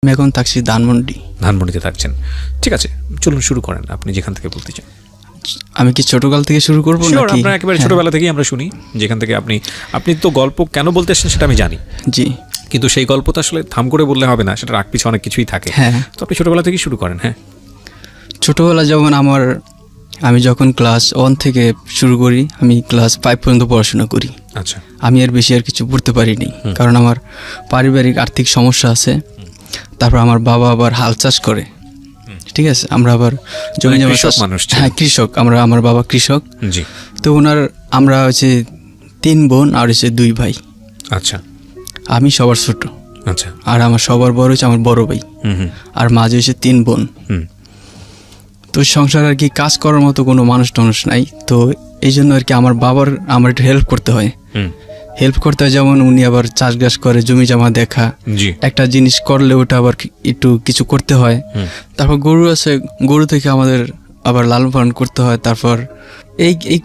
আমি এখন থাকছি ধানমন্ডিতে থাকছেন। ঠিক আছে, চলুন শুরু করেন, আপনি যেখান থেকে বলতে চান। আমি কি ছোটকাল থেকে শুরু করবো নাকি? আপনার একেবারে ছোটবেলা থেকেই আমরা শুনি, যেখান থেকে আপনি তো গল্প কেন বলতে এসেছেন সেটা আমি জানি, জি, কিন্তু সেই গল্প তো আসলে থাম করে বললে হবে না, সেটা রাগ পিছে অনেক কিছুই থাকে। হ্যাঁ, তো আপনি ছোটবেলা থেকেই শুরু করেন। হ্যাঁ, ছোটবেলা যেমন আমি যখন ক্লাস 1 থেকে শুরু করি, আমি ক্লাস 5 পর্যন্ত পড়াশোনা করি। আচ্ছা, আমি এর বেশি আর কিছু পড়তে পারিনি, কারণ আমার পারিবারিক আর্থিক সমস্যা আছে। তারপর আমার বাবা আবার হাল চাষ করে, ঠিক আছে, আমরা আবার জমি জমা চাষ, হ্যাঁ কৃষক, আমার বাবা কৃষক। জি। তো আমরা হচ্ছে 3 বোন আর হচ্ছে 2 ভাই। আচ্ছা, আমি সবার ছোট। আচ্ছা, আর আমার সবার বড় হচ্ছে আমার বড় ভাই, আর মাঝে হচ্ছে 3 বোন। তো সংসার আর কি কাজ করার মতো কোনো মানুষ নাই, তো এই জন্য আর কি আমার একটু হেল্প করতে হয়। যেমন উনি আবার চাষবাস করে, জমি জমা দেখা, একটা জিনিস করলে ওটা আবার একটু কিছু করতে হয়। তারপর গরু আছে, গরু থেকে আমাদের আবার লালন পালন করতে হয়। তারপর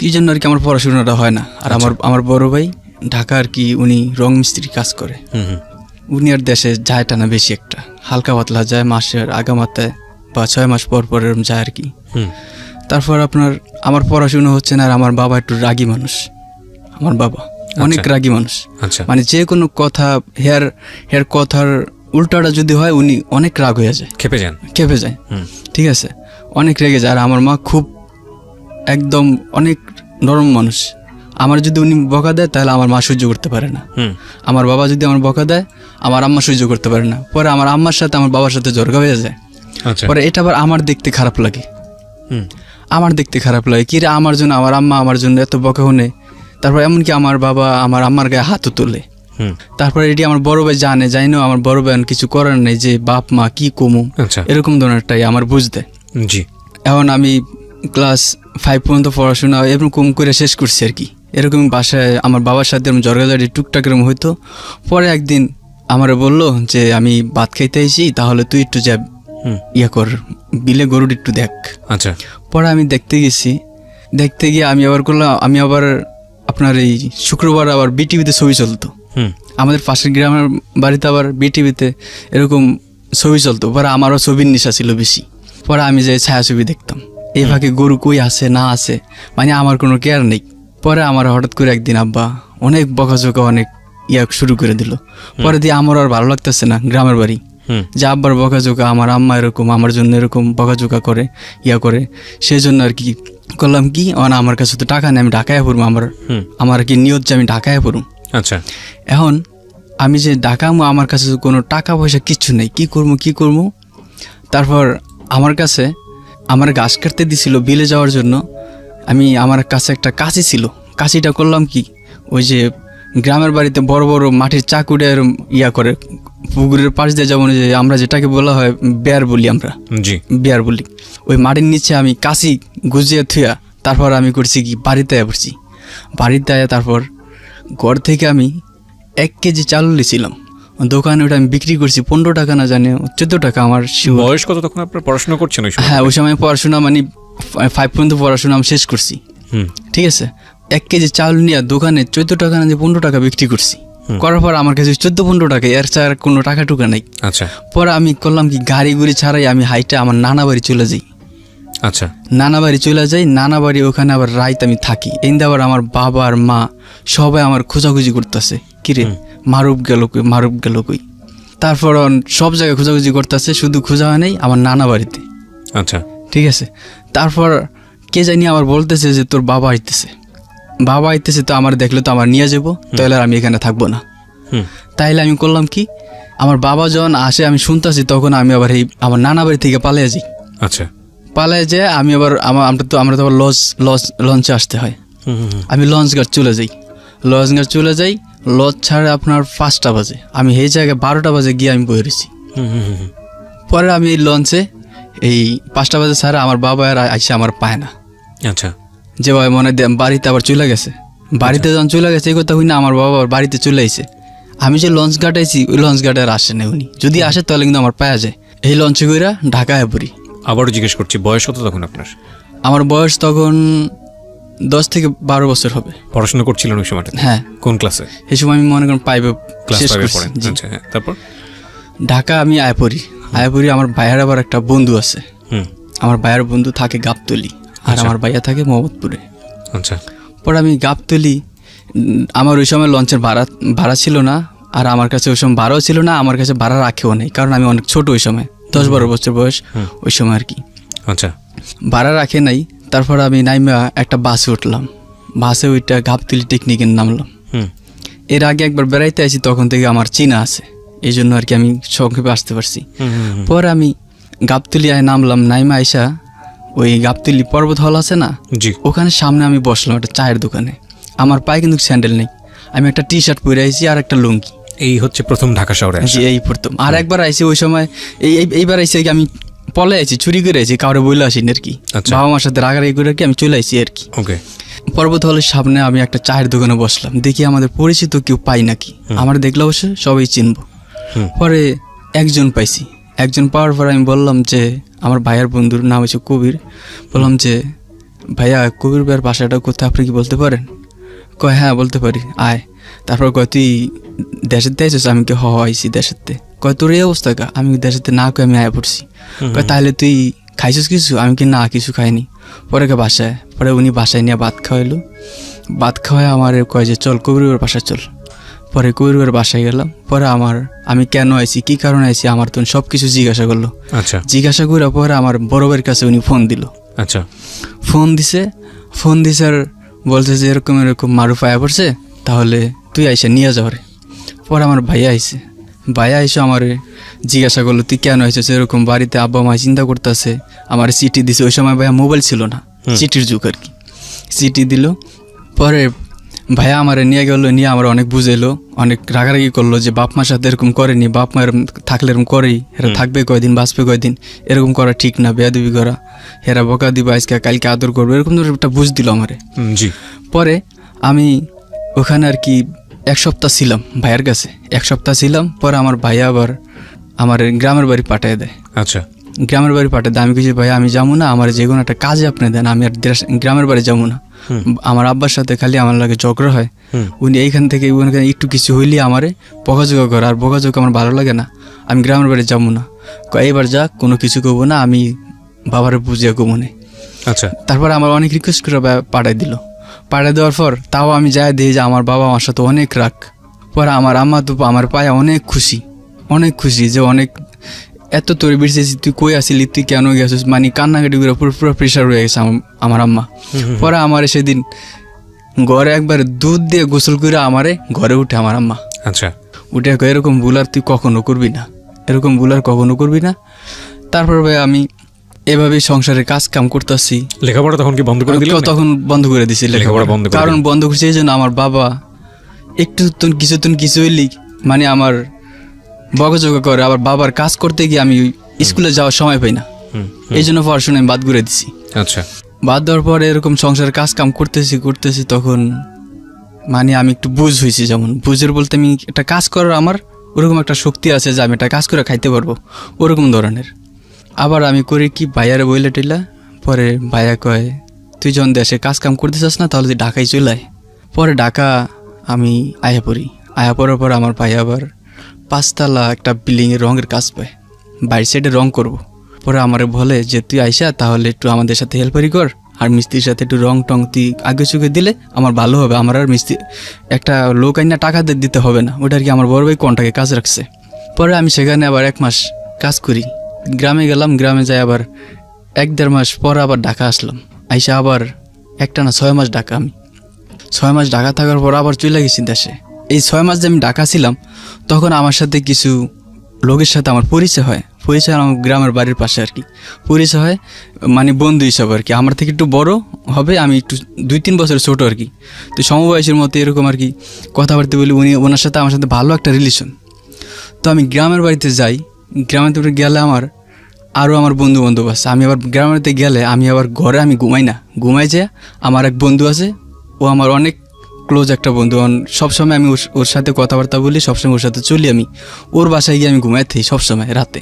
এই জন্য আর কি আমার পড়াশোনাটা হয় না। আর আমার বড় ভাই ঢাকা আর কি, উনি রং মিস্ত্রি কাজ করে। উনি আর দেশে যায় টানা বেশি, একটা হালকা পাতলা যায়, মাসের আগামাতায় বা 6 মাস পর পর এরকম যায় আর কি। তারপর আমার পড়াশোনা হচ্ছে না। আর আমার বাবা একটু রাগী মানুষ, আমার বাবা অনেক রাগী মানুষ। মানে যে কোনো কথা হেয়ার কথার উল্টাটা যদি হয়, উনি অনেক রাগ হয়ে যায়, খেপে যায়। ঠিক আছে, অনেক রেগে যায়। আর আমার মা খুব একদম অনেক নরম মানুষ। আমার যদি উনি বকা দেয় তাহলে আমার মা সহ্য করতে পারে না। আমার বাবা যদি আমার বকা দেয়, আমার আম্মা সহ্য করতে পারে না। পরে আমার আম্মার সাথে আমার বাবার সাথে ঝগড়া হয়ে যায়। পরে এটা আবার আমার দেখতে খারাপ লাগে, কি রে, আমার জন্য আমার আম্মা আমার জন্য এত বকা শুনে। তারপর এমনকি আমার বাবা আমার আম্মার গায়ে হাতও তোলে। তারপরে এটি আমার বড় ভাই জানি না, আমার বড় ভাই কিছু করার নেই, যে বাপ মা কি কমু, এরকম ধরনেরটাই আমার বুঝতে। এখন আমি ক্লাস 5 পর্যন্ত পড়াশোনা এরকম করে শেষ করছি আর কি। এরকম বাসায় আমার বাবার সাথে ঝগড়াঝাড়ি টুকটাক এরকম হইতো। পরে একদিন আমার বললো যে আমি ভাত খাইতে আইছি, তাহলে তুই একটু যা কর, বিলে গরুর একটু দেখ। আচ্ছা। পরে আমি দেখতে গিয়ে আমি আবার আপনার এই শুক্রবার আবার বিটিভিতে ছবি চলতো। আমাদের পাশের গ্রামের বাড়িতে আবার বিটিভিতে এরকম ছবি চলতো। পরে আমারও ছবির নেশা ছিল বেশি। পরে আমি যে ছায়াছবি দেখতাম, এই ফাঁকে গরু কই আছে না আছে, মানে আমার কোনো কেয়ার নেই। পরে আমার হঠাৎ করে একদিন আব্বা অনেক বকাঝোকা অনেক শুরু করে দিল। পরে দিয়ে আমার আর ভালো লাগতেছে না গ্রামের বাড়ি, যে আব্বার বকাঝোকা, আমার আম্মা এরকম আমার জন্য এরকম বকাঝোকা করে করে। সেই জন্য আর কি করলাম কি, আমার কাছে তো টাকা নেই, আমি ঢাকায় পড়বো, আমার কি নিয়ত যে আমি ঢাকায় পড়ুম। আচ্ছা। এখন আমি যে ঢাকামো, আমার কাছে কোনো টাকা পয়সা কিচ্ছু নেই, কি করবো। তারপর আমার কাছে আমার গাছ কাটতে দিছিল বিলে যাওয়ার জন্য। আমার কাছে একটা কাঁচি ছিল, কাঁচিটা করলাম কি, ওই যে গ্রামের বাড়িতে বড় বড় মাটির চাকুটা করে পুকুরের পাশ দিয়ে, যেমন যে আমরা যেটাকে বলা হয় বেয়ার বলি, আমরা বেয়ার বলি, ওই মাটির নিচে আমি কাঁচি গুজিয়ে থুয়া তারপর আমি করছি কি, বাড়িতে পড়ছি। তারপর ঘর থেকে আমি 1 কেজি চাল নিয়েছিলাম দোকানে, ওটা আমি বিক্রি করছি 15 টাকা না জানি 14 টাকা। আমার বয়স কত তখন? আপনার পড়াশোনা করছেন? হ্যাঁ, ওই সময় পড়াশোনা মানে 5 পর্যন্ত পড়াশোনা আমি শেষ করছি। ঠিক আছে, 1 কেজি চাল নিয়ে দোকানে 14 টাকা না 15 টাকা বিক্রি করছি। করার পর আমার কাছে 14-15 টাকা, এর ছাড়া কোনো টাকা টুকা নাই। আচ্ছা। পরে আমি করলাম কি, গাড়ি গুড়ি ছাড়াই আমি হাইটে আমার নানা বাড়ি চলে যাই। আচ্ছা। নানা বাড়ি, ওখানে আবার রাইত আমি থাকি। এন্দা আবার আমার বাবা আর মা সবাই আমার খোঁজাখুঁজি করতেছে, কিরে মারুপ গেল কই। তারপর সব জায়গায় খোঁজাখুঁজি করতেছে, শুধু খোঁজা হয় নাই আমার নানা বাড়িতে। আচ্ছা। ঠিক আছে, তারপর কে জানি আবার বলতেছে যে তোর বাবা আইতেছে, তো আমার দেখলে তো আমার নিয়ে যাবো, তাহলে আমি এখানে থাকবো না। তাইলে আমি করলাম কি, আমার বাবা যখন আসে আমি শুনতেছি, তখন আমি আবার আমার নানা বাড়ি থেকে পালিয়ে যাই। আচ্ছা। পালিয়ে যেয়ে আমি আবার আমরা তো আবার লঞ্চে আসতে হয়। আমি লঞ্চ ঘাট চলে যাই। লঞ্চ ছাড়ে আপনার 5টা বাজে, আমি এই জায়গায় 12টা বাজে গিয়ে আমি বয়ে রয়েছি। পরে আমি এই লঞ্চে 5টা বাজে ছাড়া আমার বাবা আর আইসে আমার পায় না। আচ্ছা। যে ভাই মনে বাড়িতে আবার চলে গেছে, বাড়িতে যখন চলে গেছে এই কথা হই না, আমার বাবা বাড়িতে চলে আইছে। আমি যে লঞ্চ ঘাট আইছি, ওই লঞ্চ ঘাটে আর আসে না উনি, যদি আসে তাহলে কিন্তু আমার পাওয়া যায়। এই লঞ্চে কইরা ঢাকায় পড়ি। আবারও জিজ্ঞেস করছি, বয়স কত তখন আপনার? আমার বয়স তখন 10 থেকে 12 বছর হবে। পড়াশোনা করছিলেন ওই সময়টা? হ্যাঁ। কোন ক্লাসে? এই সময় আমি মনে করেন 5 ক্লাস 5 পড়েন। আচ্ছা, হ্যাঁ। তারপর ঢাকা আমি আয়াপুরি আমার ভাইয়ের আবার একটা বন্ধু আছে। আমার ভাইয়ের বন্ধু থাকে গাবতলি, আর আমার ভাইয়া থাকে মোহাম্মদপুরে। আচ্ছা। পরে আমি গাবতলি, আমার ওই সময় লঞ্চের ভাড়া ছিল না, আর আমার কাছে ওই সময় ভাড়াও ছিল না, আমার কাছে ভাড়া রাখেও নেই, কারণ আমি অনেক ছোট ওই সময়, 10-12 বছর বয়স ওই সময় আর কি। আচ্ছা। ভাড়া রাখে নাই। তারপর আমি নাইমা একটা বাসে উঠলাম, বাসে ওইটা গাবতলি টেকনিকের নামলাম। এর আগে একবার বেড়াইতে আসি, তখন থেকে আমার চিনা আছে, এই জন্য আর কি আমি সংক্ষেপে আসতে পারছি। পরে আমি গাবতলি নামলাম, নাইমা আইসা ওই গাবতলি পর্বত হল আছে না, ওখানে সামনে আমি বসলাম একটা চায়ের দোকানে। আমার পায়ে কিন্তু স্যান্ডেল নেই, আমি একটা টি শার্ট পরে আইছি আর একটা লুঙ্গি। এই হচ্ছে প্রথম ঢাকা শহরে? এই প্রথম। আর একবার আইছি ওই সময়, এইবার আইসি আমি পলে আইছি, চুরি করে আইছি, কাউরে বইলে আসিনি আর কি, বাবা মার সাথে রাগারাগি করে আর কি আমি চলে আইছি আর কি। পর্বত হলের সামনে আমি একটা চায়ের দোকানে বসলাম, দেখি আমাদের পরিচিত কেউ পাই নাকি। আমার দেখলে অবশ্য সবাই চিনবো। পরে একজন পাইছি, একজন পাওয়ার পর আমি বললাম যে, আমার ভাইয়ার বন্ধুর নাম হচ্ছে কবির, বললাম যে ভাইয়া কবির ভাইয়ের বাসাটা কোথায়, আপনি কি বলতে পারেন? কয় হ্যাঁ বলতে পারি, আয়। তারপর কয় তুই দেশের তে আইছিস? আমি কে আইসি দেশের তে। কয় তোর এই অবস্থা কা? আমি দেশের তে না, কয় আমি আয়া পড়ছি। কয় তাহলে তুই খাইছিস কিছু? আমি কি না, কিছু খাইনি। পরে কে বাসায়, পরে উনি বাসায় নিয়ে ভাত খাওয়াইলো, ভাত খাওয়াই আমার কয় যে চল কবির বাসায় চল। পরে কবির বাসায় গেলাম। পরে আমি কেন আইছি, কি কারণে আইছি, আমার তো সব কিছু জিজ্ঞাসা করলো। আচ্ছা। জিজ্ঞাসা করে পরে আমার বড় ভাইয়ের কাছে উনি ফোন দিল। আচ্ছা। ফোন দিছে আর বলছে যে এরকম এরকম মারুফ আয়া পড়ছে, তাহলে তুই আইসা নিয়ে যাও রে। পরে আমার ভাইয়া আইসে আমার জিজ্ঞাসা করলো তুই কেন আইছিস এরকম, বাড়িতে আব্বা মা চিন্তা করতেছে। আমার চিঠি দিছে, ওই সময় ভাইয়া মোবাইল ছিল না, চিঠির যুগ আর কি। চিঠি দিল। পরে ভাইয়া আমার নিয়ে গেলো, নিয়ে আমার অনেক বুঝাইলো, অনেক রাগারাগি করলো যে বাপ মার সাথে এরকম করেনি, বাপ মা এরকম থাকলে এরকম করেই, এরা থাকবে কয়দিন, বাঁচবে কয়দিন, এরকম করা ঠিক না, বেয়াদবি করা, এরা বকা দিবা আজকে, কালকে আদর করবো, এরকম ধরে একটা বুঝ দিল আমারে। পরে আমি ওখানে আর কি 1 সপ্তাহ ছিলাম ভাইয়ের কাছে, 1 সপ্তাহ ছিলাম। পরে আমার ভাইয়া আবার আমার গ্রামের বাড়ি পাঠিয়ে দেয়। আচ্ছা। গ্রামের বাড়ি পাঠিয়ে দেয়। আমি কিছু ভাইয়া আমি যাবো না, আমার যে কোনো একটা কাজে আপনি দেন, আমি আর গ্রামের বাড়ি যাবো না। আমার আব্বার সাথে খালি আমার লাগে ঝগড়া হয়, উনি এইখান থেকে একটু কিছু হইলে আমারে বকাঝোকা করে, আর বকাঝোকা আমার ভালো লাগে না, আমি গ্রামের বাড়ি যাবো না। এইবার যা, কোনো কিছু করবো না, আমি বাবারে বুঝিয়ে ঘুমনে। আচ্ছা। তারপর আমার অনেক রিকোয়েস্ট করে পাঠাই দিল। পাঠিয়ে দেওয়ার পর তাও আমি যাই দিই যে আমার বাবা আমার সাথে অনেক রাগ। পরে আমার আম্মা তো আমার পায়ে অনেক খুশি যে অনেক এত তোর বেরিয়েছিস, তুই কই আসিলি, তুই কেন গেছিস, মানে কান্নাকাটি করে পুরো প্রেশার হয়ে গেছে আমার আম্মা। পরে আমার সেদিন ঘরে একবার দুধ দিয়ে গোসল করে আমারে ঘরে উঠে আমার আম্মা। আচ্ছা। উঠে এরকম ভুল আর তুই কখনো করবি না, এরকম ভুল আর কখনো করবি না। তারপর ভাই আমি এভাবে সংসারে কাজ কাম করতেছি। লেখাপড়া তখন কি বন্ধ করে দিল? তখন বন্ধ করে দিছি লেখাপড়া, কারণ বন্ধ করছি এই জন্য আমার বাবা একটু কিছু হইলি মানে আমার বকাঝকা করে, আবার বাবার কাজ করতে গিয়ে আমি স্কুলে যাওয়ার সময় পাই না, এই জন্য পড়াশোনা আমি বাদ করে দিছি। আচ্ছা। বাদ দেওয়ার পরে এরকম সংসারের কাজ কাম করতেছি তখন মানে আমি একটু বুঝ হয়েছি, যেমন বুঝের বলতে আমি একটা কাজ করার আমার ওরকম একটা শক্তি আছে যে আমি একটা কাজ করে খাইতে পারবো, ওরকম ধরনের। আবার আমি করি কি, ভাইয়ারে বইলে টিলা। পরে ভাইয়া কয় তুই যখন দেশে কাজ কাম করতেছিস না, তাহলে তুই ঢাকায় চলে আয়। পরে ঢাকা আমি আয়া পড়ার পর আমার ভাইয়া আবার 5 তলা একটা বিল্ডিংয়ের রঙের কাজ পায়, বাইরের সাইডে রং করবো। পরে আমারে বলে যে তুই আইসা তাহলে একটু আমাদের সাথে হেল্পারি কর, আর মিস্ত্রির সাথে একটু রং টং তুই আগে চুকে দিলে আমার ভালো হবে, আমার আর মিস্ত্রি একটা লোক আইনা টাকা দিতে হবে না, ওটা আর কি আমার বড় ভাই কন্টাকে কাজ রাখছে। পরে আমি সেখানে আবার 1 মাস কাজ করি, গ্রামে গেলাম, গ্রামে যাই আবার 1-1.5 মাস পর আবার ঢাকা আসলাম। আইসা আবার একটা না 6 মাস ঢাকা, আমি 6 মাস ঢাকা থাকার পর আবার চলে গেছি দেশে। এই 6 মাস যে আমি ঢাকা ছিলাম, তখন আমার সাথে কিছু লোকের সাথে আমার পরিচয় হয় আমার গ্রামের বাড়ির পাশে আর কি পরিচয় হয়, মানে বন্ধু হিসাবে আর কি। আমার থেকে একটু বড় হবে, আমি একটু 2-3 বছর ছোট আর কি। তো সমবয়সের মতো এরকম আর কি কথাবার্তা বলি, ওনার সাথে আমার সাথে ভালো একটা রিলেশন। তো আমি গ্রামের বাড়িতে যাই, গ্রামের বাড়িতে গেলে আমার আরও আমার বন্ধু বান্ধব আছে। আমি আবার গ্রামের বাড়িতে গেলে আমি আবার ঘরে আমি ঘুমাই না, ঘুমাই যে আমার এক বন্ধু আছে, ও আমার অনেক ক্লোজ একটা বন্ধু, সবসময় আমি ওর সাথে কথাবার্তা বলি, সবসময় ওর সাথে চলি। আমি ওর বাসায় গিয়ে আমি ঘুমাই থাকি সবসময় রাতে।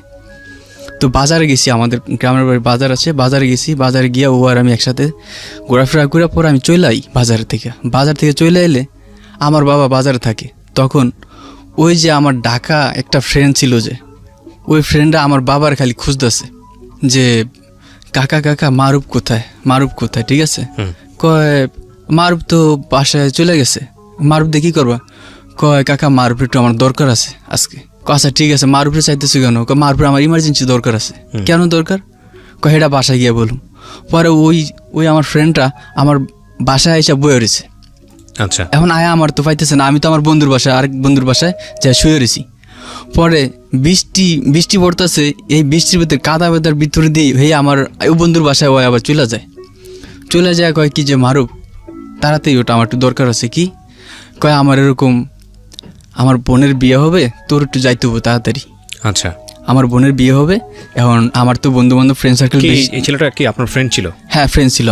তো বাজারে গেছি, আমাদের গ্রামের বাড়ি বাজার আছে, বাজারে গেছি, বাজারে গিয়ে ও আর আমি একসাথে ঘোরাফেরা করে পরে আমি চলে আই বাজার থেকে চলে এলে আমার বাবা বাজারে থাকে। তখন ওই যে আমার ঢাকা একটা ফ্রেন্ড ছিল, যে ওই ফ্রেন্ডরা আমার বাবার খালি খুঁজতেছে যে কাকা কাকা মারুফ কোথায়, ঠিক আছে? কয় মারুফ তো বাসায় চলে গেছে। মারুফ দিয়ে কী করবা? কয় কাকা মারুফের একটু আমার দরকার আছে আজকে। আচ্ছা ঠিক আছে, মারুফের চাইতেছো কেন? মারুফের আমার ইমার্জেন্সি দরকার আছে। কেন দরকার? কয় এটা বাসায় গিয়ে বলুন। পরে ওই আমার ফ্রেন্ডটা আমার বাসায় এসে বয়ে রয়েছে। আচ্ছা, এখন আয়া আমার তো পাইতেছে না, আমি তো আমার বন্ধুর বাসায়, আরেক বন্ধুর বাসায় যা শুয়ে রয়েছি। পরে বৃষ্টি পড়তেছে, এই বৃষ্টির ভিতরে কাদা বেদার ভিতরে দিয়ে হয়ে আমার ওই বন্ধুর বাসায় ও আবার চলে যায়। কয় কি যে মারুফ তাড়াতাড়ি ওটা আমার একটু দরকার আছে। কি কয় আমার এরকম আমার বোনের বিয়ে হবে, তোর একটু যাইতে হবো তাড়াতাড়ি। আচ্ছা, আমার বোনের বিয়ে হবে, এখন আমার তো বন্ধু বান্ধব ফ্রেন্ড সার্কেল। এই ছেলেটা কি আপনার ফ্রেন্ড ছিল? হ্যাঁ, ফ্রেন্ড ছিল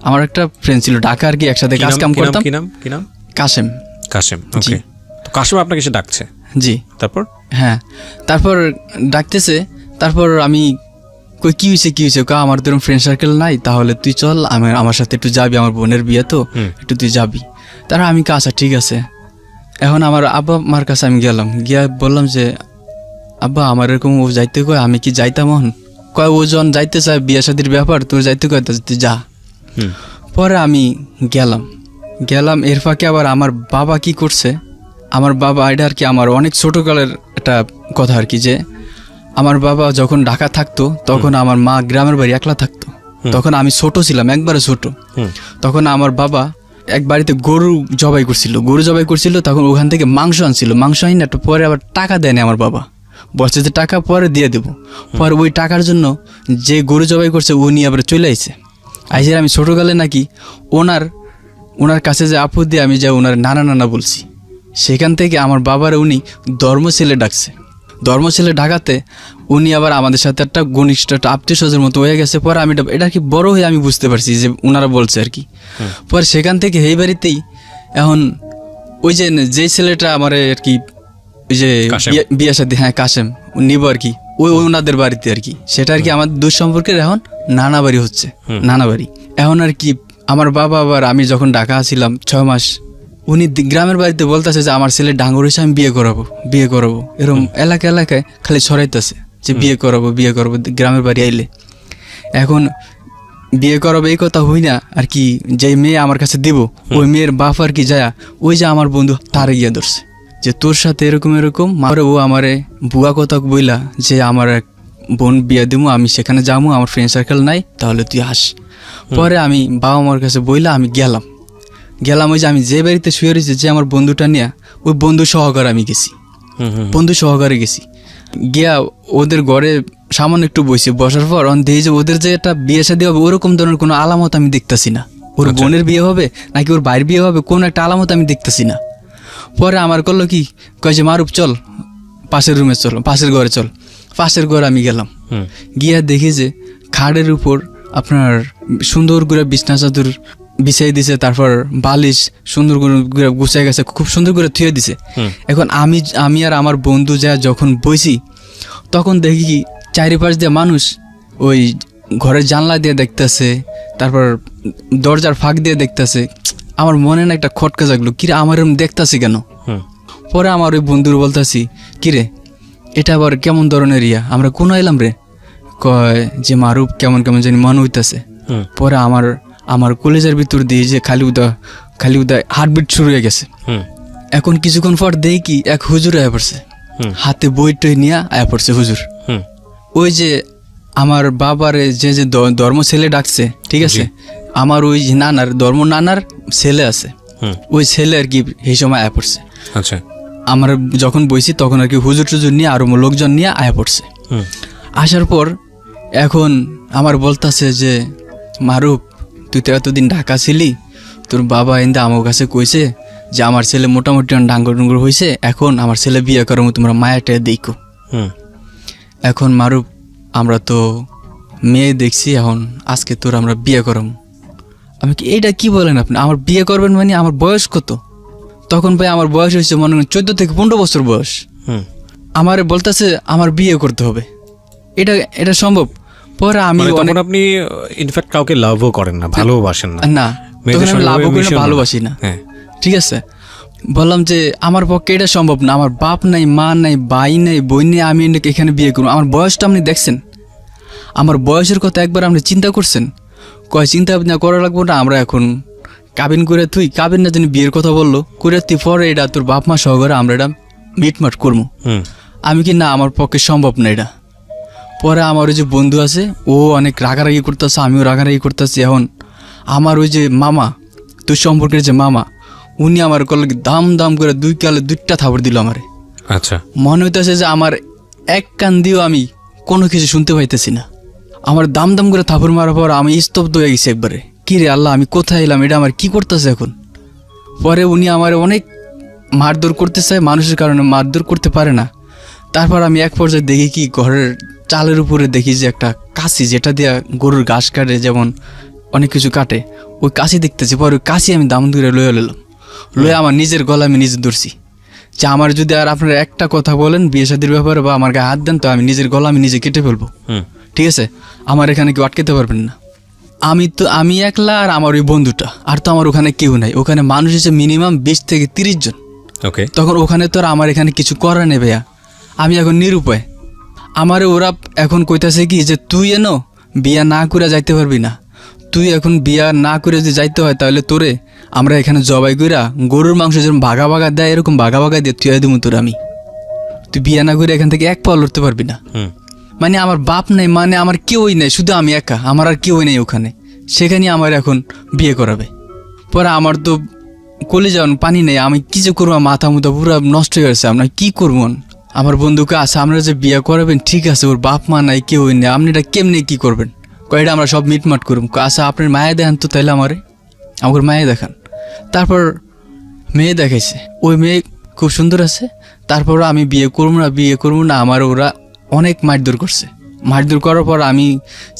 আমার একটা ফ্রেন্ড ছিল ঢাকা আর কি, একসাথে কাজ কাম করতাম। কি নাম? কাশেম। ওকে, তো কাশেম আপনাকে এসে ডাকছে? জি। তারপর? হ্যাঁ, তারপর ডাকতেছে। তারপর আমি কই কি হয়েছে আমার তো এরকম ফ্রেন্ড সার্কেল নাই, তাহলে তুই চল আমার সাথে একটু যাবি, আমার বোনের বিয়ে তো একটু তুই যাবি। তারপর আমি আচ্ছা ঠিক আছে। এখন আমার আব্বা মার কাছে আমি গেলাম, গিয়া বললাম যে আব্বা আমার এরকম ও যাইতে কয়, আমি কি যাইতাম? কয় ও জন যাইতে চায়, বিয়ে শাদির ব্যাপার, তোর যাইতে কয় তুই যা। পরে আমি গেলাম। এর ফাঁকে আবার আমার বাবা কি করছে, আমার বাবা এটা আর কি আমার অনেক ছোটোকালের একটা কথা আর কি, যে আমার বাবা যখন ঢাকা থাকতো তখন আমার মা গ্রামের বাড়ি একলা থাকতো। তখন আমি ছোট ছিলাম, একবারে ছোট। তখন আমার বাবা এক বাড়িতে গরু জবাই করছিল। তখন ওখান থেকে মাংস আনি একটু পরে আবার টাকা দেয়নি আমার বাবা, বলছে যে টাকা পরে দিয়ে দেবো। পরে ওই টাকার জন্য যে গরু জবাই করছে উনি আবার চলে আইছে। আমি ছোটোকালে নাকি ওনার কাছে যে আপদ দিয়ে আমি যা ওনার নানা বলছি, সেখান থেকে আমার বাবার উনি ধর্মছেলে ডাকাতে উনি আবার আমাদের সাথে একটা ঘনিষ্ঠ একটা আত্মীয় স্বজনের মতো হয়ে গেছে। পরে আমি এটা কি বড় হয়ে আমি বুঝতে পারছি যে ওনারা বলছে আর কি। পরে সেখান থেকে এই বাড়িতেই এখন ওই যে ছেলেটা আমার আর কি ওই যে বিয়ে শাদী, হ্যাঁ কাশেম নিব আর কি, ওই ওনাদের বাড়িতে আর কি। সেটা আর কি আমার দুঃসম্পর্কের এখন নানা বাড়ি হচ্ছে, এখন আর কি। আমার বাবা আবার আমি যখন ঢাকা ছিলাম 6 মাস, উনি গ্রামের বাড়িতে বলতেছে যে আমার ছেলে ডাঙ্গর হয়েছে, আমি বিয়ে করাবো এরকম এলাকায় খালি ছড়াইতেছে যে বিয়ে করাবো গ্রামের বাড়ি আইলে। এখন বিয়ে করাবো এই কথা হই না আর কি, যে মেয়ে আমার কাছে দিব ওই মেয়ের বাপ আর কি যায় ওই যে আমার বন্ধু তারে গিয়ে ধরছে যে তোর সাথে এরকম মারে। ও আমারে বুয়া কথা বইলা যে আমার এক বোন বিয়ে দিব, আমি সেখানে যাবো, আমার ফ্রেন্ড সার্কেল নাই, তাহলে তুই আস। পরে আমি বাবা মার কাছে বইলা আমি গেলাম। ওই যে আমি যে বাড়িতে শুয়ে রয়েছি, যে আমার বন্ধুটা নিয়ে, ওই বন্ধু সহকারে আমি গেছি, গিয়া ওদের ঘরে সামান্য একটু বসার পর দেখি যে ওদের যে একটা বিয়ে শাদী হবে ওরকম ধরনের কোনো আলামত আমি দেখতেছি না। ওর বোনের বিয়ে হবে নাকি ওর ভাইয়ের বিয়ে হবে, কোনো একটা আলামত আমি দেখতেছি না। পরে আমার করলো কি, কয় যে মারুফ চল পাশের রুমে চল, পাশের ঘরে চল। পাশের ঘরে আমি গেলাম, গিয়া দেখি যে খাটের উপর আপনার সুন্দর করে বিছনা চাদর বিছাই দিছে, তারপর বালিশ সুন্দর করে গুছাই গেছে, খুব সুন্দর করে থুয়ে দিছে। এখন আমি আর আমার বন্ধু যা যখন বইছি, তখন দেখি কি চারিপাশ দিয়ে মানুষ ওই ঘরের জানলা দিয়ে দেখতেছে, তারপর দরজার ফাঁক দিয়ে দেখতেছে। আমার মনে না একটা খটকা জাগলো, কিরে আমার এরকম দেখতেছি কেন? পরে আমার ওই বন্ধুর বলতেছি, কিরে এটা আবার কেমন ধরনের আমরা কোন এলাম রে? কয় যে মারুফ কেমন জানি মনে হইতেছে। পরে আমার কলেজের ভিতর দিয়ে যে খালি উদা হার্টবিট শুরু হয়ে গেছে। এখন কিছুক্ষণ পর দেখি কি এক হুজুর আয়া পড়ছে, হাতে বই টই নিয়ে আয়া পড়ছে হুজুর। ওই যে আমার বাবার যে ধর্ম ছেলে ডাকছে, ঠিক আছে, আমার ওই নানার ছেলে আছে, ওই ছেলে আর কি এই সময় আয়া পড়ছে। আচ্ছা, আমার যখন বইছি তখন আর কি হুজুর টুজুর নিয়ে আরো লোকজন নিয়ে আয়া পড়ছে। আসার পর এখন আমার বলতেছে যে মারুফ তুই তো এতদিন ঢাকা ছিলি, তোর বাবা এন্দা আমার কাছে কইছে যে আমার ছেলে মোটামুটি ডাঙ্গর হয়েছে, এখন আমার ছেলে বিয়ে করার মতো তোমরা মায়াটা দেখো। এখন মারুফ আমরা তো মেয়ে দেখছি, এখন আজকে তোর আমরা বিয়ে করাম। আমি কি এইটা কি বলেন আপনি, আমার বিয়ে করবেন মানে আমার বয়স কত? তখন ভাই আমার বয়স হয়েছে মনে হয় 14 থেকে 15 বছর বয়স। আমারে বলতেছে আমার বিয়ে করতে হবে, এটা সম্ভব? পরে আমি আপনি ইনফ্যাক্ট কাউকে লাভও করেন না, ভালোবাসেন না? না, তখন আমি লাভও করি না, ভালোবাসি না, ঠিক আছে। বললাম যে আমার পক্ষে এটা সম্ভব না, আমার বাপ নাই, মা নাই, ভাই নাই, বোন নেই, আমি এখানে বিয়ে করবো। আমার বয়সটা আপনি দেখছেন, আমার বয়সের কথা একবার আপনি চিন্তা করছেন? কয় চিন্তা ভাবনা করা লাগবো না, আমরা এখন কাবিন করে তুই কাবিন না জানি বিয়ের কথা বললো করে তুই পরে এটা তোর বাপ মা সহকারে আমরা এটা মিটমাট করবো। আমি কি না, আমার পক্ষে সম্ভব না এটা। পরে আমার ওই যে বন্ধু আছে, ও অনেক রাগারাগি করতেছে, আমিও রাগারাগি করতেছি। এখন আমার ওই যে মামা, তোর সম্পর্কের যে মামা, উনি আমার কল দাম দাম করে 2 কালে 2টা থাপড় দিল আমারে। আচ্ছা, মনে হইতেছে যে আমার এক কান দিয়েও আমি কোনো কিছু শুনতে পাইতেছি না। আমার দাম দাম করে থাপড় মারার পর আমি স্তব্ধ হয়ে গেছি একবারে। কি রে আল্লাহ, আমি কোথায় এলাম, এটা আমার কি করতেছে এখন? পরে উনি আমার অনেক মারধর করতে চায়, মানুষের কারণে মারধর করতে পারে না। তারপর আমি এক পর্যায়ে দেখি কি ঘরের চালের উপরে দেখি যে একটা কাশি, যেটা দিয়ে গরুর ঘাস কাটে, যেমন অনেক কিছু কাটে, ওই কাশি দেখতেছি। পরে ওই কাশি আমি দাম ধরে লয়ে নিলাম, লয়ে আমার নিজের গলা আমি নিজে ধরছি যে আমার যদি আর আপনারা একটা কথা বলেন বিয়ে শাদীর ব্যাপারে বা আমার গায়ে হাত দেন, তো আমি নিজের গলা আমি নিজে কেটে ফেলবো। ঠিক আছে, আমার এখানে কেউ আটকাতে পারবেন না। আমি একলা আর আমার ওই বন্ধুটা, আর তো আমার ওখানে কেউ নাই। ওখানে মানুষ এসে মিনিমাম 20 থেকে 30 জন। ওকে, তখন ওখানে তো আর আমার এখানে কিছু করার নেই ভাইয়া, আমি এখন নিরুপায়। আমারে ওরা এখন কইতাছে কি যে তুই এনো বিয়া না করে যাইতে পারবি না, তুই এখন বিয়া না করে যদি যাইতে হয় তাহলে তোরে আমরা এখানে জবাই কইরা গরুর মাংস যেরকম ভাগা ভাগা দেয় এরকম ভাগা ভাগা দিয়ে তুই দেবো তোর। তুই বিয়া না করে এখান থেকে এক পা লড়তে পারবি না। মানে আমার বাপ নাই, মানে আমার কেউই নেই, শুধু আমি একা, আমার আর কেউই নেই ওখানে। সেখানে আমার এখন বিয়ে করাবে। পরে আমার তো কলেজে পানি নেই, আমি কি যে করবো, মাথা মুথা পুরো নষ্ট হয়ে গেছে। আমরা কি করবো? আমার বন্ধুকে আছে, আপনারা যে বিয়ে করাবেন ঠিক আছে, ওর বাপ মা নাই, কেউই নেই, আপনি এটা কেমনি কি করবেন? কয়টা আমরা সব মিটমাট করব। আচ্ছা আপনার মায়ে দেখান তো, তাইলে আমার মায়ে দেখান। তারপর মেয়ে দেখাইছে, ওই মেয়ে খুব সুন্দর আছে। তারপর আমি বিয়ে করবো না, আমার ওরা অনেক মারধর করছে। মারধর করার পর আমি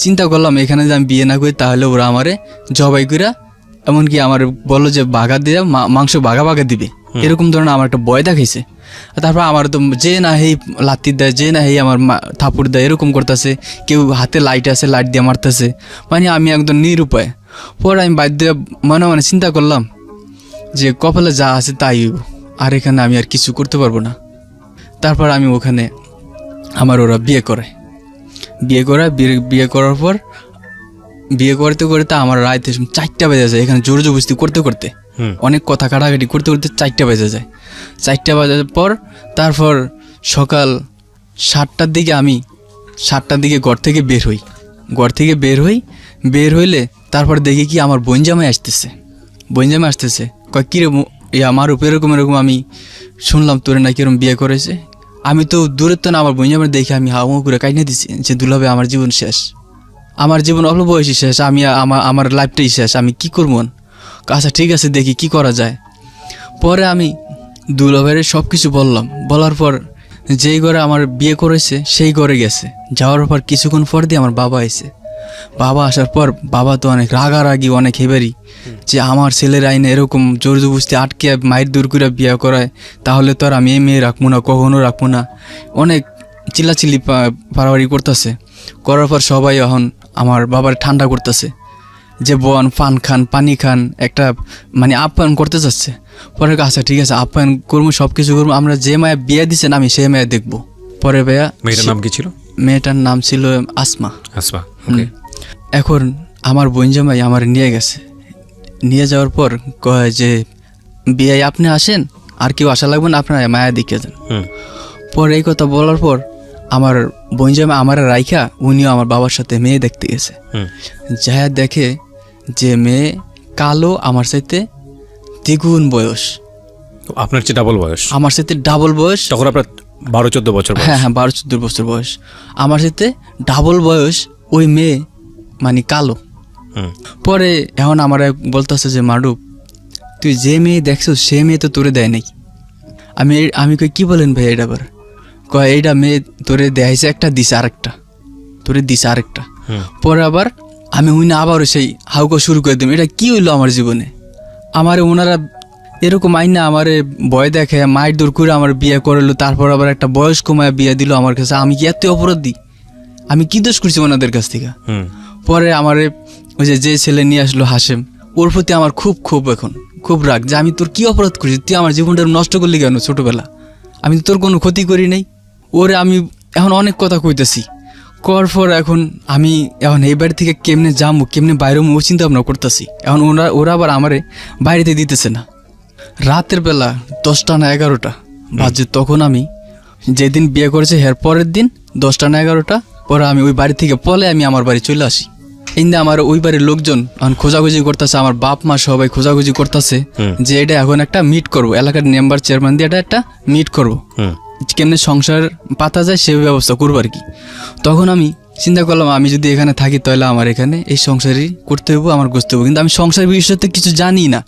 চিন্তা করলাম এখানে যে আমি বিয়ে না করি তাহলে ওরা আমারে জবাই কইরা, এমনকি আমার বললো যে বাঘা দিয়ে মাংস বাঘা বাঘা দিবে, এরকম ধরনের আমার একটা ভয় দেখাইছে। তারপর আমার তো যে না হেই লাত্তি দেয়, যে না হেই আমার থাপুর দেয়, এরকম করতেছে। কেউ হাতে লাইট আছে, লাইট দিয়ে মারতেছে। মানে আমি একদম নিরুপায়। পরে আমি বাধ্য মনে চিন্তা করলাম যে কপালে যা আছে তাই হইব, আর এখানে আমি আর কিছু করতে পারবো না। তারপর আমি ওখানে আমার ওরা বিয়ে করায়। বিয়ে করার পর বিয়ে করতে করতে আমার রাতে 4টা বেজে যায়। এখানে জোর জবরদস্তি করতে করতে, অনেক কথা কাটাকাটি করতে করতে 4টা বেজে যায়। 4টা বাজার পর তারপর সকাল 7টার দিকে আমি 7টার দিকে ঘর থেকে বের হইলে তারপর দেখি কি আমার বোনজামাই আসতেছে। কয় কিরে আমার উপর এরকম আমি শুনলাম তোরে নাকি এরকম বিয়ে করেছে। আমি তো দূরের তো না, আমার বোনজামাই দেখে আমি হাও করে কাইনে দিছি যে দুলাবে আমার জীবন শেষ, আমার জীবন অল্প বয়সী শেষ, আমি আমার লাইফটাই শেষ, আমি কি করবো? আচ্ছা ঠিক আছে, দেখি কি করা যায়। পরে আমি দুলাভাইয়ের সব কিছু বলার পর যেই ঘরে আমার বিয়ে করেছে সেই ঘরে গেছে। যাওয়ার পর কিছুক্ষণ পর দিয়ে আমার বাবা এসে, বাবা আসার পর বাবা তো অনেক রাগারাগি, অনেক হেবারি যে আমার ছেলের আইনে এরকম জোর জবরদস্তি আটকে মায়ের দূর করে বিয়ে করায়, তাহলে তো আর আমি এই মেয়ে রাখবো না, কখনো রাখবো না। অনেক চিল্লাচিল্লি পাড়াবাড়ি করতেছে। করার পর সবাই এখন আমার বাবার ঠান্ডা করতেছে যে বোন পানি খান, একটা মানে আপ্যায়ন করতে চাচ্ছে। পরে আচ্ছা ঠিক আছে, আপ্যায়ন করবো, সব কিছু করবো, আমরা যে মায়া বিয়ে দিচ্ছেন আমি সেই মায়া দেখবো। পরে ভাইয়া মেয়েটার নাম কি ছিল? মেয়েটার নাম ছিল আসমা। ওকে। এখন আমার বোনজামাই আমার নিয়ে যাওয়ার পর কয় যে বিয়ে আপনি আসেন, আর কেউ আসা লাগবে না, আপনার মায়া দেখে যান। পরে এই কথা বলার পর আমার বোনজামাই আমার রাইখা উনিও আমার বাবার সাথে মেয়ে দেখতে গেছে। যা দেখে যে মেয়ে কালো, আমার সাথে দ্বিগুণ বয়স, আপনার চেয়ে ডাবল বয়স। আমার সাথে ডাবল বয়স। তখন আপনার 12-14 বছর বয়স। হ্যাঁ 12-14 বছর বয়স। আমার সাথে ডাবল বয়স ওই মেয়ে, মানে কালো। পরে এখন আমার বলতেছে যে মারুফ, তুই যে মেয়ে দেখছো সে মেয়ে তো তোরে দেয় নাই। আমি কই কি বলেন ভাই, এটা আবার কয় এইটা মেয়ে তোরে দেয়াইছে একটা, দিছে আরেকটা। পরে আবার আমি আবারও সেই হাউকা শুরু করে দিলাম। এটা কি হইলো আমার জীবনে? আমারে ওনারা এরকম আইনা আমারে ভয় দেখে মায়ের দূর করে আমার বিয়ে করলো, তারপর আবার একটা বয়স্ক মায়া বিয়ে দিল আমার কাছে। আমি কি এত অপরাধী? আমি কি দোষ করছি ওনাদের কাছ থেকে? পরে আমারে ওই যে ছেলে নিয়ে আসলো হাসেম, ওর প্রতি আমার খুব এখন খুব রাগ যে আমি তোর কি অপরাধ করেছি, তুই আমার জীবনটা নষ্ট করলি কেন ছোটবেলা, আমি তো তোর কোনো ক্ষতি করি নাই। ওরে আমি এখন অনেক কথা কইতেছি, করার পর এখন আমি এখন এই বাড়ি থেকে কেমনে যাবো, কেমনে বাইরে ও চিন্তা ভাবনা করতেছি। এখন ওরা আবার আমারে বাইরেতে দিতেছে না। রাতের বেলা 10টা না 11টা বাজে, তখন আমি যেদিন বিয়ে করেছে এর পরের দিন 10টা না 11টা পরে আমি ওই বাড়ি থেকে পলে আমি আমার বাড়ি চলে আসি। ইন্দা আমার ওই বাড়ির লোকজন এখন খোঁজাখুঁজি করতেছে, আমার বাপ মা সবাই খোঁজাখুঁজি করতেছে যে এটা এখন একটা মিট করবো, এলাকার মেম্বার চেয়ারম্যান দিয়ে এটা একটা মিট করবো, কেমনে সংসার পাতা যায় সে ব্যবস্থা করবো আর কি। তখন আমি চিন্তা করলাম আমি যদি এখানে থাকি তাহলে আমার এখানে এই সংসারই করতে হবো, আমার বুঝতে হবো। কিন্তু আমি সংসার বিষয়তে কিছু জানি না,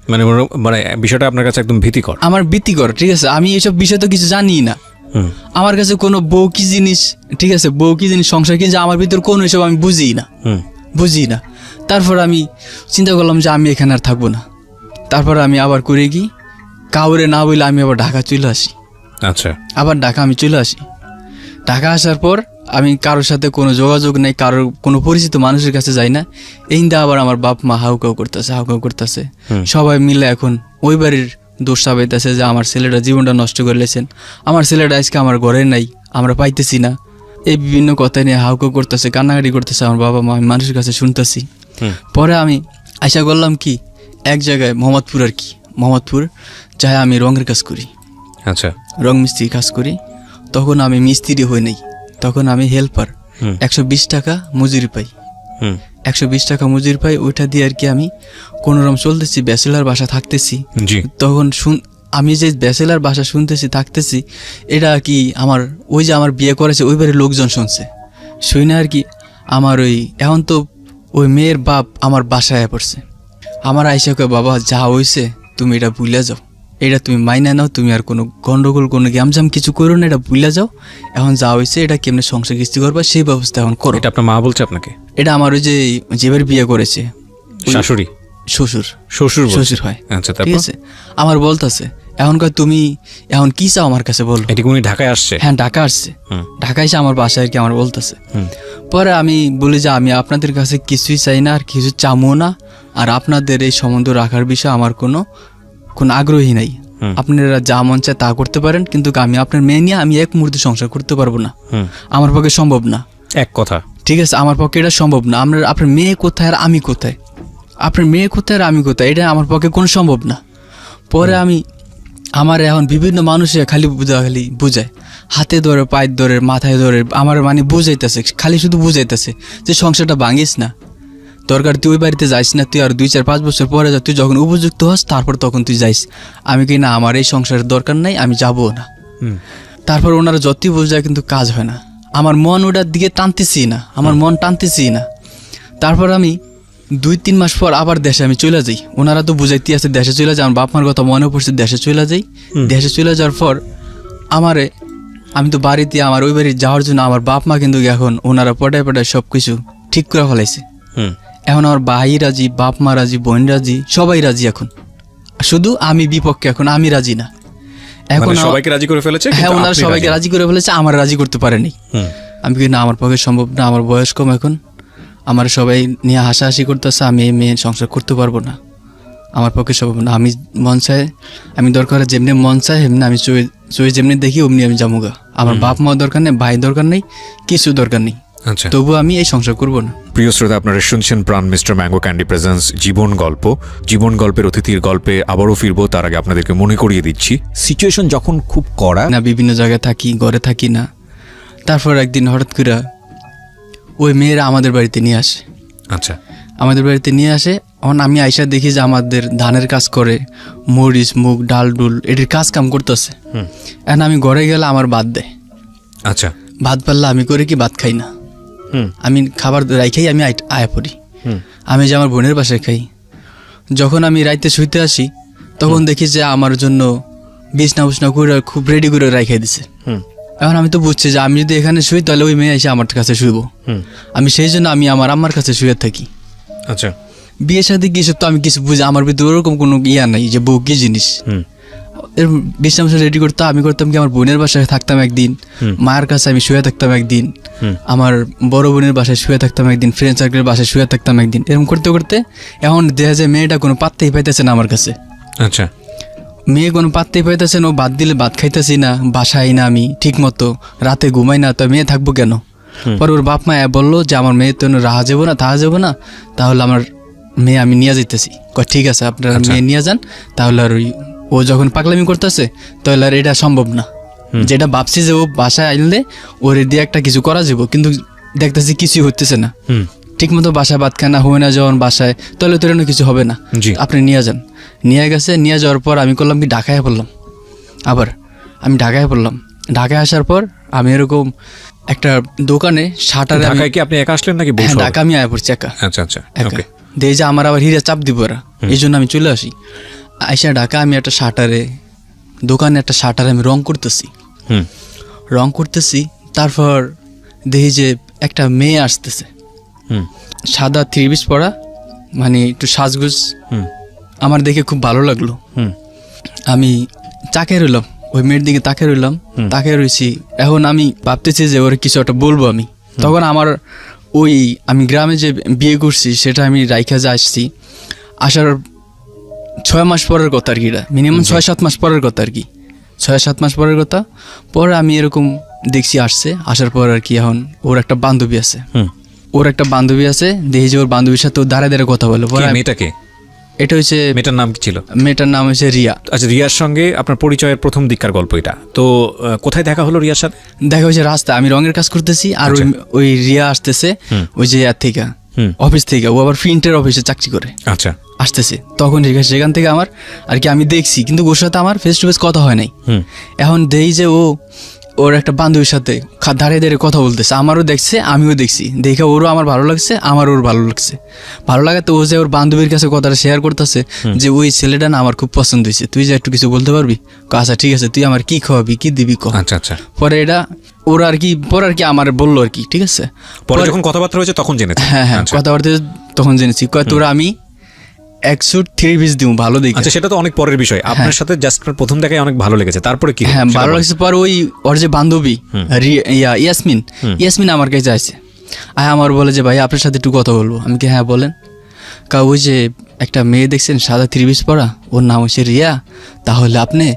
মানে বিষয়টা আপনার কাছে একদম ভীতিকর। আমার ভীতিকর, ঠিক আছে। আমি এইসব বিষয় তো কিছু জানি না, আমার কাছে কোনো বউ কি জিনিস, ঠিক আছে, বউ কি জিনিস, সংসার কি, আমার ভিতর কোনো এসব আমি বুঝি না। তারপর আমি চিন্তা করলাম যে আমি এখানে আর থাকবো না। তারপর আমি আবার করে কি কাউরে না বলে আমি আবার ঢাকা চলে আসি। আচ্ছা, আবার ঢাকা আমি চলে আসি। ঢাকা আসার পর আমি কারোর সাথে কোনো যোগাযোগ নেই, কারোর কোনো পরিচিত মানুষের কাছে যাই না। এই দা আবার আমার বাপ মা হাউকাউ করতেছে। সবাই মিলে এখন ওই বাড়ির দোষ চাপাইতেছে যে আমার ছেলেটা জীবনটা নষ্ট করে লেছেন, আমার ছেলেটা আজকে আমার ঘরে নাই, আমরা পাইতেছি না। এই বিভিন্ন কথা নিয়ে হাউকাউ করতেছে, কান্নাকাটি করতেছে আমার বাবা মা, আমি মানুষের কাছে শুনতেছি। পরে আমি আশা করলাম কি এক জায়গায় মোহাম্মদপুর চাই আমি রঙের কাজ করি। আচ্ছা, রং মিস্ত্রির কাজ করি। তখন আমি মিস্ত্রি হই নাই, তখন আমি হেল্পার। 120 টাকা মজুরি পাই। 120 টাকা মজুরি পাই, ওইটা দিয়ে আর কি আমি কোনোরকম চলতেছি, ব্যাচেলার বাসা থাকতেছি। তখন আমি যে ব্যাচেলার বাসা থাকতেছি এটা আর কি আমার ওই যে আমার বিয়ে করেছে ওই বাড়ির লোকজন শুনে আর কি আমার ওই এখন তো ওই মেয়ের বাপ আমার বাসায় পড়ছে। আমার আইসা কয় বাবা যা হইছে তুমি এটা ভুলে যাও, এটা তুমি মাইনা নাও, তুমি আর কোনো গন্ডগোল কোনো গ্যামজাম কিছু করো না, এটা ভুলে যাও। এখন যা হয়েছে এটা কেমনে সংসার কিস্তি করবা সেই ব্যবস্থা এখন করো। এটা আপনার মা বলছে আপনাকে? এটা আমার ওই যে যেবার বিয়ে করেছে শাশুড়ি, শ্বশুর হয়। আচ্ছা, ঠিক আছে, আমার বলতেছে এখন কয় তুমি এখন কি চাও আমার কাছে বলো। এটা উনি ঢাকায় আসছে? হ্যাঁ ঢাকা আসছে, ঢাকায় এসে আমার বাসায় আর কি আমার বলতেছে। পরে আমি বলি যে আমি আপনাদের কাছে কিছুই চাই না আর কিছু চামো না, আর আপনাদের এই সম্বন্ধ রাখার বিষয়ে আমার কোনো আগ্রহী নাই। আপনারা যা মন চায় তা করতে পারেন, কিন্তু আমি আপনার মেয়ে নিয়ে আমি এক মুহূর্তে সংসার করতে পারবো না, আমার পক্ষে সম্ভব না। এক কথা, ঠিক আছে, আমার পক্ষে এটা সম্ভব না। আপনার মেয়ে কোথায় আর আমি কোথায়, আপনার মেয়ে কোথায় আর আমি কোথায়, এটা আমার পক্ষে কোনো সম্ভব না। পরে আমি আমার এখন বিভিন্ন মানুষে খালি বুঝায়, হাতে ধরে, পায়ের ধরে, মাথায় ধরে আমার মানে বুঝাইতেছে, খালি শুধু বুঝাইতেছে যে সংসারটা ভাঙিস না, দরকার তুই ওই বাড়িতে যাইস না, তুই আর 2-4-5 বছর পরে যা, তুই যখন উপযুক্ত হস তারপর তখন তুই যাইস। আমি কি না, আমার এই সংসারের দরকার নাই, আমি যাবো না। তারপর ওনারা যতই বোঝায় কিন্তু কাজ হয় না, আমার মন ওটার দিকে টানতেছি না, আমার মন টানতেছি না। তারপর আমি 2-3 মাস পর আবার দেশে আমি চলে যাই। ওনারা তো বুঝাইতে আছে দেশে চলে যাই, আমার বাপ মার কথা মনে পড়ছে, দেশে চলে যাই। দেশে চলে যাওয়ার পর আমি তো বাড়িতে আমার ওই বাড়ি যাওয়ার জন্য আমার বাপ মা কিন্তু এখন ওনারা পটায় সব কিছু ঠিক করে ফেলাইছে। এখন আমার ভাই রাজি, বাপ মা রাজি, বোন রাজি, সবাই রাজি। এখন শুধু আমি বিপক্ষে, এখন আমি রাজি না। এখন সবাইকে রাজি করে ফেলেছে? হ্যাঁ, ওনারা সবাইকে রাজি করে ফেলেছে, আমার রাজি করতে পারেনি। আমি কি না, আমার পক্ষে সম্ভব না, আমার বয়স কম, এখন আমার সবাই নিয়ে হাসাহাসি করতেছে, আমি এই মেয়ে সংসার করতে পারবো না, আমার পক্ষে সম্ভব না। আমি মন চাই, আমি দরকার যেমনি মন চাই এমনি আমি চয়ে যেমনি দেখি অমনি আমি যামুগা। আমার বাপ মা দরকার নেই, ভাই দরকার নেই, কিছু দরকার নেই, তবু আমি এই সংসার করবো না। প্রিয় শ্রোতা, আপনারা শুনছেন প্রাণ মিস্টার ম্যাঙ্গো ক্যান্ডি প্রেজেন্স জীবন গল্পের অতিথির গল্পে আবারও ফিরবো। তার আগে আপনাদেরকে মনে করিয়ে দিচ্ছি, সিচুয়েশন যখন খুব কড়া না, বিভিন্ন জায়গায় থাকি, ঘরে থাকি না। তারপর একদিন হঠাৎ করে ওই মেয়েরা আমাদের বাড়িতে নিয়ে আসে। আচ্ছা, আমাদের বাড়িতে নিয়ে আসে। এখন আমি আইসা দেখি যে আমাদের ধানের কাজ করে, মরিচ, মুগ, ডাল ডুল এটির কাজ কাম করতেছে। এখন আমি ঘরে গেলে আমার ভাত দেয়। আচ্ছা, ভাত পারলে আমি করে কি ভাত খাই না, আমি খাবার রাইখাই আমি আয়া পড়ি। আমি যে আমার বোনের বাসায় খাই। যখন আমি রাইতে শুইতে আসি তখন দেখি যে আমার জন্য বিছনা করে খুব রেডি করে রাইখাই দিছে। এখন আমি তো বুঝছি যে আমি যদি এখানে শুই তাহলে ওই মেয়ে এসে আমার কাছে শুইব। আমি সেই জন্য আমি আমার আম্মার কাছে শুয়ে থাকি। আচ্ছা, বিয়ের সাথে কি সব তো আমি কিছু বুঝি, আমার ভিতরে ওরকম কোনো ইয়া নাই যে বউ কি জিনিস। বিছনা রেডি করতাম, আমি করতাম কি আমার বোনের বাসায় থাকতাম একদিন, মায়ের কাছে আমি শুয়ে থাকতাম একদিন, আমার বড় বোনের বাসায় শুয়ে থাকতাম একদিন, ফ্রেন্ড সার্কেলের বাসায় শুয়ে থাকতাম একদিন। এরকম করতে করতে এখন দেখা যায় মেয়েটা কোনো পাত্তাই পাইতেছে না আমার কাছে। আচ্ছা মেয়ে কোনো পাত্তেই পাইতেছে না, ও ভাত দিলে ভাত খাইতেছি না, বাসায় না আমি ঠিক মতো, রাতে ঘুমাই না, তো মেয়ে থাকবো কেন? পরে ওর বাপ মা বললো যে আমার মেয়ে তো রাহা যাবো না, তাহা যাবো না, তাহলে আমার মেয়ে আমি নিয়ে যেতেছি। ঠিক আছে আপনারা মেয়ে নিয়ে যান, তাহলে আর ওই ও যখন পাগলামি করতেছে তাহলে আর এটা সম্ভব না। যেটা ভাবছি যে ও বাসায় আনলে ওর দিয়ে একটা কিছু করা যাবো, কিন্তু দেখতেছি কিছুই হতেছে না। ঠিক মতো বাসায় ভাত খায় না, হয় না যখন বাসায়, তাহলে তো এরকম কিছু হবে না। জি। আপনি নিয়ে যান। নিয়ে গেছে, নিয়ে যাওয়ার পর আমি করলাম কি ঢাকায় পড়লাম। আবার আমি ঢাকায় পড়লাম। ঢাকায় আসার পর আমি এরকম একটা দোকানে শাটারে ঢাকায় কি আপনি একা আসলেন নাকি বউ সহ? ঢাকা আমি আয়া পড়ছি একা আচ্ছা আচ্ছা একা। ওকে দিয়ে যে আমার আবার হিরে চাপ দিব ওরা, এই জন্য আমি চলে আসি। আইসা ঢাকা আমি একটা শাটারে দোকানে একটা শাটারে আমি রং করতেছি। হুম রং করতেছি, তারপর দেখি যে একটা মেয়ে আসতেছে, হুম সাদা 3 পিস পরা, মানে একটু সাজগুজ। হুম আমার দেখে খুব ভালো লাগলো। হুম আমি তাকে রইলাম, ওই মেয়ের দিকে তাকে রইলাম, তাকে রয়েছি। এখন আমি ভাবতেছি যে ওর কিছু একটা বলবো আমি। তখন আমার ওই আমি গ্রামে যে বিয়ে করছি সেটা আমি রাইখা যে আসছি, আসার 6 মাস পরের কথা আর কি, এটা মিনিমাম 6-7 মাস পরের কথা আর কি, 6-7 মাস পরের কথা। পরে আমি এরকম দেখছি আসছে, আসার পর আর কি এখন ওর একটা বান্ধবী আছে, হুম ওর একটা বান্ধবী আছে, দেখি যে ওর বান্ধবীর সাথে ও দাঁড়ায় দাঁড়ায় কথা বলে। পরে কে মেয়েটাকে? এটা হচ্ছে মেয়েটার নাম কি ছিল? মেয়েটার নাম হচ্ছে রিয়া। আচ্ছা রিয়ার সঙ্গে আপনার পরিচয়ের প্রথম দিককার গল্প এটা তো। কোথায় দেখা হলো রিয়ার সাথে? দেখা হয়েছে রাস্তা, আমি রঙের কাজ করতেছি, আর ওই রিয়া আসতেছে ওই যে ইয়ার থেকে, অফিস থেকে। ও আবার প্রিন্টের অফিসে চাকরি করে, আচ্ছা আসতেছে। তখন সেখান থেকে আমার আর কি আমি দেখছি, কিন্তু ওর সাথে আমার ফেস টু ফেস কথা হয় নাই। এখন দেখি যে ওর একটা বান্ধবীর সাথে দাঁড়িয়ে দাঁড়িয়ে কথা বলতেছে, আমারও দেখছে আমিও দেখছি, দেখে ওরও আমার ভালো লাগছে, আমার ওর ভালো লাগছে। ভালো লাগাতে ও যে ওর বান্ধবীর কাছে কথাটা শেয়ার করতেছে যে ওই ছেলেটা না আমার খুব পছন্দ হয়েছে, তুই যে একটু কিছু বলতে পারবি? আচ্ছা ঠিক আছে, তুই আমার কি খাওয়াবি, কি দিবি কহ। আচ্ছা আচ্ছা পরে এটা ওরা আর কি পরে আর কি আমার বললো আর কি, ঠিক আছে। পরে যখন কথাবার্তা হয়েছে তখন জেনেছি। হ্যাঁ হ্যাঁ, আচ্ছা। কথাবার্তা তখন জেনেছি। তোরা আমি 1 স্যুট 3 পিস দিব ভালো দেখে। আচ্ছা সেটা তো অনেক পরের বিষয়। আপনার সাথে জাস্ট প্রথম দেখায় অনেক ভালো লেগেছে, তারপরে কি? হ্যাঁ ভালো লাগছে। পর ওই ওর যে বান্ধবী ইয়াসমিন আমার কাছে আসছে, আমার বলে যে ভাই আপনার সাথে একটু কথা বলবো। আমি কি হ্যাঁ বলেন। ওই যে একটা মেয়ে দেখছেন সাদা 3 পিস পরা, ওর নাম হচ্ছে রিয়া, তাহলে আপনি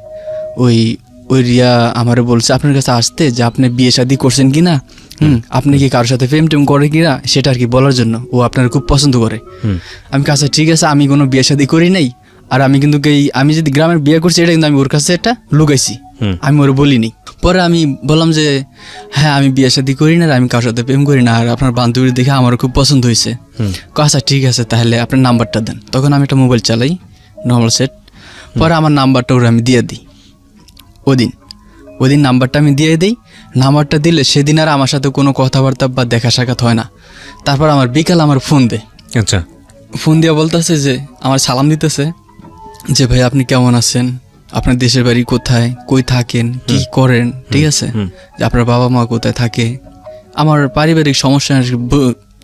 ওই রিয়া আমারে বলছে আপনার কাছে আসতে, যে আপনি বিয়ে শাদী করছেন কি না, আপনি কি কারোর সাথে প্রেম টেম করে কিনা সেটা আর কি বলার জন্য, ও আপনার খুব পছন্দ করে। আমি কাছে ঠিক আছে, আমি কোনো বিয়ে শাদী করি নাই, আর আমি কিন্তু আমি যদি গ্রামের বিয়ে করছি এটা কিন্তু আমি ওর কাছে এটা লুকাইছি, আমি ওর বলিনি। পরে আমি বললাম যে হ্যাঁ আমি বিয়ে শাদী করি না, আর আমি কারোর সাথে প্রেম করি না, আর আপনার বান্ধবীর দেখে আমার খুব পছন্দ হয়েছে। আচ্ছা ঠিক আছে, তাহলে আপনার নাম্বারটা দেন। তখন আমি একটা মোবাইল চালাই নর্মাল সেট। পরে আমার নাম্বারটা ওরা আমি দিয়ে দিই। ওদিন নাম্বারটা আমি দিয়ে দিই। নাম্বারটা দিলে সেদিন আর আমার সাথে কোনো কথাবার্তা বা দেখা সাক্ষাৎ হয় না। তারপর আমার বিকাল আমার ফোন দেয়। আচ্ছা ফোন দিয়ে বলতেছে যে আমার সালাম দিতেছে যে ভাই আপনি কেমন আছেন, আপনার দেশের বাড়ি কোথায়, কই থাকেন, কি করেন, ঠিক আছে, যে আপনার বাবা মা কোথায় থাকে, আমার পারিবারিক সমস্যা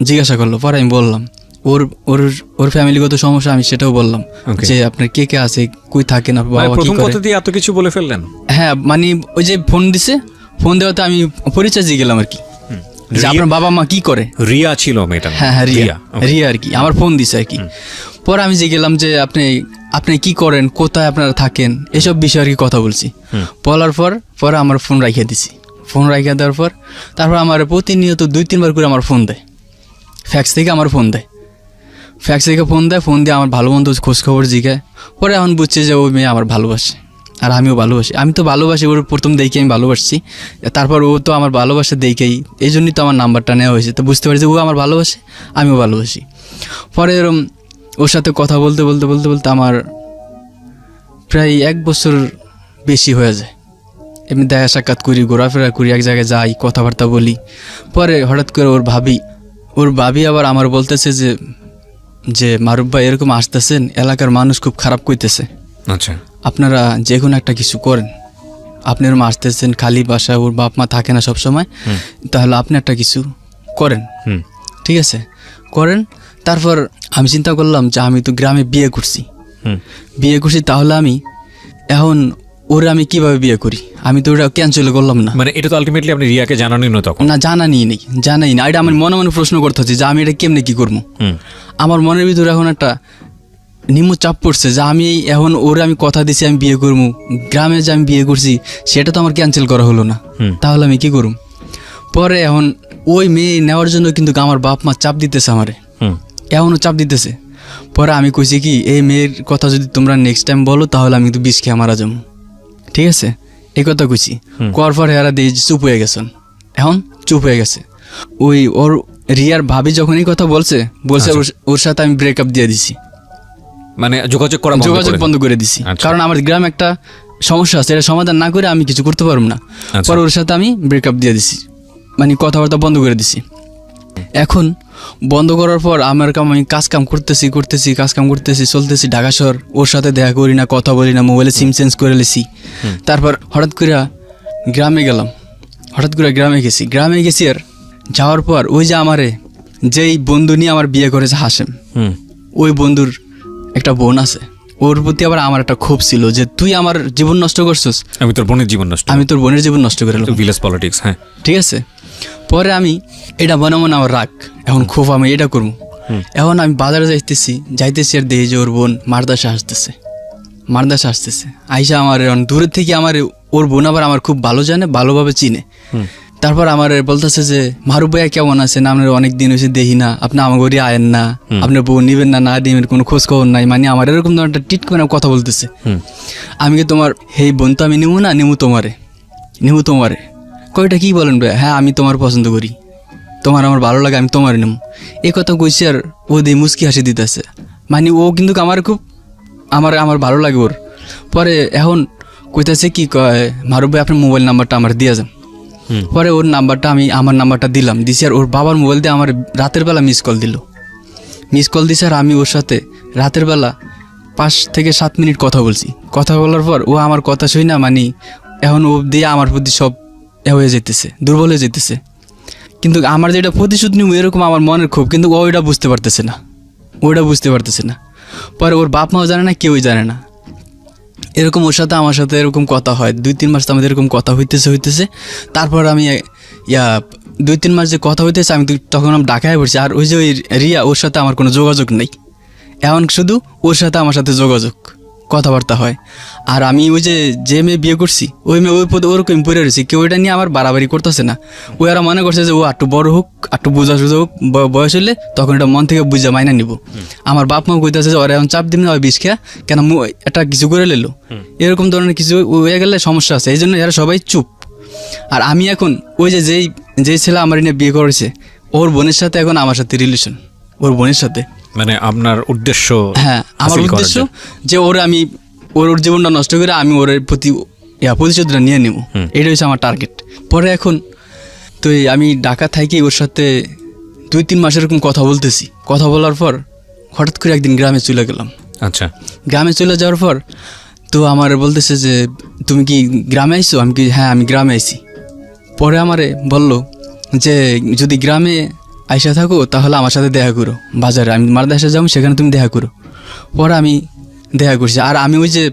জিজ্ঞাসা করলো। পরে আমি বললাম ওর ওর ওর ফ্যামিলিগত সমস্যা, আমি সেটাও বললাম যে আপনার কে কে আছে, কই থাকেন, আপনার বাবা কি প্রথম করে। কথা দিয়ে এত কিছু বলে ফেললেন? হ্যাঁ মানে ওই যে ফোন দিছে, ফোন দেওয়াতে আমি পরিচয় দিয়ে গেলাম আর কি, যে আপনার বাবা মা কি করে। রিয়া ছিল মেয়েটা? হ্যাঁ হ্যাঁ রিয়া আর কি, আমার ফোন দিছে আর কি। পরে আমি যে গেলাম যে আপনি কি করেন, কোথায় আপনারা থাকেন, এসব বিষয়ে আর কি কথা বলছি। বলার পরে আমার ফোন রাখিয়ে দিছি। ফোন রাখিয়ে দেওয়ার পর তারপর আমার প্রতিনিয়ত 2-3 বার করে আমার ফোন দেয়, ফ্যাক্স থেকে আমার ফোন দেয়, ফোন দিয়ে আমার ভালো মন্দ খোঁজখবর জিগায়। পরে এখন বুঝছে যে ওই মেয়ে আমার ভালোবাসে, আর আমিও ভালোবাসি। আমি তো ভালোবাসি, ওর প্রথম দেখে আমি ভালোবাসছি, তারপর ও তো আমার ভালোবাসা দেখেই, এই জন্যই তো আমার নাম্বারটা নেওয়া হয়েছে। তো বুঝতে পারি যে ও আমার ভালোবাসে, আমিও ভালোবাসি। পরে এরকম ওর সাথে কথা বলতে আমার প্রায় 1 বছর বেশি হয়ে যায়। এমনি দেখা সাক্ষাৎ করি, ঘোরাফেরা করি, এক জায়গায় যাই, কথাবার্তা বলি। পরে হঠাৎ করে ওর ভাবি আবার আমার বলতেছে যে মারুফ ভাই এরকম আসতেছেন, এলাকার মানুষ খুব খারাপ কইতেছে, আচ্ছা আপনারা যে কোনো একটা কিছু করেন, আপনি ওরম আসতেছেন খালি বাসায়, ওর বাপ মা থাকে না সবসময়, তাহলে আপনি একটা কিছু করেন, ঠিক আছে করেন। তারপর আমি চিন্তা করলাম যে আমি তো গ্রামে বিয়ে করছি, তাহলে আমি এখন ওরা আমি কিভাবে বিয়ে করি, আমি তো ওরা ক্যান্সেল করলাম না। মানে এটা তো আলটিমেটলি আপনি রিয়াকে জানানি না তখন? না, জানাই না। এটা আমি মনে মনে প্রশ্ন করতেছি যে আমি এটা কেমনে কি করবো। আমার মনের ভিতরে এখন একটা নিম্ন চাপ পড়ছে যে আমি এখন ওরে আমি কথা দিছি আমি বিয়ে করবো, গ্রামে যে আমি বিয়ে করছি সেটা তো আমার ক্যান্সেল করা হলো না, তাহলে আমি কি করব? পরে এখন ওই মেয়ে নেওয়ার জন্য কিন্তু আমার বাপ মা চাপ দিতেছে আমারে, এখনও চাপ দিতেছে। পরে আমি কইছি কি এই মেয়ের কথা যদি তোমরা নেক্সট টাইম বলো তাহলে আমি কিন্তু বিষ খেয়ে মারা যাবো, ঠিক আছে, এই কথা কইছি। করার পর এরা দিয়ে চুপ হয়ে গেছেন, এখন চুপ হয়ে গেছে। ওই ওর রিয়ার ভাবি যখন এই কথা বলছে ওর সাথে আমি ব্রেকআপ দিয়ে দিছি, মানে যোগাযোগ বন্ধ করে দিছি। কারণ আমার গ্রামে একটা সমস্যা আছে, এটা সমাধান না করে আমি কিছু করতে পারবো না। পরে ওর সাথে আমি ব্রেকআপ দিয়ে দিছি, মানে কথাবার্তা বন্ধ করে দিছি। এখন বন্ধ করার পর আমি কাজ কাম করতেছি চলতেছি ঢাকা শহর, ওর সাথে দেখা করি না, কথা বলি না, মোবাইলে সিম চেঞ্জ করে লেছি। তারপর হঠাৎ করে গ্রামে গেলাম, গ্রামে গেছি আর যাওয়ার পর ওই যে আমারে যেই বন্ধু নিয়ে আমার বিয়ে করেছে হাসেম, ওই বন্ধুর একটা বোন আছে, ওর প্রতি আবার আমার একটা ক্ষোভ ছিল যে তুই আমার জীবন নষ্ট করছিস, আমি তোর বোনের জীবন নষ্ট করে ভিলেজ পলিটিক্স। হ্যাঁ, ঠিক আছে। পরে আমি এটা মনে আমার রাগ, এখন ক্ষোভ আমি এটা করবো। এখন আমি বাজারে যাইতেছি আর দেখি যে ওর বোন মারদাসে আসতেছে আইসা আমার দূরের থেকে আমার ওর বোন আবার আমার খুব ভালো জানে, ভালোভাবে চিনে। তারপর আমার বলতেছে যে মারুফ ভাইয়া কেমন আছেন, আপনার অনেক দিন হয়েছে দেখি না, আপনি আমার ঘরে আয়েন না, আপনার বউ নিবেন না নিবেন, কোনো খোঁজ খবর নাই, মানে আমার এরকম একটা টিট করে কথা বলতেছে। আমি কি তোমার হেই বোন তো আমি নিমু তোমারে কয়টা কি বলেন ভাই? হ্যাঁ আমি তোমার পছন্দ করি, তোমার আমার ভালো লাগে, আমি তোমার নেব, এই কথা কইছি। আর ও দিয়ে মুচকি হাসি দিতেছে, মানে ও কিন্তু আমার খুব আমার ভালো লাগে ওর। পরে এখন কইতেছে কি কয় মারুফ ভাই আপনার মোবাইল নাম্বারটা আমার দিয়ে যান। পরে ওর নাম্বারটা আমার নাম্বারটা দিছি। আর ওর বাবার মোবাইল দিয়ে আমার রাতের বেলা মিস কল দিছে। আর আমি ওর সাথে রাতের বেলা 5 থেকে 7 মিনিট কথা বলার পর ও আমার কথা শুই না, মানে এখন ও দিয়ে আমার প্রতি সব দুর্বল হয়ে যেতেছে। কিন্তু আমার যেটা প্রতিশোধ নিব এরকম আমার মনের ক্ষোভ, কিন্তু ওইটা বুঝতে পারতেছে না। পরে ওর বাপ মাও জানে না, কেউই জানে না। এরকম ওর সাথে আমার সাথে এরকম কথা হয়, 2-3 মাস আমাদের এরকম কথা হইতেছে। তারপর আমি 2-3 মাস যে কথা হইতেছে আমি তখন আমি ঢাকায় পড়ছি। আর ওই যে ওই রিয়া, ওর সাথে আমার কোনো যোগাযোগ নেই, এখন শুধু ওর সাথে আমার সাথে যোগাযোগ, কথাবার্তা হয়। আর আমি ওই যে মেয়ে বিয়ে করছি ওই মেয়ে ওরকম পড়ে রয়েছি, কেউ এটা নিয়ে আমার বাড়াবাড়ি করতেছে না। ওই আর মনে করছে যে ও একটু বড় হোক, একটু বোঝা সুঝা হোক, বয়স হলে তখন এটা মন থেকে বুঝা মাইনা নিব। আমার বাপ মাও কইতেছে যে ওরা এখন চাপ দিন না, ওই বিষ খেয়া কেন এটা কিছু করে লেলো, এরকম ধরনের কিছু হয়ে গেলে সমস্যা আছে, এই জন্য এরা সবাই চুপ। আর আমি এখন ওই যেই ছেলে আমার এনে বিয়ে করেছে ওর বোনের সাথে এখন আমার সাথে রিলেশন, ওর বোনের সাথে। মানে আপনার উদ্দেশ্য? হ্যাঁ, আমার উদ্দেশ্য যে আমি ওর জীবনটা নষ্ট করে আমি ওর প্রতি প্রতিশোধটা নিয়ে নেব, এটা হচ্ছে আমার টার্গেট। পরে এখন তো আমি ঢাকা থাকি ওর সাথে 2-3 মাস এরকম কথা বলার পর হঠাৎ করে একদিন গ্রামে চলে গেলাম। আচ্ছা, গ্রামে চলে যাওয়ার পর তো আমার বলতেছে যে তুমি কি গ্রামে আইছো? আমি কি হ্যাঁ আমি গ্রামে আইছি। পরে আমারে বলল যে যদি গ্রামে আইসা থাকো তাহলে আমার সাথে দেখা করো, বাজারে আমি মারদাসে যাবো, সেখানে তুমি দেখা করো। পরে আমি দেখা করছি। আর আমি ওই যে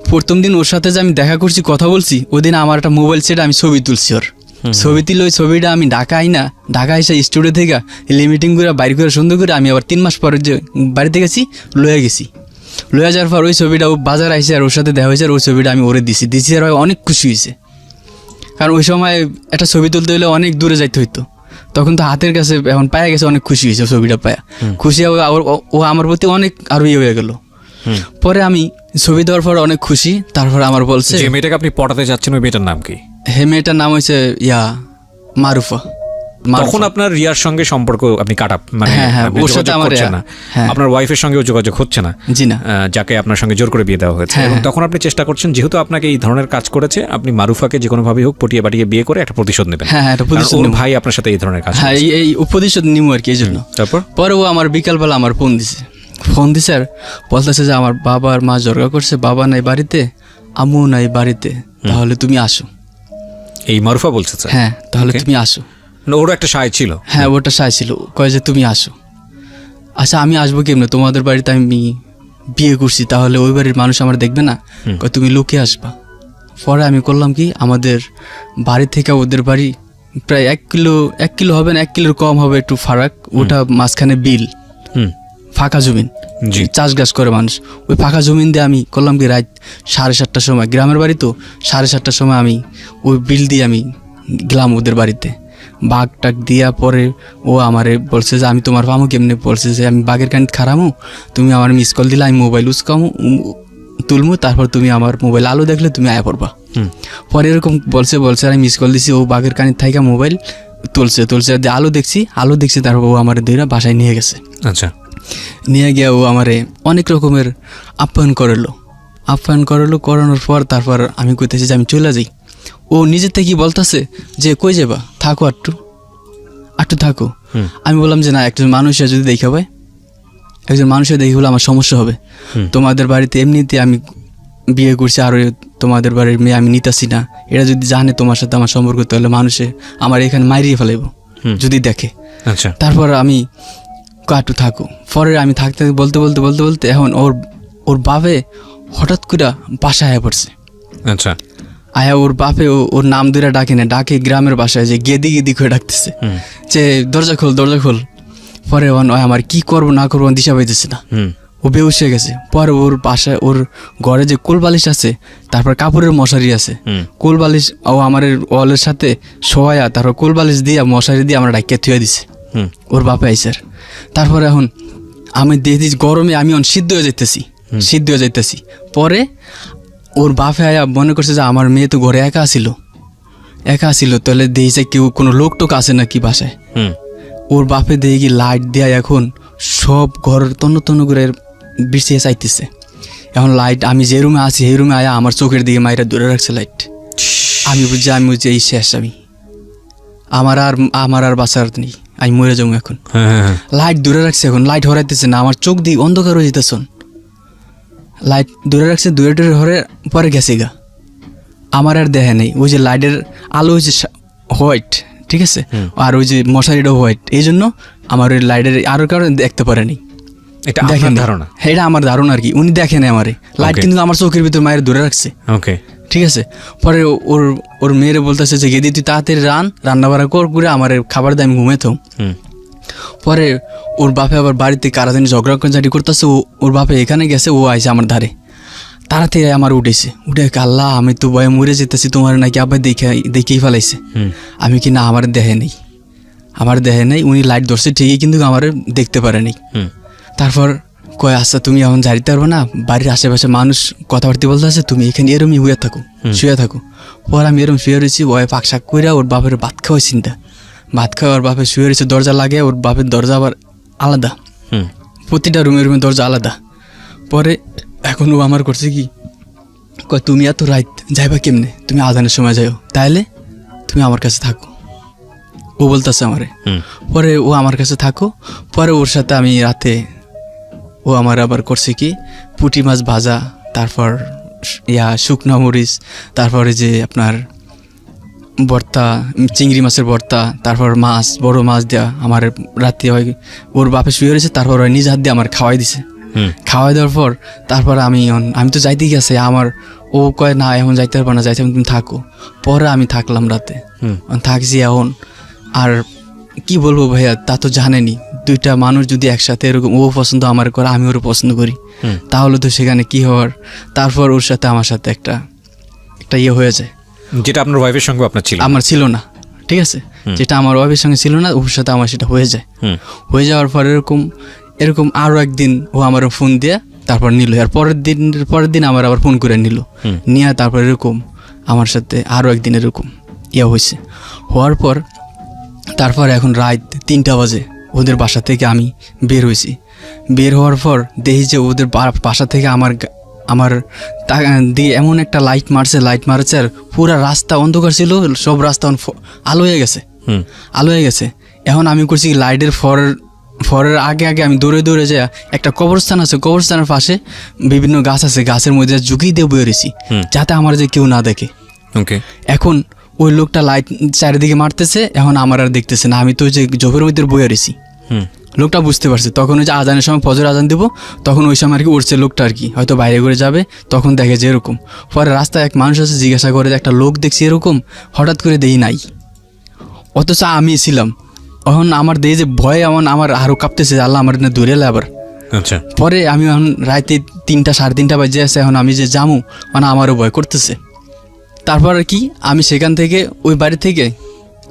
প্রথম দিন ওর সাথে যে আমি দেখা করছি, কথা বলছি, ওই দিন আমার একটা মোবাইল সেট আমি ছবি তুলছি, ওর ছবি তুলে ওই ছবিটা আমি ঢাকা এসে স্টুডিও থেকে লিমিটিং করে বাইর করে সুন্দর করে আমি আবার 3 মাস পরে যে বাড়িতে গেছি লয়ে যাওয়ার পর ওই ছবিটা ও বাজার আইসে আর ওর সাথে দেখা হয়েছে। আর ওই ছবিটা আমি ওরে দিছি আর অনেক খুশি হয়েছে, কারণ ওই সময় একটা ছবি তুলতে হলে অনেক দূরে যাইতে হইতো, তখন তো হাতের কাছে এখন পায়া গেছে, অনেক খুশি হয়েছে ছবিটা পায়া। খুশি ও আমার প্রতি অনেক আরো হয়ে গেল। পরে আমি ছবি দেওয়ার পর অনেক খুশি। তারপর আমার বলছে যে মেয়েটাকে আপনি পটাতে যাচ্ছেন ওই মেয়েটার নাম কি? মেয়েটার নাম হয়েছে মারুফা। তখন আপনার রিয়ার সঙ্গে সম্পর্ক আপনি কাটা, মানে ওর সাথে আমার আপনার ওয়াইফের সঙ্গেও যোগাযোগ হচ্ছে না, জি না, যাকে আপনার সঙ্গে জোর করে বিয়ে দেওয়া হয়েছে। এবং তখন আপনি চেষ্টা করছেন, যেহেতু আপনাকে এই ধরনের কাজ করেছে, আপনি মারুফাকে যে কোনোভাবেই হোক পটিয়ে বাটিয়ে বিয়ে করে একটা প্রতিশোধ নেবেন। ওর ভাই আপনার সাথে এই ধরনের কাজ, এই প্রতিশোধ নিব আর কি। এই জন্য পরে ও আমার বিকালবেলা আমার ফোন দিছে আর বলতেছে যে আমার বাবা আর মা জর্গা করছে, বাবা নাই বাড়িতে, আম্মু নাই বাড়িতে, তাহলে তুমি আসো। এই মারুফা বলছে? হ্যাঁ, তাহলে তুমি আসো। ওর একটা সায় ছিল? হ্যাঁ, ওটা সায় ছিল, কয় যে তুমি আসো। আচ্ছা আমি আসবো কেমনে, তোমাদের বাড়িতে আমি বিয়ে করছি, তাহলে ওই বাড়ির মানুষ আমার দেখবে না, কয় তুমি লুকিয়ে আসবা। পরে আমি করলাম কি, আমাদের বাড়ি থেকে ওদের বাড়ি প্রায় 1 কিলো হবে না, 1 কিলোর কম হবে একটু ফারাক, ওটা মাঝখানে বিল, ফাঁকা জমিন, জি। চাষগাছ করে মানুষ। ওই ফাঁকা জমিন দিয়ে আমি করলাম কি রাত 7:30টার সময়, গ্রামের বাড়ি তো 7:30টার সময় আমি ওই বিল দিয়ে আমি গেলাম ওদের বাড়িতে। বাঘ টাক দিয়া পরে ও আমারে বলছে যে আমি তোমার পামো কেমনে, বলছে যে আমি বাঘের কানিত খারামু, তুমি আমার মিস কল দিলে আমি মোবাইল উচকামু তুলমু, তারপর তুমি আমার মোবাইল আলো দেখলে তুমি আয়া পড়বা। পরে এরকম বলছে আমি মিস কল দিছি, ও বাঘের কানিত থাইকা মোবাইল তুলছে আলো দেখছি, তারপর ও আমার দুইরা বাসায় নিয়ে গেছে। আচ্ছা, নিয়ে গিয়ে ও আমারে অনেক রকমের আপ্যায়ন করানোর পর তারপর আমি কইতেছি যে আমি চলে যাই। ও নিজের থেকে বলতেছে যে কই যাবা, থাকো একটু থাকো। আমি বললাম যে না, একজন মানুষের যদি দেখে ভাই, একজন মানুষের দেখে বলে আমার সমস্যা হবে। তোমাদের বাড়িতে এমনিতে আমি বিয়ে করছি, আর তোমাদের বাড়ির মেয়ে আমি নিতাছি না, এটা যদি জানে তোমার সাথে আমার সম্পর্ক, তাহলে মানুষে আমার এখানে মারিয়ে ফেলাইব যদি দেখে। আচ্ছা, তারপর আমি একটু থাকো। পরে আমি থাকতে বলতে এখন ওর বাপে হঠাৎ করে বাসায় আয়া পড়ছে। আচ্ছা, আয়া ওর বাপে ওর নাম ধরে ডাকে গ্রামের বাসায়, যে গেদি করে ডাকতেছে যে দরজা খোল। পরে আমার কি করবো না করবো দিশা পাইতেছে না, ও বেহুশ হয়ে গেছে। পরে ওর বাসায় ওর ঘরে যে কোল বালিশ আছে, তারপর কাপড়ের মশারি আছে, কোল বালিশ ও আমার ওয়ালের সাথে শোয়া, তারপর কোল বালিশ দিয়ে মশারি দিয়ে আমরা ডাকিয়ে থুয়ে দিছে ওর বাপে আইসার। তারপরে এখন আমি দেখি গরমে আমি সিদ্ধ হয়ে যাইতেছি। পরে ওর বাপে আয়া মনে করছে যে আমার মেয়ে তো ঘরে একা আসিল, তাহলে দেখছে কেউ কোনো লোক টোক আসে নাকি বাসায়। ওর বাপে দেখি লাইট দেয়া এখন সব ঘর তন্ন করে বিছিয়ে চাইতেছে। এখন লাইট আমি যে রুমে আছি সেই রুমে আয়া আমার চোখের দিকে মাইরা দূরে রাখছে লাইট। আমি বুঝছি এই শেষ, আমার আর বাঁচার নেই, আমি মরে যাবো এখন। লাইট দূরে রাখছে, এখন লাইট হরাইতেছে না, আমার চোখ দিয়ে অন্ধকার হয়ে যেতেছে। লাইট দূরে রাখছে, দূরে হরে পরে গেছে গা, আমার আর দেখে নেই। ওই যে লাইটের আলো হয়েছে হোয়াইট, ঠিক আছে, আর ওই যে মশারিটাও হোয়াইট, এই জন্য আমার ওই লাইটের আরো কারণে দেখতে পারেনি। এটা আপনার ধারণা? এটা আমার ধারণা আর কি, উনি দেখে নেই আমারে। লাইট কিন্তু আমার চোখের ভিতর মায়ের দূরে রাখছে। ওকে, ঠিক আছে। পরে ওর মেয়েরে বলতেছে যে গেদি তুই তাড়াতাড়ি রান্না বাড়া করে আমার খাবার দিয়ে আমি ঘুমাইতাম। পরে ওর বাপে আবার বাড়িতে কারা জানি ঝগড়া ঝাঁটি করতেছে, ওর বাপে এখানে গেছে, ও আইসে আমার ধারে, তাড়াতাড়ি আমার উঠে আল্লাহ আমি তো ভয়ে মরে যেতেছি, তোমার নাকি আবার দেখেই ফেলাইছে। আমি কি না, আমার দেহে নেই, উনি লাইট ধরছে ঠিকই, কিন্তু আমার দেখতে পারে নাই। তারপর কয় আচ্ছা তুমি এখন যাইতে পারবো না, বাড়ির আশেপাশে মানুষ কথাবার্তা বলতে আছে, তুমি এখানে এরমই শুয়ে থাকো। পর আমি এরম শুয়ে রয়েছি, ওই পাক শাক করে ওর বাপের ভাত খাওয়াই চিন্তা, ভাত খাওয়া ওর বাপে শুয়ে রয়েছে, দরজা লাগে, ওর বাপের দরজা আবার আলাদা, প্রতিটা রুমের দরজা আলাদা। পরে এখন ও আমার করছে কি, কয় তুমি এত রাত যাইবা কেমনে, তুমি আজানের সময় যাও, তাইলে তুমি আমার কাছে থাকো, ও বলতেছে আমারে। পরে ও আমার কাছে থাকো। পরে ওর সাথে আমি রাতে ও আমার আবার করছে কি, পুঁটি মাছ ভাজা, তারপর শুকনা মরিচ, তারপরে যে আপনার ভর্তা, চিংড়ি মাছের ভর্তা, তারপর মাছ, বড় মাছ দেওয়া আমার রাতে হয়। ওর বাপে শুয়ে রয়েছে, তারপর ওই নিজ হাত দিয়ে আমার খাওয়াই দিছে। খাওয়াই দেওয়ার পর তারপর আমি তো যাইতে গেছে, আমার ও কয় না এখন যাইতে পারবো না, যাইতে তুমি থাকো। পরে আমি থাকলাম রাতে, থাকছি এখন। আর কি বলবো ভাইয়া, তা তো জানেনি, দুইটা মানুষ যদি একসাথে এরকম, ও পছন্দ আমার করে, আমি ওর পছন্দ করি, তাহলে তো সেখানে কি হওয়ার। তারপর ওর সাথে আমার সাথে একটা ইয়ে হয়ে যায়, যেটা আপনার ওয়াইফের সঙ্গে আপনার ছিল, আমার ছিল না, ঠিক আছে, যেটা আমার ওয়াইফের সঙ্গে ছিল না, ওর সাথে আমার সেটা হয়ে যায়। হয়ে যাওয়ার পর এরকম আরও একদিন ও আমার ফোন দিয়ে তারপর নিল, আর পরের দিন আমার আবার ফোন করে নিয়ে তারপর এরকম আমার সাথে আরও একদিন এরকম ইয়ে হয়েছে। হওয়ার পর তারপর এখন রাত 3টা বাজে ওদের বাসা থেকে আমি বের হয়েছি। বের হওয়ার পর দেখি যে ওদের বাসা থেকে আমার দিয়ে এমন একটা লাইট মারছে, আর পুরা রাস্তা অন্ধকার ছিল, সব রাস্তা আলো হয়ে গেছে। এখন আমি করছি লাইটের ফরের আগে আমি দৌড়ে যাই, একটা কবরস্থান আছে, কবরস্থানের পাশে বিভিন্ন গাছ আছে, গাছের মধ্যে ঝুঁকি দিয়ে বয়ে রয়েছি, যাতে আমার যে কেউ না দেখে। এখন ওই লোকটা লাইট চারিদিকে মারতেছে, এখন আমার আর দেখতেছে না, আমি তো যে জবের মধ্যে বয়ে রয়েছি। লোকটা বুঝতে পারছে, তখন ওই যে আজানের সময় ফজর আজান দিব, তখন ওই সময় আর কি উঠছে লোকটা, আর কি হয়তো বাইরে করে যাবে, তখন দেখে যে এরকম। পরে রাস্তায় এক মানুষ আছে, জিজ্ঞাসা করে যে একটা লোক দেখছি এরকম, হঠাৎ করে দেই নাই, অথচ আমি ছিলাম। এখন আমার দেই যে ভয়ে আমার আরও কাঁপতেছে, আল্লাহ আমার না দূরে এলে আবার আচ্ছা পরে আমি এখন রাতে 3টা 3:30 বাজে আছে, এখন আমি যে জামু মানে আমারও ভয় করতেছে। তারপর আর কি আমি সেখান থেকে ওই বাড়ি থেকে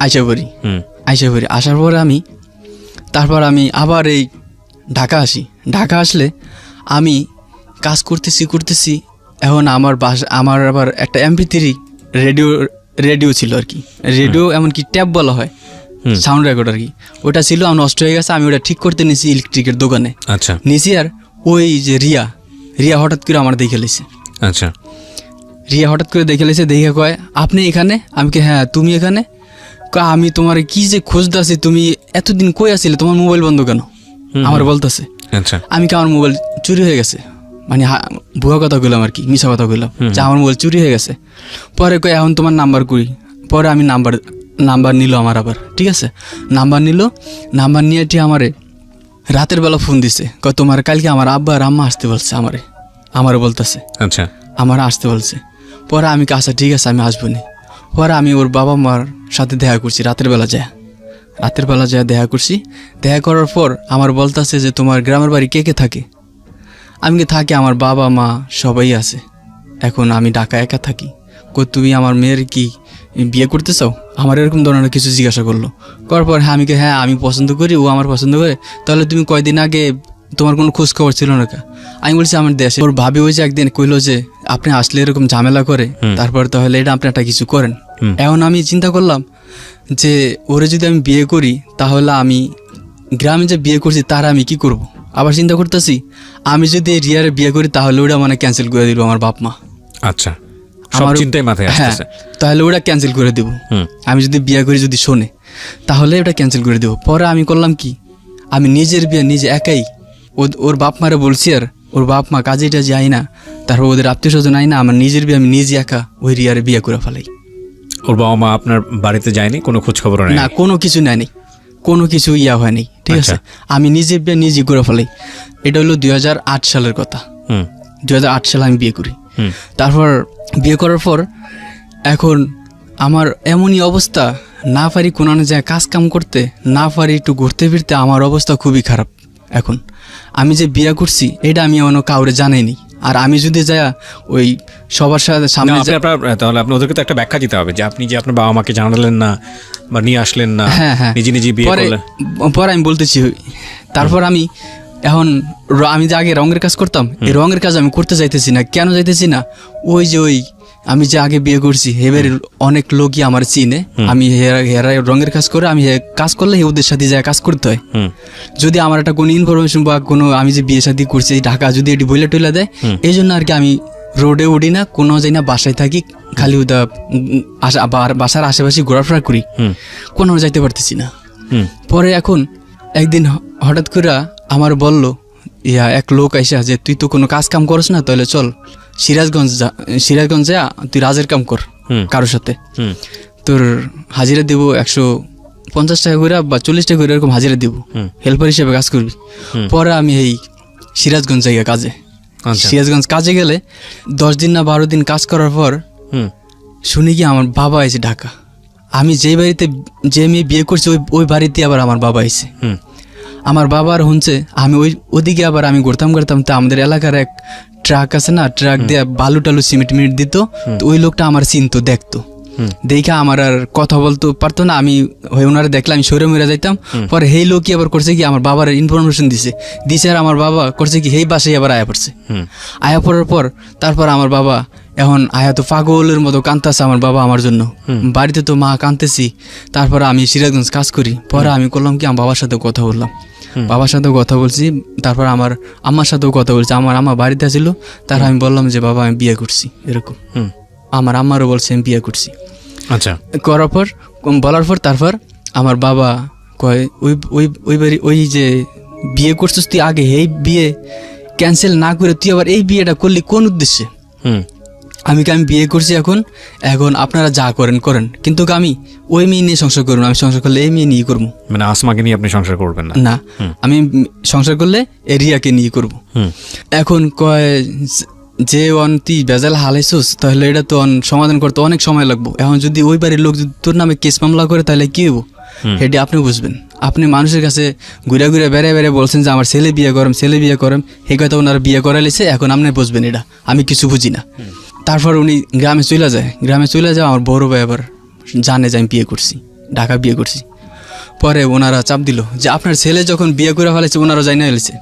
আইসা পড়ি। আসার পরে তারপর আমি আবার এই ঢাকা আসি। ঢাকা আসলে আমি কাজ করতেছি। এখন আমার আবার একটা MP3 রেডিও ছিল আর কি, রেডিও এমনকি ট্যাব বলা হয়, সাউন্ড রেকর্ড আর কি, ওটা ছিল। আমি নষ্ট হয়ে গেছে, আমি ওটা ঠিক করতে নিয়েছি ইলেকট্রিকের দোকানে। আচ্ছা নিয়েছি, আর ওই যে রিয়া হঠাৎ করে আমার দেখে লেছে। আচ্ছা রিয়া হঠাৎ করে দেখে লেছে, দেখে কয় আপনি এখানে? আমি কে হ্যাঁ তুমি এখানে? আমি তোমার কি যে খুঁজতেছি, তুমি এতদিন কই আছিলে, তোমার মোবাইল বন্ধ কেন? আমার বলতেছে। আচ্ছা আমি কি আমার মোবাইল চুরি হয়ে গেছে, মানে ভুয়া কথা কইলাম আর কি, মিছা কথা কইলাম যে আমার মোবাইল চুরি হয়ে গেছে। পরে কই এখন তোমার নাম্বার কই? পরে আমি নাম্বার নিল আমার আবার, ঠিক আছে, নাম্বার নিয়ে আমারে রাতের বেলা ফোন দিছে, কয় তোমার কালকে আমার আব্বা আর আম্মা আসতে বলছে, আমারে বলতেছে। আচ্ছা আমার আসতে বলছে। পরে আমি আচ্ছা ঠিক আছে আমি আসবো নি। পরে আমি ওর বাবা মার সাথে দেখা করছি রাতের বেলা যায় দেখা করছি। দেখা করার পর আমার বলতেছে যে তোমার গ্রামের বাড়ি কে কে থাকে? আমি কি থাকি, আমার বাবা মা সবাই আছে, এখন আমি ঢাকা একা থাকি। তুমি আমার মেয়ের কি বিয়ে করতে চাও? আমার এরকম ধরনের কিছু জিজ্ঞাসা করলো। করার পর হ্যাঁ আমি পছন্দ করি, ও আমার পছন্দ করে। তাহলে তুমি কয়দিন আগে তোমার কোনো খোঁজ খবর ছিল না? আমি বলছি আমার দেশে। ওর ভাবি ওই যে একদিন কইলো যে আপনি আসলে এরকম ঝামেলা করে, তারপর তাহলে এটা আপনি একটা কিছু করেন। এখন আমি চিন্তা করলাম যে ওরে যদি আমি বিয়ে করি, তাহলে আমি গ্রামে যে বিয়ে করছি তারা আমি কি করব। আবার চিন্তা করতেছি আমি যদি রিয়ারে বিয়ে করি তাহলে ওটা মানে ক্যান্সেল করে দিল আমার বাপ মা। আচ্ছা সব চিন্তাই মাথায় আসতেছে। তাহলে ওটা ক্যান্সেল করে দেব। আমি যদি বিয়ে করি, যদি শোনে, তাহলে ওটা ক্যান্সেল করে দেব। পরে আমি করলাম কি, আমি নিজের বিয়ে নিজে একাই, ওর বাপ মারে বলছি, আর ওর বাপ মা কাজে টাজে আই না, তারপর ওদের আত্মীয় স্বজন আই না, আমার নিজের বিয়ে আমি নিজে একা ওই রিয়ারে বিয়ে করে ফেলাই। ওর বাবা মা আপনার বাড়িতে যায়নি, কোনো খোঁজ খবর নেই? না, কোনো কিছু নেয়নি, কোনো কিছু হয়নি, ঠিক আছে। আমি নিজের বিয়ে নিজে করে ফেলাই। এটা হলো 2008 সালের কথা। 2008 সালে আমি বিয়ে করি। তারপর বিয়ে করার পর এখন আমার এমনই অবস্থা, না পারি কোনো জায়গায় কাজ কাম করতে, না পারি একটু ঘুরতে ফিরতে, আমার অবস্থা খুবই খারাপ। এখন আমি যে বিয়ে করছি এটা আমি এমনও কাউরে জানাইনি। আর আমি যদি যাই ওই সবার সামনে, তাহলে আপনি ওদেরকে তো একটা ব্যাখ্যা দিতে হবে যে আপনি যে আপনার বাবা মাকে জানালেন না বা নিয়ে আসলেন না, নিজে বিয়ে করলেন। পরে আমি বলতেছি, তারপর আমি যে আগে রঙের কাজ করতাম, এই রঙের কাজ আমি করতে যাইতেছি না। কেন যাইতেছি না? ওই আমি যে আগে বিয়ে করছি এবার অনেক লোকই আমার চিনে, আমি হেরা রঙের কাজ করে, আমি কাজ করলে ওদের সাথে যায় কাজ করতে হয়। যদি আমার একটা কোনো ইনফরমেশন বা কোনো আমি যে বিয়ে শাদী করছি ঢাকা যদি এটি বইলা টইলা দেয়, এই জন্য আর কি আমি রোডে উঠি না, কোনো যাই না, বাসায় থাকি, খালি বাসার আশেপাশে ঘোরাফেরা করি, কোনো যাইতে পারতেছি না। পরে এখন একদিন হঠাৎ করে আমার বলল এক লোক আইসা যে তুই তো কোনো কাজ কাম করস না, তাহলে চল সিরাজগঞ্জ যা, তুই রাজের কাম কর কারোর সাথে, তোর হাজিরা দিব 150 টাকা করে বা 40 টাকা করে এরকম হাজিরা দিব, হেল্পার হিসেবে কাজ করবি। পরে আমি এই সিরাজগঞ্জ যাই কাজে। সিরাজগঞ্জ কাজে গেলে 10 দিন না 12 দিন কাজ করার পর শুনি কি আমার বাবা আইছে ঢাকা। আমি যে মেয়ে বিয়ে করছি ওই বাড়িতে আবার আমার বাবা আইছে। আমার বাবার শুনছে আমি ওদিকে আবার আমি ঘুরতাম তো আমাদের এলাকার এক ট্রাক আছে না, ট্রাক দিয়ে বালু টালু সিমেন্ট দিত, তো ওই লোকটা আমার চিনতো, দেখতো, দেখে আমার আর কথা বলতে পারতো না। আমি ওনারা দেখলে আমি সরে মরে যাইতাম। পরে সেই লোকই আবার করছে কি আমার বাবার ইনফরমেশন দিছে, আর আমার বাবা করছে কি সেই বাসায় আবার আয়া পড়ছে। আয়া পড়ার পর তারপর আমার বাবা এখন আয়া তো পাগলের মতো কাঁদতেছে আমার বাবা আমার জন্য, বাড়িতে তো মা কাঁদতেছি। তারপর আমি সিরাজগঞ্জ কাজ করি। পরে আমি করলাম কি আমার বাবার সাথে কথা বললাম, বাবার সাথেও কথা বলছি, তারপর আমার আম্মার সাথেও কথা বলছি। আমার আম্মা বাড়িতে ছিল, তার আমি বললাম যে বাবা আমি বিয়ে করছি এরকম। আমার আম্মারও বলছে আমি বিয়ে করছি। আচ্ছা, বলার পর তারপর আমার বাবা কয় ওই বাড়ি ওই যে বিয়ে করছিস তুই আগে, এই বিয়ে ক্যান্সেল না করে তুই আবার এই বিয়েটা করলি কোন উদ্দেশ্যে? আমি বিয়ে করছি, এখন আপনারা যা করেন, কিন্তু আমি ওই মেয়ে নিয়ে সংসার করবো না। আমি সংসার করলে এই মেয়ে নিয়ে করবো, মানে আসমাকে নিয়ে আপনি সংসার করবেন না? না, আমি সংসার করলে এরিয়াকে নিয়ে করবো। এখন কয় যে তুই বেজাল হালাইছিস, তাহলে এটা তো সমাধান করতে অনেক সময় লাগবো। এখন যদি ওই বাড়ির লোক যদি তোর নামে কেস মামলা করে তাহলে কি হবো? সেটি আপনি বুঝবেন। আপনি মানুষের কাছে ঘুরে ঘুরে বেড়ে বেড়ে বলছেন যে আমার ছেলে বিয়ে করেন, ছেলে বিয়ে করেন, এই কথা ওনারা বিয়ে করাইছে, এখন আপনি বুঝবেন এটা, আমি কিছু বুঝি না। তারপর উনি গ্রামে চলে যায়, আমার বড় ভাই আবার জানে যে আমি বিয়ে করছি, ঢাকা বিয়ে করছি। পরে ওনারা চাপ দিল যে আপনার ছেলে যখন বিয়ে করে ফেলেছে, ওনারা জানা ফেলেছে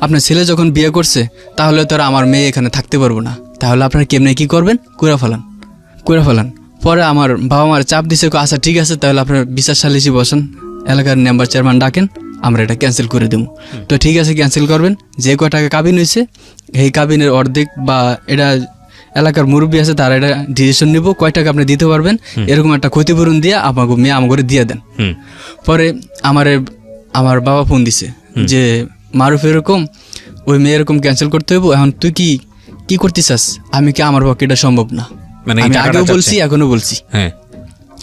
আপনার ছেলে যখন বিয়ে করছে, তাহলে তো আর আমার মেয়ে এখানে থাকতে পারবো না, তাহলে আপনারা কেমনে কী করবেন, করে ফেলান। পরে আমার বাবা মার চাপ দিছে, আচ্ছা ঠিক আছে, তাহলে আপনার বিচার সালিসি বসেন, এলাকার মেম্বার চেয়ারম্যান ডাকেন, আমরা এটা ক্যান্সেল করে দেবো। তো ঠিক আছে, ক্যান্সেল করবেন। যে কয় টাকা কাবিন হয়েছে, এই কাবিনের অর্ধেক বা এটা এলাকার মুরব্বী আছে, তারা এটা ডিসিশন নিব কয় টাকা আপনি দিতে পারবেন, এরকম একটা ক্ষতিপূরণ দিয়ে আমাকে মেয়ে আমাকে দিয়ে দেন। পরে আমার বাবা ফোন দিছে যে মারুফ এরকম, ওই মেয়ে এরকম ক্যান্সেল করতে হইব, এখন তুই কি করতে চাস? আমি কি, আমার পক্ষে এটা সম্ভব না, আমি আগেও বলছি এখনো বলছি,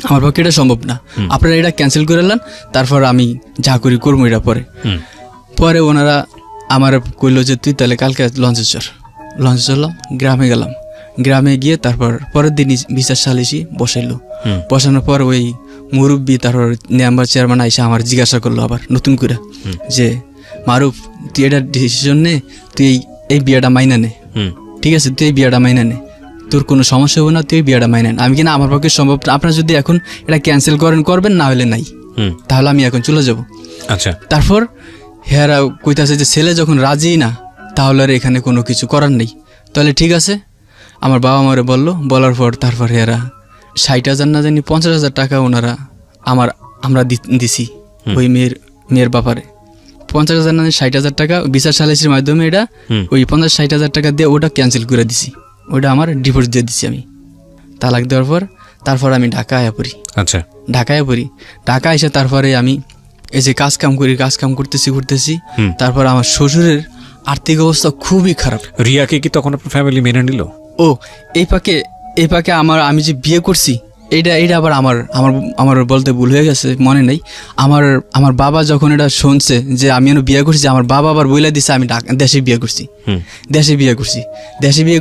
আমার পক্ষে এটা সম্ভব না, আপনারা এটা ক্যান্সেল করে নেন, তারপর আমি যা করি করবো এটা পরে ওনারা আমার কইলো যে তুই তাহলে কালকে লঞ্চে চললাম, গ্রামে গেলাম, গ্রামে গিয়ে তারপর পরের দিন বিচার সালিসি বসানোর পর ওই মুরব্বী তারপর মেম্বার চেয়ারম্যান আইসা আমার জিজ্ঞাসা করলো আবার নতুন করে যে মারুফ তুই এটা ডিসিশন নে, তুই এই বিয়েটা মাইনা নে, ঠিক আছে, তুই এই বিয়েটা মাইনা নে, তোর কোনো সমস্যা হবে না, তুই এই বিয়েটা মাইনা নে। আমি কিনা আমার পক্ষে সম্ভব না, আপনারা যদি এখন এটা ক্যান্সেল করবেন, না হলে নাই, তাহলে আমি এখন চলে যাব। আচ্ছা, তারপর হেরা কইতাছে যে ছেলে যখন রাজি না, তাহলে আর এখানে কোনো কিছু করার নেই। তাহলে ঠিক আছে, আমার বাবা মারে বলার পর তারপর হেরা 60,000 না জানি 50,000 টাকা ওনারা আমরা দিছি ওই মেয়ের ব্যাপারে। 50,000 না 60,000 টাকা বিচার সালিসির মাধ্যমে এটা ওই 50-60,000 টাকা দিয়ে ওটা ক্যান্সেল করে দিছি, ওটা আমার ডিভোর্স দিয়ে দিছি আমি। তালাক দেওয়ার পর তারপর আমি ঢাকায় পড়ি। আচ্ছা, ঢাকা এসে তারপরে আমি এই যে কাজ কাম করতেছি। তারপর আমার শ্বশুরের আর্থিক অবস্থা খুবই খারাপ। রিয়াকে কি তখন আপনার ফ্যামিলি মেনে নিল? ও এই পাকে আমি যে বিয়ে করছি, এটা আবার আমার বলতে ভুল হয়ে গেছে, মনে নেই। আমার বাবা যখন এটা শুনছে যে আমি বিয়ে করছি, আমার বাবা আবার বইলা দিছে আমি দেশে বিয়ে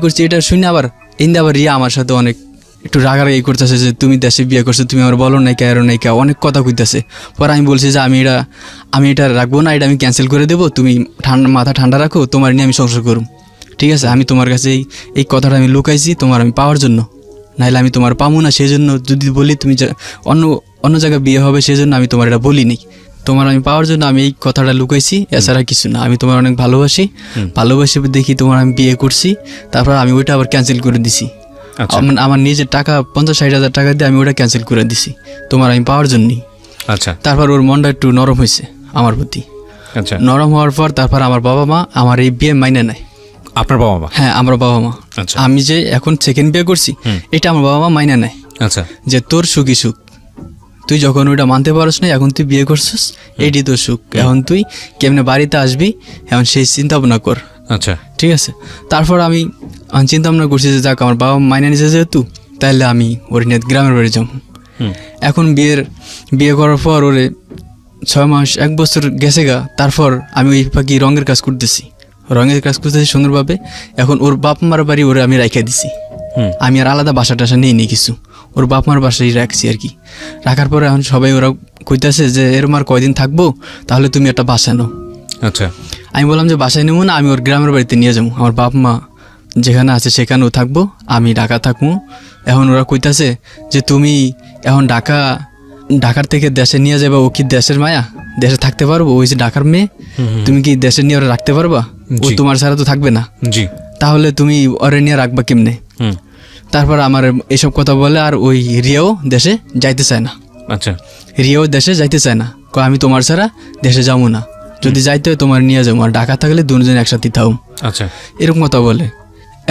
করছি। এটা শুনে আবার রিয়া আমার সাথে অনেক একটু রাগারাগি করতেছে যে তুমি দেশে বিয়ে করছো, তুমি আমার বলো নাই কে, অনেক কথা কইতেছে। পরে আমি বলছি যে আমি এটা রাখবো না, এটা আমি ক্যান্সেল করে দেবো, তুমি মাথা ঠান্ডা রাখো, তোমার নিয়ে আমি সংসার করুম, ঠিক আছে। আমি তোমার কাছে এই কথাটা আমি লুকাইছি তোমার আমি পাওয়ার জন্য, নাহলে আমি তোমার পাবো না, সেই জন্য যদি বলি তুমি অন্য জায়গায় বিয়ে হবে, সেই জন্য আমি তোমার এটা বলিনি, তোমার আমি পাওয়ার জন্য আমি এই কথাটা লুকাইছি, এছাড়া কিছু না। আমি তোমার অনেক ভালোবাসি দেখি তোমার আমি বিয়ে করছি, তারপর আমি ওইটা আবার ক্যান্সেল করে দিছি। আমার নিজের টাকা 50-60,000 টাকা দিয়ে আমি ওটা ক্যান্সেল করে দিছি তোমার আমি পাওয়ার জন্যই। আচ্ছা, তারপর ওর মনটা একটু নরম হয়েছে আমার প্রতি। আচ্ছা, নরম হওয়ার পর তারপর আমার বাবা মা আমার এই বিয়ে মাইনে নেয়। আপনার বাবা মা? হ্যাঁ, আমার বাবা মা। আচ্ছা, আমি যে এখন সেকেন্ড বিয়ে করছি, এটা আমার বাবা মা মাইনে নেয়। আচ্ছা, যে তোর সুখী সুখ, তুই যখন ওইটা মানতে পারস না, এখন তুই বিয়ে করছিস, এইটি তোর সুখ, এখন তুই কেমনে বাড়িতে আসবি, এখন সেই চিন্তা ভাবনা কর। আচ্ছা, ঠিক আছে। তারপর আমি চিন্তা ভাবনা করছি যে যাক আমার বাবা মাইনে নিছে যেহেতু, তাহলে আমি ওর নিয়ে গ্রামের বাড়ি যাবো। এখন বিয়ে করার পর ওরে 6 মাস 1 বছর গেছে গা, তারপর আমি ওই পাখি রঙের কাজ করতেছি সুন্দরভাবে। এখন ওর বাপ মার বাড়ি ওরে আমি রাইখা দিছি, আমি আর আলাদা বাসা টাসা নিই কিছু, ওর বাপ মার বাসায় রাখছি আর কি। রাখার পরে এখন সবাই ওরা কইতাছে যে এরম আর কয়দিন থাকবো, তাহলে তুমি একটা বাসা নাও। আচ্ছা, আমি বললাম যে বাসায় নেবো না, আমি ওর গ্রামের বাড়িতে নিয়ে যাবো, আমার বাপ মা যেখানে আছে সেখানেও থাকবো, আমি ঢাকা থাকবো। এখন ওরা কইতাছে যে তুমি এখন ঢাকার থেকে দেশে নিয়ে যাবা, ও কি দেশের মায়া, দেশে থাকতে পারবো, ওই যে ঢাকার মেয়ে, তুমি কি দেশে নিয়ে ওরা রাখতে পারবা, ও তোমার ছাড়া তো থাকবে না, তাহলে তুমি ওরে নিয়ে রাখবা কেমনে। তারপর আমার এইসব কথা বলে, আর ওই রিয়াও দেশে যাইতে চায় না। আচ্ছা, রিয়াও দেশে যাইতে চায় না, আমি তোমার ছাড়া দেশে যাবো না, যদি যাইতে হয় তোমার নিয়ে যাবো, আর ঢাকা থাকলে দুজন একসাথে থাও। আচ্ছা, এরকম কথা বলে।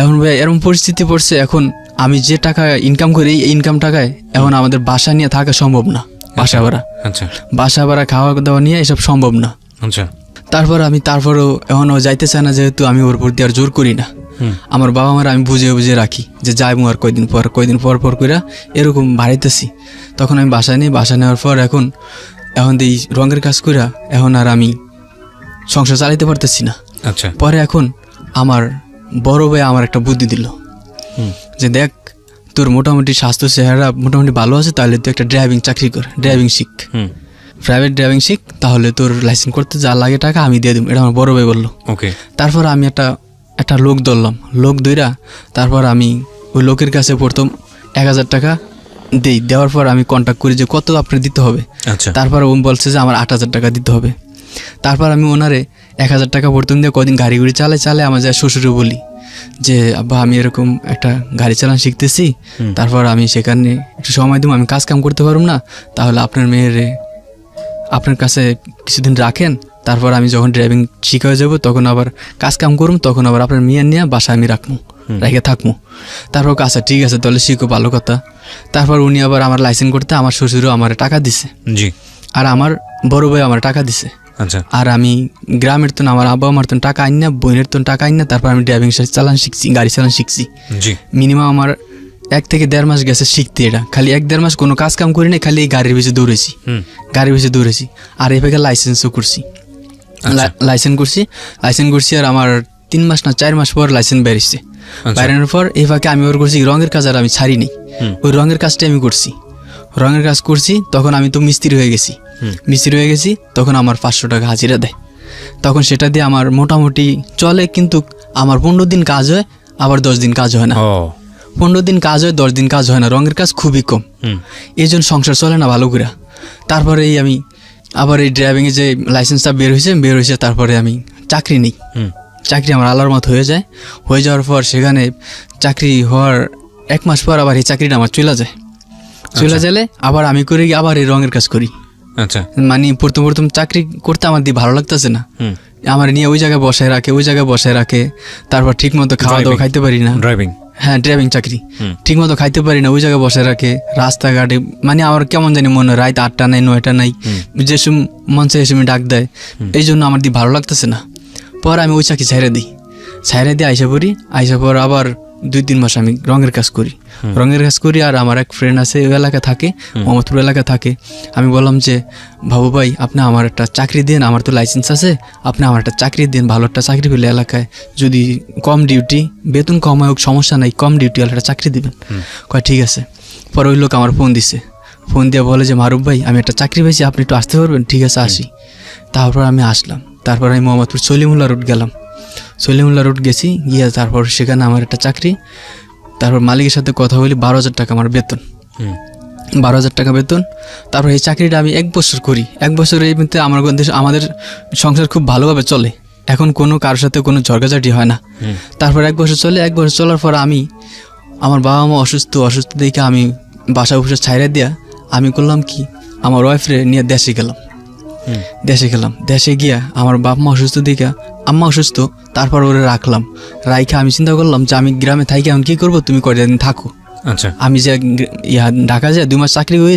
এখন ভাই এরকম পরিস্থিতি পড়ছে, এখন আমি যে টাকা ইনকাম করি, এই ইনকাম টাকায় এখন আমাদের বাসা নিয়ে থাকা সম্ভব না, বাসা ভাড়া খাওয়া দাওয়া নিয়ে এসব সম্ভব না। তারপরেও এখনও যাইতে চায় না, যেহেতু আমি ওর প্রতি আর জোর করি না। আমার বাবা মারা আমি বুঝে রাখি যে যাইবো আর কয়দিন পর করে এরকম বাড়াইতেছি। তখন আমি বাসা নেওয়ার পর এখন এই রঙের কাজ কইরা এখন আর আমি সংসার চালাইতে পারতেছি না। আচ্ছা, পরে এখন আমার বড় ভাই আমার একটা বুদ্ধি দিল যে দেখ তোর মোটামুটি স্বাস্থ্য চেহারা মোটামুটি ভালো আছে, তাহলে তুই একটা ড্রাইভিং চাকরি কর, ড্রাইভিং শিখ। প্রাইভেট ড্রাইভিং শিখ, তাহলে তোর লাইসেন্স করতে যা লাগে টাকা আমি দিয়ে দিব, এটা আমার বড় ভাই বললো। ওকে। তারপর আমি একটা লোক ধরলাম, লোক ধইরা তারপর আমি ওই লোকের কাছে প্রথম 1000 টাকা দেওয়ার পর আমি কন্ট্যাক্ট করি যে কত আপনার দিতে হবে। আচ্ছা। তারপর ও বলছে যে আমার 8000 টাকা দিতে হবে। তারপর আমি ওনারে 1000 টাকা প্রথম দিয়ে কদিন গাড়ি চালে আমার যা শ্বশুরে বলি যে আব্বা আমি এরকম একটা গাড়ি চালান শিখতেছি, তারপর আমি সেখানে একটু সময় দিব, আমি কাজ কাম করতে পারব না, তাহলে আপনার মেয়েরে আপনার কাছে কিছুদিন রাখেন, তারপর আমি যখন ড্রাইভিং শিখা হয়ে যাবো তখন আবার কাজ কাম করুম, তখন আবার আপনার মেয়ে নিয়ে বাসায় আমি রেখে থাকবো। তারপর আচ্ছা ঠিক আছে তাহলে শিখো, ভালো কথা। তারপর উনি আবার আমার লাইসেন্স করতে আমার শ্বশুরও আমার টাকা দিছে, জি, আর আমার বড় ভাই আমার টাকা দিছে। আচ্ছা। আর আমি গ্রামের তো আমার আব্বা আমার তো টাকা আইন না, বোনের তো টাকা আইন না, তারপর আমি ড্রাইভিং চালান শিখছি, গাড়ি চালান শিখছি। জি। মিনিমাম আমার 1 থেকে 1.5 মাস গেছে শিখতে। এটা খালি 1-1.5 মাস কোনো কাজ কাম করি না, খালি এই গাড়ির পিছনে দৌড়েছি। আর এই ভাগে লাইসেন্সও করছি, লাইসেন্স করছি। আর আমার 3 মাস না 4 মাস পর লাইসেন্স বেরিয়েছে। বেরানোর পর এই ফাঁকে আমি ওর করছি রঙের কাজ, আর আমি ছাড়িনি, ওই রঙের কাজটাই আমি করছি। রঙের কাজ করছি তখন আমি তো মিস্ত্রি হয়ে গেছি। তখন আমার 500 টাকা হাজিরা দেয়, তখন সেটা দিয়ে আমার মোটামুটি চলে। কিন্তু আমার 15 দিন কাজ হয়, আবার 10 দিন কাজ হয় না। 15 দিন কাজ হয়, 10 দিন কাজ হয় না, রঙের কাজ খুবই কম। এই জন্য সংসার চলে না ভালো করে। তারপরে আমি আবার এই ড্রাইভিংয়ে যে লাইসেন্সটা বের হয়েছে তারপরে আমি চাকরি নিই। চাকরি আমার আল্লাহর মত হয়ে যাওয়ার পর সেখানে চাকরি হওয়ার 1 মাস পর আবার এই চাকরিটা আমার চলে গেলে আবার আমি করি আবার এই রঙের কাজ করি। আচ্ছা। মানে প্রথম চাকরি করতে আমার দিয়ে ভালো লাগতেছে না, আমার নিয়ে ওই জায়গায় বসায় রাখে। তারপর ঠিক মতো খাওয়া দাওয়া খাইতে পারি না। ড্রাইভিং চাকরি ঠিক মতো খাইতে পারি না, ওই জায়গায় বসায় রাখে রাস্তাঘাটে। মানে আমার কেমন জানি মনে হয় রাত 8টা নাই 9টা নাই, যে মন চাই এসে ডাক দেয়, এই জন্য আমার দিয়ে ভালো লাগতেছে না। পর আমি ওই চাকরি ছাইড়া দিই আইসা পর আবার 2-3 মাস আমি রঙের কাজ করি। আর আমার এক ফ্রেন্ড আছে ওই এলাকায় থাকে, মোহাম্মদপুর এলাকায় থাকে। আমি বললাম যে বাবু ভাই আপনি আমার একটা চাকরি দেন, আমার তো লাইসেন্স আছে, আপনি আমার একটা চাকরি দেন, ভালো একটা চাকরি পেলে এলাকায়, যদি কম ডিউটি, বেতন কম হোক সমস্যা নাই, কম ডিউটি একটা চাকরি দিবেন। কয় ঠিক আছে। পরে ওই লোক আমার ফোন দিয়ে বলে যে মারুফ ভাই আমি একটা চাকরি পেয়েছি, আপনি একটু আসতে পারবেন? ঠিক আছে আসি। তারপর আমি আসলাম, তারপর আমি মোহাম্মদপুর সলিমুল্লাহ রোড গেছি, গিয়ে তারপর সেখানে আমার একটা চাকরি। তারপর মালিকের সাথে কথা বলি, 12,000 টাকা আমার বেতন, 12,000 টাকা বেতন। তারপর এই চাকরিটা আমি 1 বছর করি। 1 বছরের মধ্যে আমাদের সংসার খুব ভালোভাবে চলে, এখন কোনো কারোর সাথে কোনো ঝগড়াঝাটি হয় না। তারপর 1 বছর চলার পর আমার বাবা মা অসুস্থ দেখে আমি বাসা বসে ছাইড়া দিয়া আমি করলাম কি, আমার ওয়াইফরে নিয়ে দেশে গেলাম। দেশে গিয়া আমার বাপ মা অসুস্থ দেখে, আম্মা অসুস্থ, তারপর ওরে রাইখা আমি চিন্তা করলাম যে আমি গ্রামে থাকি এখন কী করবো, তুমি কয়টা দিন থাকো। আচ্ছা। আমি যে ঢাকা যায় 2 মাস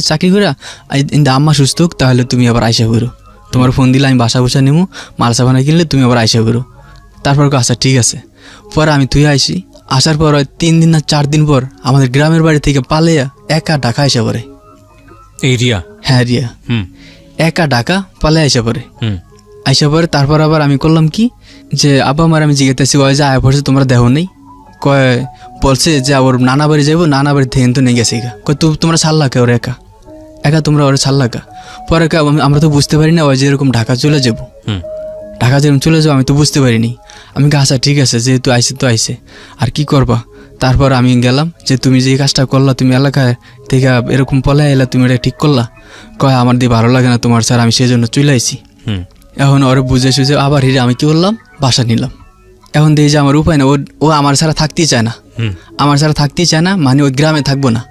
চাকরি করে আম্মা সুস্থ হোক, তাহলে তুমি আবার আইসা করো, তোমার ফোন দিলে আমি বাসা বসা নেবো, মালসা বানা কিনলে তুমি আবার আইসা করো। তারপর আচ্ছা ঠিক আছে। পরে আমি তুই আসার পর 3 দিন না 4 দিন পর আমাদের গ্রামের বাড়ি থেকে পালিয়া একা ঢাকা আইসা পড়ে। রিয়া? হ্যাঁ রিয়া। একা ঢাকা পালে আইসা পরে তারপর আবার আমি করলাম কি, যে আব্বা আমার আমি জিজ্ঞাসা ওই যে আয়া পড়ছে তোমরা দেহ নেই, বলছে যে ওর নানা বাড়ি যাবো, নানা বাড়ি থেকে তো নেই গেছে তোমরা ছাড়লা কে ওর একা তোমরা ওরা ছাড়লা কা। পরে আমরা তো বুঝতে পারি না ওই যে এরকম ঢাকা চলে যাবো, আমি তো বুঝতে পারিনি। আমি আচ্ছা ঠিক আছে, যেহেতু আইসে আর কি করবা। তারপর আমি গেলাম যে তুমি যে কাজটা করলা, তুমি এলাকায় থেকে এরকম পলে এলা, তুমি এটা ঠিক করলা। কয় আমার দিয়ে ভালো লাগে না তোমার স্যার, আমি সেই জন্য চলে আইছি। এখন ওরে বুঝে সুঝে আবার আমি কি করলাম, বাসা নিলাম। এখন দেখি যে আমার উপায় না, ও আমার ছাড়া থাকতেই চায় না, মানে ওই গ্রামে থাকবো না।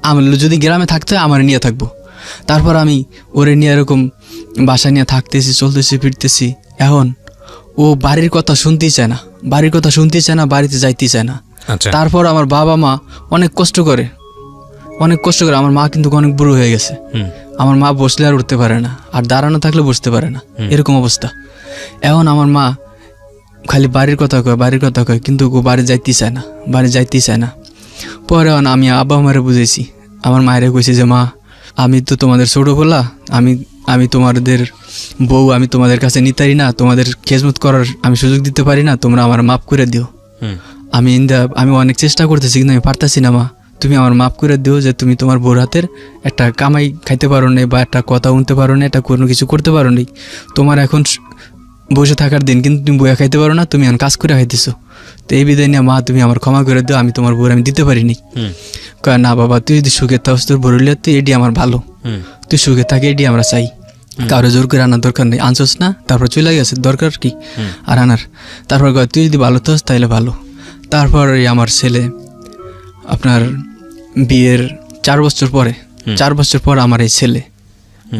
আমার যদি গ্রামে থাকতে হয় আমার নিয়ে থাকবো। তারপর আমি ওরে নিয়ে এরকম বাসা নিয়ে থাকতেছি, চলতেছি ফিরতেছি। এখন ও বাড়ির কথা শুনতেই চায় না, বাড়িতে যাইতেই চায় না। তারপর আমার বাবা মা অনেক কষ্ট করে। আমার মা কিন্তু অনেক বুড়ো হয়ে গেছে, আমার মা বসলে আর উঠতে পারে না, আর দাঁড়ানো থাকলে বসতে পারে না, এরকম অবস্থা। এখন আমার মা খালি বাড়ির কথা কয়, কিন্তু ও বাড়ি যাইতেই চায় না। পরে আমি আব্বা মারে বুঝেছি, আমার মায়েরে কইছি যে মা আমি তো তোমাদের ছোট বলা, আমি তোমাদের বউ, আমি তোমাদের কাছে নিতারি না, তোমাদের খেজমত করার আমি সুযোগ দিতে পারি না, তোমরা আমার মাফ করে দিও। আমি অনেক চেষ্টা করতেছি কিন্তু আমি পারতেছি না মা, তুমি আমার মাফ করে দিও যে তুমি তোমার বউর হাতের একটা কামাই খাইতে পারো না বা একটা কথা শুনতে পারো না, একটা কোনো কিছু করতে পারো নি, তোমার এখন বসে থাকার দিন, কিন্তু তুমি বইয়া খাইতে পারো না, তুমি এখন কাজ করে খাইতেছো। তো এই বিদায় নিয়ে মা তুমি আমার ক্ষমা করে দিও, আমি তোমার বউর আমি দিতে পারিনি। কয় না বাবা, তুই যদি সুখে থাকস তোর বউরলে তুই এটি আমার ভালো, তুই সুখে থাকে এটি আমরা চাই, কারো জোর করে আনার দরকার নেই, আনছস না তারপর চলে গেছে, দরকার কি আর আনার। তারপর কয় তুই যদি ভালো থাকস তাহলে ভালো। তারপর আমার ছেলে আপনার বিয়ের 4 বছর পরে, 4 বছর পর আমার এই ছেলে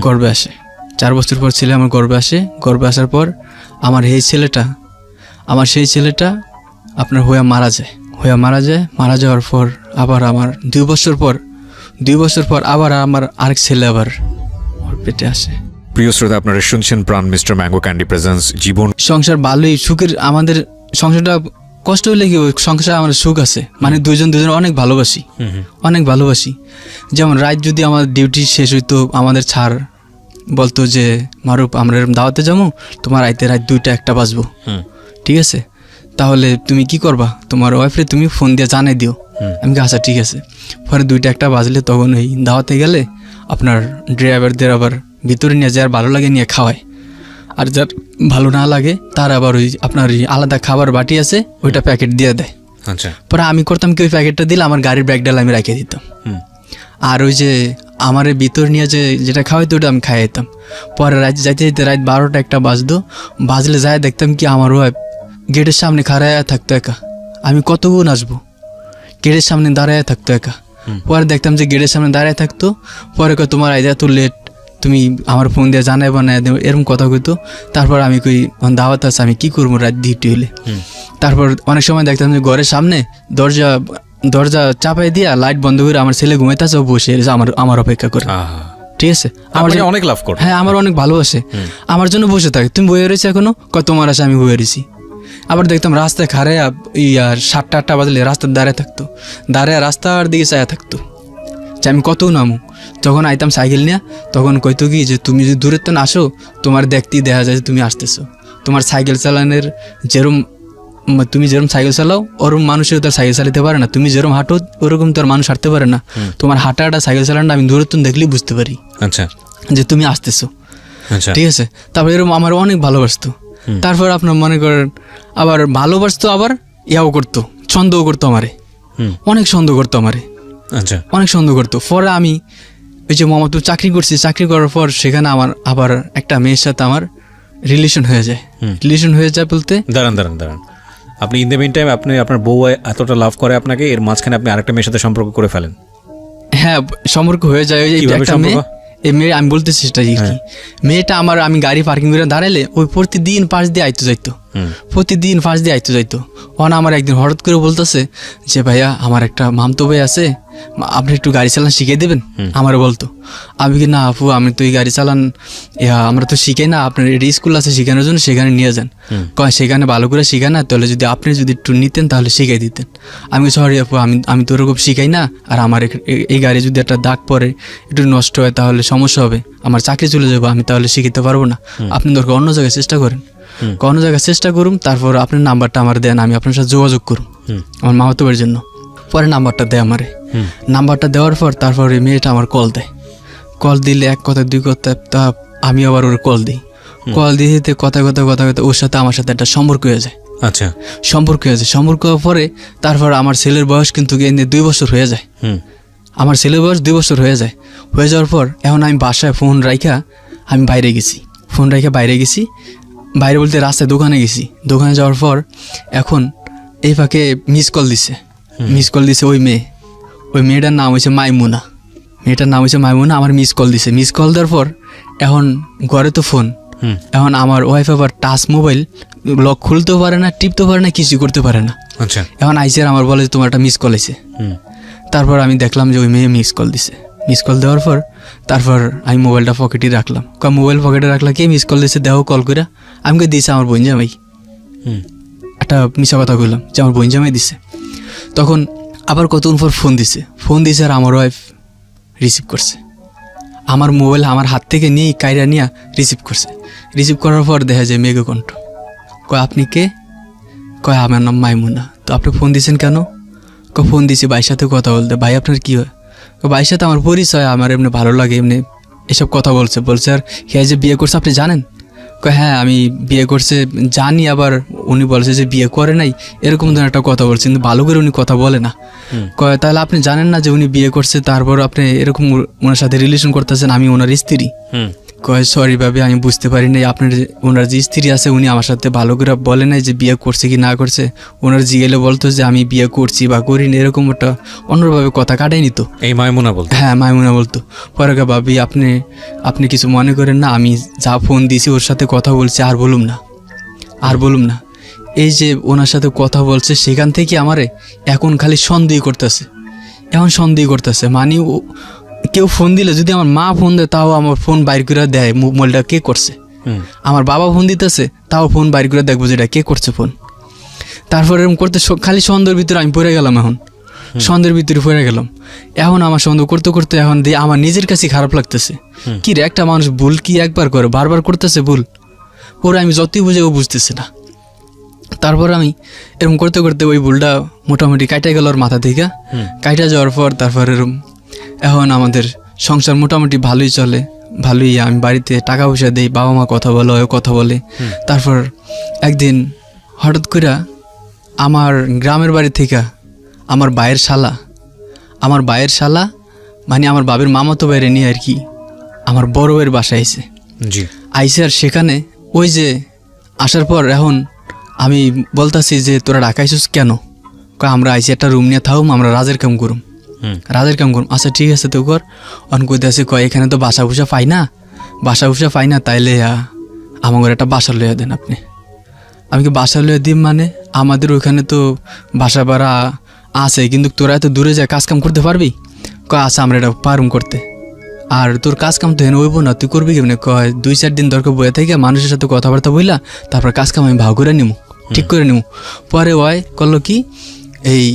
গর্বে আসে। 4 বছর পর ছেলে আমার গর্বে আসে। গর্বে আসার পর আমার এই ছেলেটা, আমার সেই ছেলেটা আপনার মারা যায়। মারা যাওয়ার পর আবার আমার 2 বছর পর আবার আমার আরেক ছেলে আবার ওর পেটে আসে। প্রিয় শ্রোতা, আপনারা শুনছেন প্রাণ মিস্টার ম্যাঙ্গো ক্যান্ডি প্রেজেন্স জীবন। সংসার ভালোই, সুখের, আমাদের সংসারটা কষ্ট হলে কি ওই সংসারে আমার সুখ আছে, মানে দুজন অনেক ভালোবাসি। যেমন রাত যদি আমার ডিউটি শেষ হইতো, আমাদের ছাড় বলতো যে মারুফ আমরা এরকম দাওয়াতে যাবো, তোমার রাত 2টা 1টা বাজবো, ঠিক আছে, তাহলে তুমি কি করবা, তোমার ওয়াইফরে তুমি ফোন দিয়ে জানাই দিও। আমি আচ্ছা ঠিক আছে। পরে 2টা 1টা বাজলে তখন এই দাওয়াতে গেলে আপনার ড্রাইভারদের আবার ভিতরে নিয়ে যার ভালো লাগে নিয়ে খাওয়ায়, আর যার ভালো না লাগে তার আবার ওই আপনার আলাদা খাবার বাটি আছে, ওইটা প্যাকেট দিয়ে দেয়। আচ্ছা, পরে আমি করতাম কি, ওই প্যাকেটটা দিলে আমার গাড়ির ব্যাগ ডাল আমি রেখে দিতাম, আর ওই যে আমার ভিতর নিয়ে যেটা খাওয়াইতো ওটা আমি খাইয়ে দিতাম। পরে যাইতে রাত 12টা 1টা বাজলে যায় দেখতাম কি আমার ওয়াইফ গেটের সামনে খাড়ায় থাকতো একা। আমি কত গুণ আসবো, গেটের সামনে দাঁড়ায় থাকতো একা। পরে দেখতাম যে গেটের সামনে দাঁড়ায় থাকতো, পরে কয় তোমার আইদা এত লেট, তুমি আমার ফোন দিয়ে জানাই বানায় দেবো, এরকম কথা কইতো। তারপর আমি কই দাওয়াত আছে, আমি কি করবো রাত ডিউটি হলে। তারপর অনেক সময় দেখতাম যে ঘরের সামনে দরজা চাপাই দিয়া লাইট বন্ধ করে আমার ছেলে ঘুমাইতেছে, বসে আমার অপেক্ষা করে, ঠিক আছে, আমার অনেক লাভ করে, হ্যাঁ আমার অনেক ভালোবাসে, আমার জন্য বসে থাকে। তুমি বইয়ে রয়েছে এখনো, কয় তোমার আসে আমি বইয়ে রয়েছি। আবার দেখতাম রাস্তায় খাড়ে আর 7টা 8টা বাজলে রাস্তার দাঁড়ায় থাকতো, রাস্তার দিকে চায়া থাকতো যে আমি কত নামু। যখন আইতাম সাইকেল নিয়ে, তখন কইতো কি যে তুমি যদি দূরের তো না আসো, তোমার দেখতেই দেখা যায় যে তুমি আসতেছো। তোমার সাইকেল চালানোর তুমি যেরকম সাইকেল চালাও ওরকম মানুষের তার সাইকেল চালাতে পারে না, তুমি যেরকম হাঁটো ওরকম তোর মানুষ হাঁটতে পারে না। তোমার হাঁটাটা সাইকেল চালানোটা আমি দূরত্ব দেখলেই বুঝতে পারি, আচ্ছা, যে তুমি আসতেছো, ঠিক আছে। তারপর এরকম আমার অনেক ভালোবাসতো। তারপর আপনার মনে করেন আবার ভালোবাসতো, আবার ইয়াও করতো, সন্দেহ করতো আমারে, অনেক সন্দেহ করতো আমারে, আচ্ছা, অনেক সন্দেহ করতো। পরে আমি ওই যে মোহাম্মদপুর চাকরি করছি, চাকরি করার পর সেখানে আমার আবার একটা মেয়ের সাথে আমার রিলেশন হয়ে যায়। বলতে দাঁড়ান, আপনি ইন দ্য মিন টাইম আপনি আপনার বউ এতটা লাভ করে আপনাকে, এর মাঝখানে আপনি আরেকটা মেয়ের সাথে সম্পর্ক করে ফেলেন। হ্যাঁ, সম্পর্ক হয়ে যায়। ওই যে একটা মেয়ে, এই মেয়ে আমি বলতেছি সেটা কি, মেয়েটা আমি গাড়ি পার্কিং করে দাঁড়াইলে ওই প্রতিদিন পাশ দিয়ে আইতো যাইতো। আমার একদিন হঠাৎ করে বলতেছে যে ভাইয়া আমার একটা মামতো ভাই আছে, আপনি একটু গাড়ি চালান শিখিয়ে দেবেন আমারও বলতো। আমি কি না আপু, আমি তো এই গাড়ি চালান আমরা তো শিখাই না, আপনার স্কুল আছে শেখানোর জন্য, সেখানে নিয়ে যান। কয় সেখানে ভালো করে শিখায় না, তাহলে যদি আপনি যদি একটু নিতেন তাহলে শিখাই দিতেন। আমি সরি আপু, আমি তো ওরকম শিখাই না, আর আমার এই গাড়ি যদি একটা দাগ পরে একটু নষ্ট হয় তাহলে সমস্যা হবে, আমার চাকরি চলে যাবো, আমি তাহলে শিখাতে পারবো না, আপনি দরকার অন্য জায়গায় চেষ্টা করেন, অন্য জায়গায় চেষ্টা করুন, তারপর আপনার নাম্বারটা আমার দেন, আমি আপনার সাথে যোগাযোগ করুন আমার মামাতো ভাইয়ের জন্য। পরে নাম্বারটা দেয় আমারে, নাম্বারটা দেওয়ার পর তারপর এই মেয়েটা আমার কল দেয়। কল দিলে 1 কথা 2 কথা, তা আমি আবার ওর কল দিই। কল দিতে কথা ওর সাথে আমার সাথে একটা সম্পর্ক হয়ে যায়। আচ্ছা, সম্পর্ক হওয়ার পরে তারপর আমার ছেলের বয়স কিন্তু 2 বছর হয়ে যায়। আমার ছেলের বয়স 2 বছর হয়ে যাওয়ার পর এখন আমি বাসায় ফোন রাইখা আমি বাইরে গেছি, বাইরে বলতে রাস্তায় দোকানে গেছি। দোকানে যাওয়ার পর এখন এই ফাঁকে মিস কল দিছে ওই মেয়েটার নাম হয়েছে মাইমুনা। আমার মিস কল দিছে। মিস কল দেওয়ার পর এখন ঘরে তো ফোন, এখন আমার ওয়াইফ আবার টাচ মোবাইল, লক খুলতেও পারে না, টিপতেও পারে না, কিছু করতে পারে না। আচ্ছা, এখন আইসিআর আমার বলে তোমার একটা মিস কল আছে। তারপর আমি দেখলাম যে ওই মেয়ে মিস কল দিছে। মিস কল দেওয়ার পর তারপর আমি মোবাইলটা পকেটে রাখলাম। মোবাইল পকেটে রাখলা কে মিস কল দিছে দেখো, কল করে আমাকে দিয়েছে আমার বোন জামাই। একটা মিশা কথা বললাম যে আমার বোন জামাই দিছে। তখন আবার কতক্ষণ পর ফোন দিছে আর আমার ওয়াইফ রিসিভ করছে। আমার মোবাইল আমার হাত থেকে নিয়ে কাইরা নিয়ে রিসিভ করার পর দেখা যায় মেঘ কণ্ঠ। কয় আপনি কে? কয় আমার নাম মাইমুনা। তো আপনি ফোন দিয়েছেন কেন? ফোন দিছি ভাইয়ের সাথে কথা বলতে, ভাই আপনার কী হয়? ভাইয়ের সাথে আমার পরিচয়, আমার এমনি ভালো লাগে, এমনি এসব কথা বলছে। আর হ্যাঁ যে বিয়ে করছে আপনি জানেন? হ্যাঁ আমি বিয়ে করছে জানি, আবার উনি বলছে যে বিয়ে করে নাই, এরকম ধরনের একটা কথা বলছে, কিন্তু ভালো করে উনি কথা বলে না। তাহলে আপনি জানেন না যে উনি বিয়ে করছে, তারপর আপনি এরকম ওনার সাথে রিলেশন করতেছেন, আমি ওনার স্ত্রী। সরি ভাবি, আমি বুঝতে পারি নাই, আপনার ওনার যে স্ত্রী আছে উনি আমার সাথে ভালো করে বলে নাই যে বিয়ে করছে কি না করছে। ওনার জিগেলে বলতো যে আমি বিয়ে করছি বা করিনি, এরকম একটা অন্যভাবে কথা কাটাই নিত। এই মাইমুনা বলতো? হ্যাঁ মাইমুনা বলতো। পরে ভাবি আপনি কিছু মনে করেন না, আমি যা ফোন দিয়েছি ওর সাথে কথা বলছি, আর বলুম না। এই যে ওনার সাথে কথা বলছে সেখান থেকে আমারে এখন খালি সন্দেহ করতেছে। মানে কেউ ফোন দিলে, যদি আমার মা ফোন দেয় তাও আমার ফোন বাইর করে দেয় মোবাইলটা কে করছে। আমার বাবা ফোন দিতেছে তাও ফোন বাইর করে দেখবো যে এটা কে করছে ফোন। তারপর এরকম করতে খালি সন্দেহের ভিতরে আমি পড়ে গেলাম। এখন আমার সন্দেহ করতে করতে এখন দিয়ে আমার নিজের কাছে খারাপ লাগতেছে। কি রে, একটা মানুষ ভুল কি একবার করে, বারবার করতেছে ভুল, ওরা আমি যতই বুঝে ও বুঝতেছে না। তারপর আমি এরকম করতে করতে ওই ভুলটা মোটামুটি কাটা গেল ওর মাথা থেকে। কাটা যাওয়ার পর তারপর এরকম এখন আমাদের সংসার মোটামুটি ভালোই চলে, ভালোই। আমি বাড়িতে টাকা পয়সা দিই, বাবা মা কথা বলে, ও কথা বলে। তারপর একদিন হঠাৎ করে আমার গ্রামের বাড়ি থেকে আমার ভাইয়ের শালা মানে আমার বাবার মামাতো বাইরে নিয়ে আর কি আমার বড় ভাইয়ের বাসায় আইসে। আর সেখানে ওই যে আসার পর এখন আমি বলতাছি যে তোরা ঢাকাইছিস কেন? আমরা আইসি একটা রুম নিয়ে থাকুম, আমরা রাজের কাম করুম। আচ্ছা ঠিক আছে তো কর। অন কইতে আছে এখানে তো বাসা ভুসা পাই না, তাইলে আমার একটা বাসা লইয়া দেন আপনি। আমি কি বাসা লইয়া দিম? মানে আমাদের ওইখানে তো বাসা ভাড়া আছে, কিন্তু তোরা এত দূরে যায় কাজ কাম করতে পারবি? আচ্ছা আমরা এটা পারুম করতে, আর তোর কাজ কাম তো হেন হইব না, তুই করবি কেমনি? 2-4 দিন দরকার বয়ে থেকে মানুষের সাথে কথাবার্তা বইলা তারপর কাজ কাম আমি ভাগ করে নিমু, ঠিক করে নিমু। পরে ওই করলো কি, এই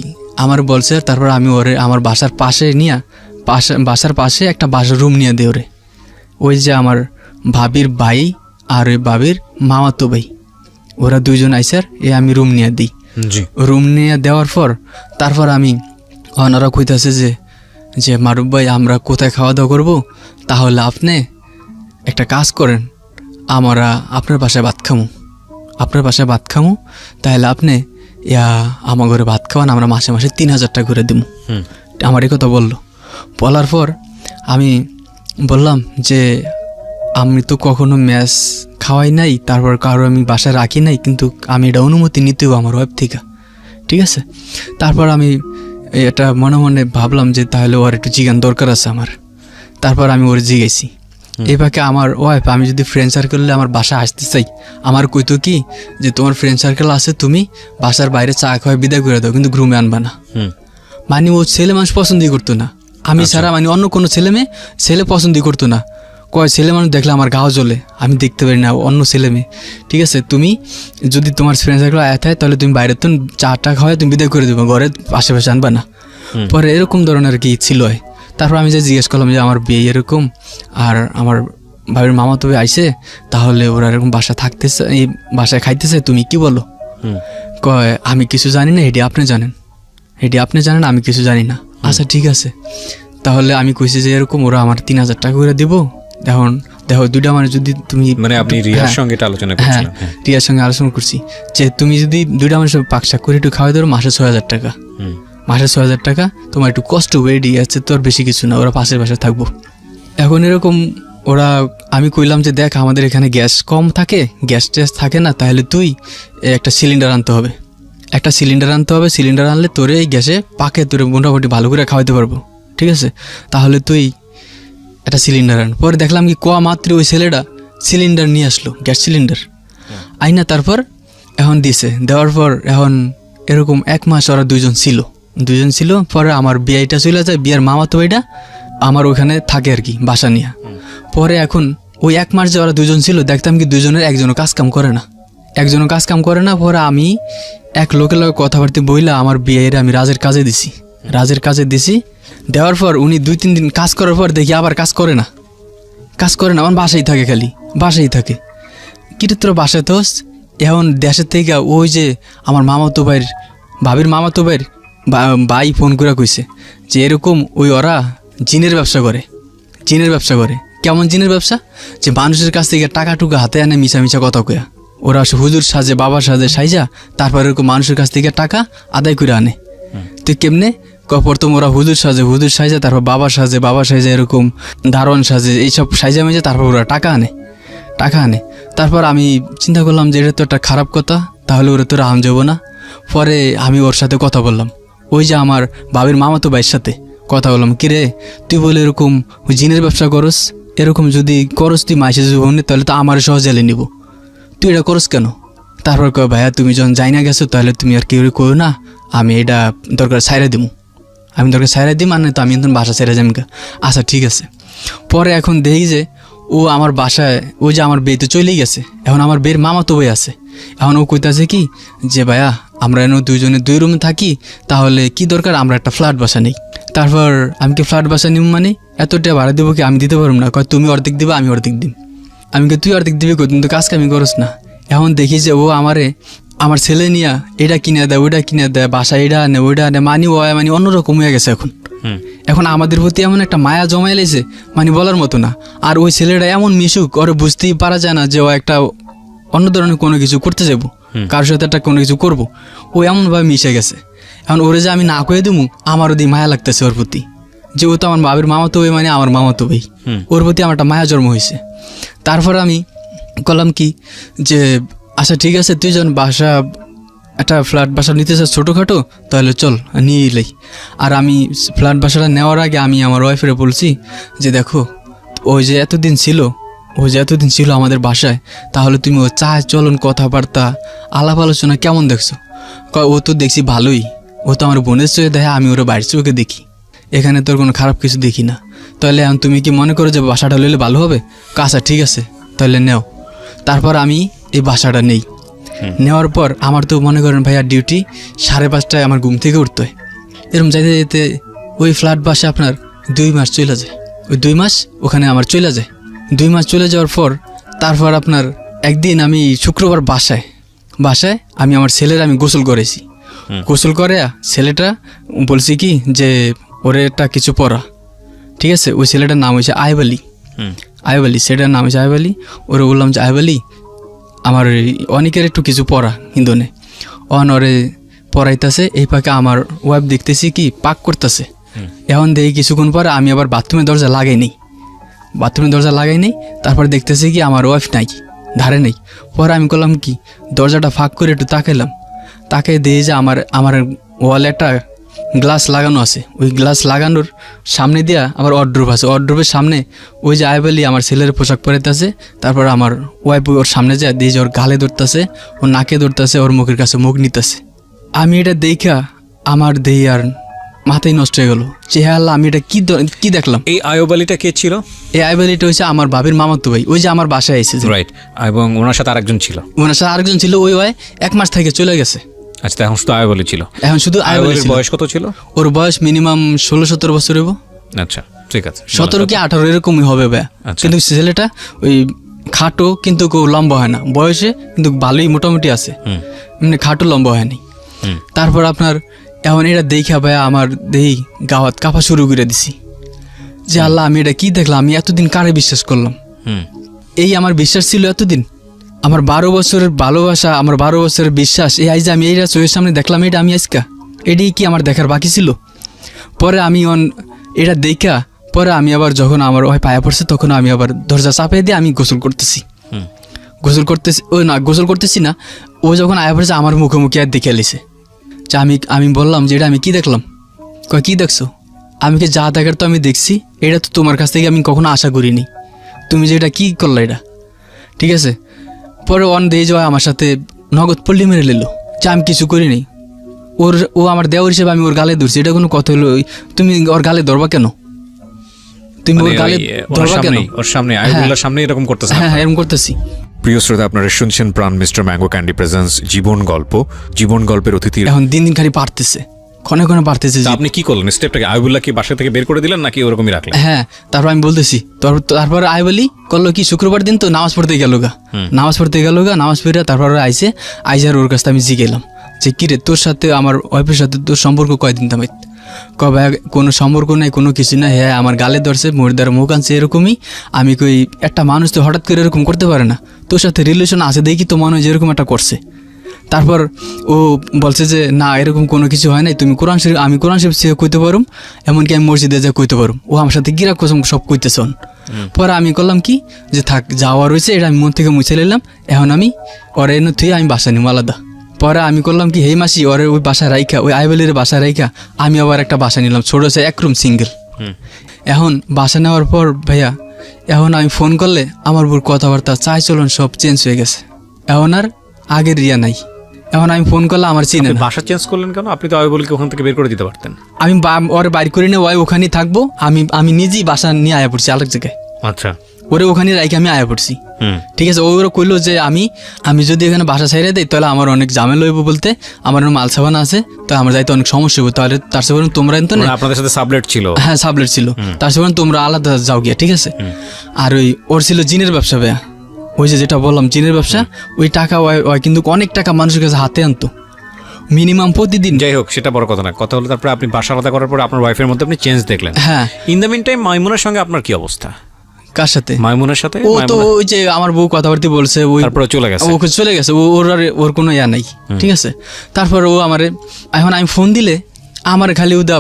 আমার বলছে। তারপর আমি ওরে আমার বাসার পাশে নিয়ে বাসার পাশে একটা বাসার রুম নিয়ে দেয় ওরে। ওই যে আমার ভাবির ভাই আর ওই ভাবির মামাতো ভাই, ওরা দুইজন আইসার আমি রুম নিয়ে দিই। রুম নিয়ে দেওয়ার পর তারপর আমি ওনারা কইতাছে যে মারুফ ভাই আমরা কোথায় খাওয়া দাওয়া করবো? তাহলে আপনি একটা কাজ করেন, আমরা আপনার বাসায় ভাত খামু, তাহলে আপনি আমার ঘরে ভাত খাওয়ান, আমরা মাসে 3,000 টাকা করে দেবো। আমার এই কথা বলার পর আমি বললাম যে আমি তো কখনো ম্যাচ খাওয়াই নাই, তারপর কারো আমি বাসায় রাখি নাই, কিন্তু আমি এটা অনুমতি নিতেও আমার ওয়াইফ থেকে, ঠিক আছে। তারপর আমি এটা মনে মনে ভাবলাম যে তাহলে ওর একটু জিজ্ঞান দরকার আছে আমার। তারপর আমি ওর জিজ্ঞাসি। এই পাকে আমার ওয়াইফ, আমি যদি ফ্রেন্ড সার্কেলে আমার বাসায় আসতে চাই, আমার কইতো কি যে তোমার ফ্রেন্ড সার্কেল আছে, তুমি বাসার বাইরে চা খাওয়া বিদায় করে দাও, কিন্তু গ্রুমে আনবা না। মানে ও ছেলে মানুষ পছন্দই করতো না, আমি ছাড়া মানে অন্য কোনো ছেলে পছন্দই করতো না। ছেলে মানুষ দেখলে আমার গাও জ্বলে, আমি দেখতে পারি না অন্য ছেলে মেয়ে, ঠিক আছে। তুমি যদি তোমার ফ্রেন্ড সার্কেল আয় থাকে তাহলে তুমি বাইরে তো চাটা খাওয়াই তুমি বিদায় করে দেবো, ঘরে আশেপাশে আনবা না। পরে এরকম ধরনের কি ছিল। তারপর আমি যে জিজ্ঞেস করলাম যে আমার বিয়ে এরকম, আর আমার ভাবির মামা তবে আইসে, তাহলে ওরা এরকম বাসায় থাকতেছে, এই বাসায় খাইতেছে, তুমি কি বলো? আমি কিছু জানি না, এটি আপনি জানেন, আমি কিছু জানি না। আচ্ছা ঠিক আছে, তাহলে আমি কইছি যে এরকম ওরা আমার 3,000 টাকা করে দেবো। এখন দেখো দুইটা মানে যদি তুমি মানে আপনি রিয়ার সঙ্গে আলোচনা করছেন? হ্যাঁ, রিয়ার সঙ্গে আলোচনা করছি যে তুমি যদি দুইটা মানুষের পাকশাক করে একটু খাওয়াই ধরো, মাসে 6,000 টাকা, মাসে 6,000 টাকা, তোমার একটু কষ্ট ওয়েডি আছে, তোর বেশি কিছু না, ওরা পাশের বাসায় থাকবো। এখন এরকম ওরা আমি কইলাম যে দেখ আমাদের এখানে গ্যাস কম থাকে, গ্যাস ট্যাস থাকে না, তাহলে তুই একটা সিলিন্ডার আনতে হবে, সিলিন্ডার আনলে তোরে এই গ্যাসে পাকে তোরে মোটামুটি ভালো করে খাওয়াইতে পারবো, ঠিক আছে। তাহলে তুই একটা সিলিন্ডার আন। পরে দেখলাম কি মাত্র ওই ছেলেটা সিলিন্ডার নিয়ে আসলো, গ্যাস সিলিন্ডার আইনা, তারপর এখন দেওয়ার পর এখন এরকম 1 মাস ওরা দুইজন ছিল। পরে আমার বিয়েটা চলে যায়, বিয়ের মামাতো ভাইটা আমার ওখানে থাকে আর কি বাসা নিয়ে। পরে এখন ওই 1 মাস যে ওরা দুজন ছিল, দেখতাম কি দুজনের একজনও কাজ কাম করে না। পরে আমি এক লোকের লগে কথাবার্তা বইলা আমার বিয়ের আমি রাজের কাজে দিছি। দেওয়ার পর উনি 2-3 দিন কাজ করার পর দেখি আবার কাজ করে না, আমার বাসায় থাকে, খালি বাসায় থাকে। কিরে বাসায় তোস? এখন দেশের থেকে ওই যে আমার ভাবির মামাতো ভাইয়ের ভাই ফোন করে কইছে যে এরকম ওরা জিনের ব্যবসা করে, জিনের ব্যবসা করে। কেমন জিনের ব্যবসা? যে মানুষের কাছ থেকে টাকা টুকা হাতে আনে মিছা মিছা কথা কয়া, ওরা হুজুর সাজে বাবার সাজে সাইজা তারপর এরকম মানুষের কাছ থেকে টাকা আদায় করে আনে। তুই কেমনে? প্রথম ওরা হুজুর সাজে তারপর বাবা সাজে এরকম দারোয়ান সাজে, এইসব সাইজা মেজে তারপর ওরা টাকা আনে। তারপর আমি চিন্তা করলাম যে এটা তো একটা খারাপ কথা, তাহলে ওরা তো রাম যাবো না। পরে আমি ওর সাথে কথা বললাম, ওই যে আমার বাবির মামাতো ভাইয়ের সাথে কথা বললাম, কিরে তুই বলে এরকম জিনের ব্যবসা করস, এরকম যদি করস তুই মাসে জীবনে তাহলে তো আমার সহ জেলে নিব, তুই এটা করস কেন? তারপর কয় ভাইয়া তুমি যখন যাই না গেছো তাহলে তুমি আর কেউ কো না, আমি এটা দরকার ছাইরা দিমু, আমি দরকার ছাইরা দিম, আর না তো আমি এখন বাসা ছাইরা যাম। আচ্ছা ঠিক আছে। পরে এখন দেখি যে ও আমার বাসায়, ওই যে আমার বেতে চলেই গেছে, এখন আমার বের মামাতো ভাই আছে। এখন ও কইতাছে কি যে ভাইয়া আমরা এনে দুইজনে 2 রুমে থাকি, তাহলে কি দরকার আমরা একটা ফ্ল্যাট বাসা নেই। তারপর আমি কি ফ্ল্যাট বাসা নিব মানে এতটা ভাড়া দেবো কি? আমি দিতে পারবো না। কয় তুমি অর্ধেক দিবা আমি অর্ধেক দিম। আমি কি তুই অর্ধেক দিবি কই, তুমি তো কাজ কামি করস না। এখন দেখি যে ও আমার ছেলে নিয়া এটা কিনে দেয় ওইটা কিনে দেয়, বাসা এটা আনে ওইটা আনে, মানি অন্যরকম হয়ে গেছে এখন আমাদের প্রতি এমন একটা মায়া জমাই লেছে মানে বলার মতো না। আর ওই ছেলেটা এমন মিশুক, ওরে বুঝতেই পারা যায় না যে ও একটা অন্য ধরনের কোনো কিছু করতে যাবো, কারোর সাথে একটা কোনো কিছু করবো, ও এমনভাবে মিশে গেছে। এখন ওরে যে আমি না কয়ে দেবো, আমারও দিয়ে মায়া লাগতেছে ওর প্রতি, যে ও তো আমার বাবির মামাতো ভাই, মানে আমার মামাতো ভাই, ওর প্রতি আমার একটা মায়া জন্ম হয়েছে। তারপর আমি করলাম কি যে আচ্ছা ঠিক আছে, তুই যখন একটা ফ্ল্যাট বাসা নিতে চাস ছোটোখাটো, তাহলে চল নিয়ে এলেই। আর আমি ফ্ল্যাট বাসাটা নেওয়ার আগে আমি আমার ওয়াইফের বলছি যে দেখো ওই যে এতদিন ছিল আমাদের বাসায়, তাহলে তুমি ও চা চলন কথাবার্তা আলাপ আলোচনা কেমন দেখছো? ও তো দেখছি ভালোই, ও তো আমার বোনের চোখে দেখে, আমি ওরা বাইরের চোখে দেখি, এখানে তোর কোনো খারাপ কিছু দেখি না। তাহলে এখন তুমি কি মনে করো যে বাসাটা লইলে ভালো হবে? আচ্ছা ঠিক আছে তাহলে নেও। তারপর আমি এই বাসাটা নেই। নেওয়ার পর আমার তো মনে করেন ভাইয়া ডিউটি 5:30টায় আমার ঘুম থেকে উঠতে হয়। এরকম যাইতে যেতে ওই ফ্ল্যাট বাসে আপনার 2 মাস চলে যায়। ওই 2 মাস ওখানে আমার চলে যায়। 2 মাস চলে যাওয়ার পর তারপর আপনার একদিন আমি শুক্রবার বাসায় আমি আমার ছেলের আমি গোসল করেছি। গোসল করে ছেলেটা বলছি কি যে ওরে একটা কিছু পড়া, ঠিক আছে? ওই ছেলেটার নাম হয়েছে আইব আলী, সেটার নাম হয়েছে আইব আলী। ওরে বললাম যে আইব আলী আমার অনেকের একটু কিছু পড়া হিন্দনে অনরে পড়াইতেছে, এই পাকে আমার ওয়াইফ দেখতেছি কি পাক করতেছে। এখন দেখি কিছুক্ষণ পরে আমি আবার বাথরুমের দরজা লাগাই নেই, তারপর দেখতেছি কি আমার ওয়াইফ নাই, ধারে নেই। পরে আমি করলাম কি দরজাটা ফাঁক করে একটু তাকাই দিয়ে যে আমার ওয়ালে একটা গ্লাস লাগানো আছে, ওই গ্লাস লাগানোর সামনে দিয়া আমার ওয়ার্ড্রোব আছে, ওয়ার্ড্রোবের সামনে ওই যে আইবালি আমার ছেলের পোশাক পরাইতেছে। তারপর আমার ওয়াইফ ওর সামনে যায় দিয়ে যে ওর গালে ধরতেছে, ওর নাকে ধরতেছে, ওর মুখের কাছে মুখ নিতেছে। আমি এটা দেখা আমার দেহি আর মাথায় নষ্ট হয়ে গেল যে হ্যাঁ আল্লাহ, আমি এটা কি দেখলাম। এই আইব আলীটা কে ছিল? এই আইব আলীটা হচ্ছে আমার বাবির মামাতো ভাই, ওই যে আমার বাসায় এসেছে। রাইট। এবং ওনার সাথে আরেকজন ছিল? ওই 1 মাস থেকে চলে গেছে। আচ্ছা, এখন শুধু আইব আলী ছিল? এখন শুধু আইব আলী। বয়স কত ছিল ওর? বয়স মিনিমাম 16-17 বছর হইব। আচ্ছা ঠিক আছে, 17 কি 18 এরকমই হবে ভাই। কিন্তু ছেলেটা ওই খাটো কিন্তু লম্বা হয় না, বয়সে কিন্তু ভালোই মোটামুটি আছে, এমনি খাটো লম্বা হয়নি। তারপর আপনার এখন এটা দেখা ভাইয়া আমার দেহি গাওয়াত কাঁপা শুরু করে দিছি যে আল্লাহ, আমি এটা কি দেখলাম, আমি এতদিন কারে বিশ্বাস করলাম? এই আমার বিশ্বাস ছিল এতদিন, আমার 12 বছরের ভালোবাসা, আমার 12 বছরের বিশ্বাস, এই আজ আমি এইটা চোখের সামনে দেখলাম, এটা আমি আজকা এটাই কি আমার দেখার বাকি ছিল? পরে আমি এটা দেখা পরে আমি আবার যখন আমার ওই পায়ে পড়ছে তখন আমি আবার দরজা চাপিয়ে দিয়ে আমি গোসল করতেছি। গোসল করতেছি না, ও যখন আয়া পড়ছে আমার মুখোমুখি আর দেখে এলিছে। আমি বললাম যে এটা আমি কি দেখলাম? কয় কি দেখছো? আমি কি যা দেখার তো আমি দেখছি, এটা তো তোমার কাছ থেকে আমি কখনো আশা করিনি, তুমি যে এটা কী করলো এটা, ঠিক আছে? পরে দিয়ে যাওয়া আমার সাথে নগদ পল্লি মেরে নিল যে আমি কিছু করিনি। ও আমার দেওয়ার হিসেবে আমি ওর গালে ধরছি, এটা কোনো কথা হলো? তুমি ওর গালে ধরবা কেন? তুমি ওর গালে ধরবা কেন? ওর সামনে আইবুল্লাহর সামনে এরকম করতেছ? হ্যাঁ এরকম করতেছি। প্রিয় শ্রোতা, আপনারা শুনছেন প্রাণ মিস্টার ম্যাঙ্গো ক্যান্ডি প্রেজেন্স জীবন গল্পের অতিথি। এখন দিন খালি পারতেছে, ক্ষণে পারতেছে। আপনি কি করলেন স্টেপটাকে? আইবুল্লাহকে বাসা থেকে বের করে দিলেন নাকি ওরকমই রাখলেন? হ্যাঁ, তারপর আমি বলতেছি, তারপর আইবলি করলো কি শুক্রবার দিন তো নামাজ পড়তে গেল গা, নামাজ পড়ে তারপর আইসে ওর কাছে আমি জিগেলাম যে কিরে তোর সাথে আমার ওয়াইফের সাথে তোর সম্পর্ক কয়দিন তামাই কবে কোনো সম্পর্ক নাই কোনো কিছু না, হ্যাঁ আমার গালে ধরছে মুর্দার মুখ আনছে এরকমই। আমি কই একটা মানুষ তো হঠাৎ করে এরকম করতে পারে না, তোর সাথে রিলেশন আছে দেখি তো মনে হয় যে এরকম একটা করছে। তারপর ও বলছে যে না এরকম কোনো কিছু হয় নাই, তুমি কোরআন শরীফ, আমি কোরআন শরীফ সে কইতে পারুম, এমনকি আমি মসজিদে যা কইতে পারুম। ও আমার সাথে গিরা কসম সব কইতেছন। পরে আমি করলাম কি যে থাক যাওয়া রয়েছে এটা আমি মন থেকে মুছে নিলাম, এখন আমি ওরে এনে থুয়ে আমি বাসা নিম আলাদা। পরে আমি করলাম কি হেই মাসি ওরে ওই বাসা রাইখা, ওই আইবেলের বাসা রাইখা আমি আবার একটা বাসা নিলাম ছোট সে এক রুম সিঙ্গেল। এখন বাসা নেওয়ার পর ভাইয়া এখন আমি ফোন করলে আমার বুর কথাবার্তা চাই চলন সব চেঞ্জ হয়ে গেছে, এখন আর আগের রিয়া নাই। এখন আমি ফোন করলে আমার চিনে না। বাসা চেঞ্জ করলেন কেন? আপনি তো আইবলকে ওখান থেকে বের করে দিতে পারতেন। আমি ওরে বাড়ি করে নিয়ে ওই ওখানেই থাকবো, আমি নিজেই বাসা নিয়ে আয়া পড়ছি আরেক জায়গায়। আচ্ছা, ওরে ওখানে রাইকে আমি আয়া পড়ছি। ঠিক আছে, ওরা কইলো যে আমি যদি এখানে বাসা ছেড়ে দিই তাহলে আমার অনেক ঝামেলা হইব, বলতে আমার মাল সাবানা আছে তো আমার যাইতে অনেক সমস্যা হইব, তাহলে তার সাথে বলুন তোমরা তো না আপনাদের সাথে সাবলেট ছিল। হ্যাঁ সাবলেট ছিল, তার সাথে বলুন তোমরা আলাদা যাও গিয়া। ঠিক আছে, আর ওর ছিল জিনের ব্যবসা ভাইয়া, ওই যেটা বললাম জিনের ব্যবসা, ওই টাকা ওই কিন্তু অনেক টাকা মানুষের কাছে হাতে আনতো মিনিমাম প্রতিদিন। যাই হোক সেটা বড় কথা না, কথা হলো তারপরে আপনি বাসা আলাদা করার পর আপনার ওয়াইফের মধ্যে আপনি চেঞ্জ দেখলেন। হ্যাঁ, ইন দ্য মিন টাইম মাইমুনের সঙ্গে আপনার কি অবস্থা? কার সাথে? মাইমুনের সাথে। ও তো ওই যে আমার বউ কথাবার্তা বলছে, ওই তারপরে চলে গেছে, ওকে চলে গেছে, ওর কোনো ইয়া নাই। ঠিক আছে, তারপর ও আমারে এখন আমি ফোন দিলে আমার খালি উল্টা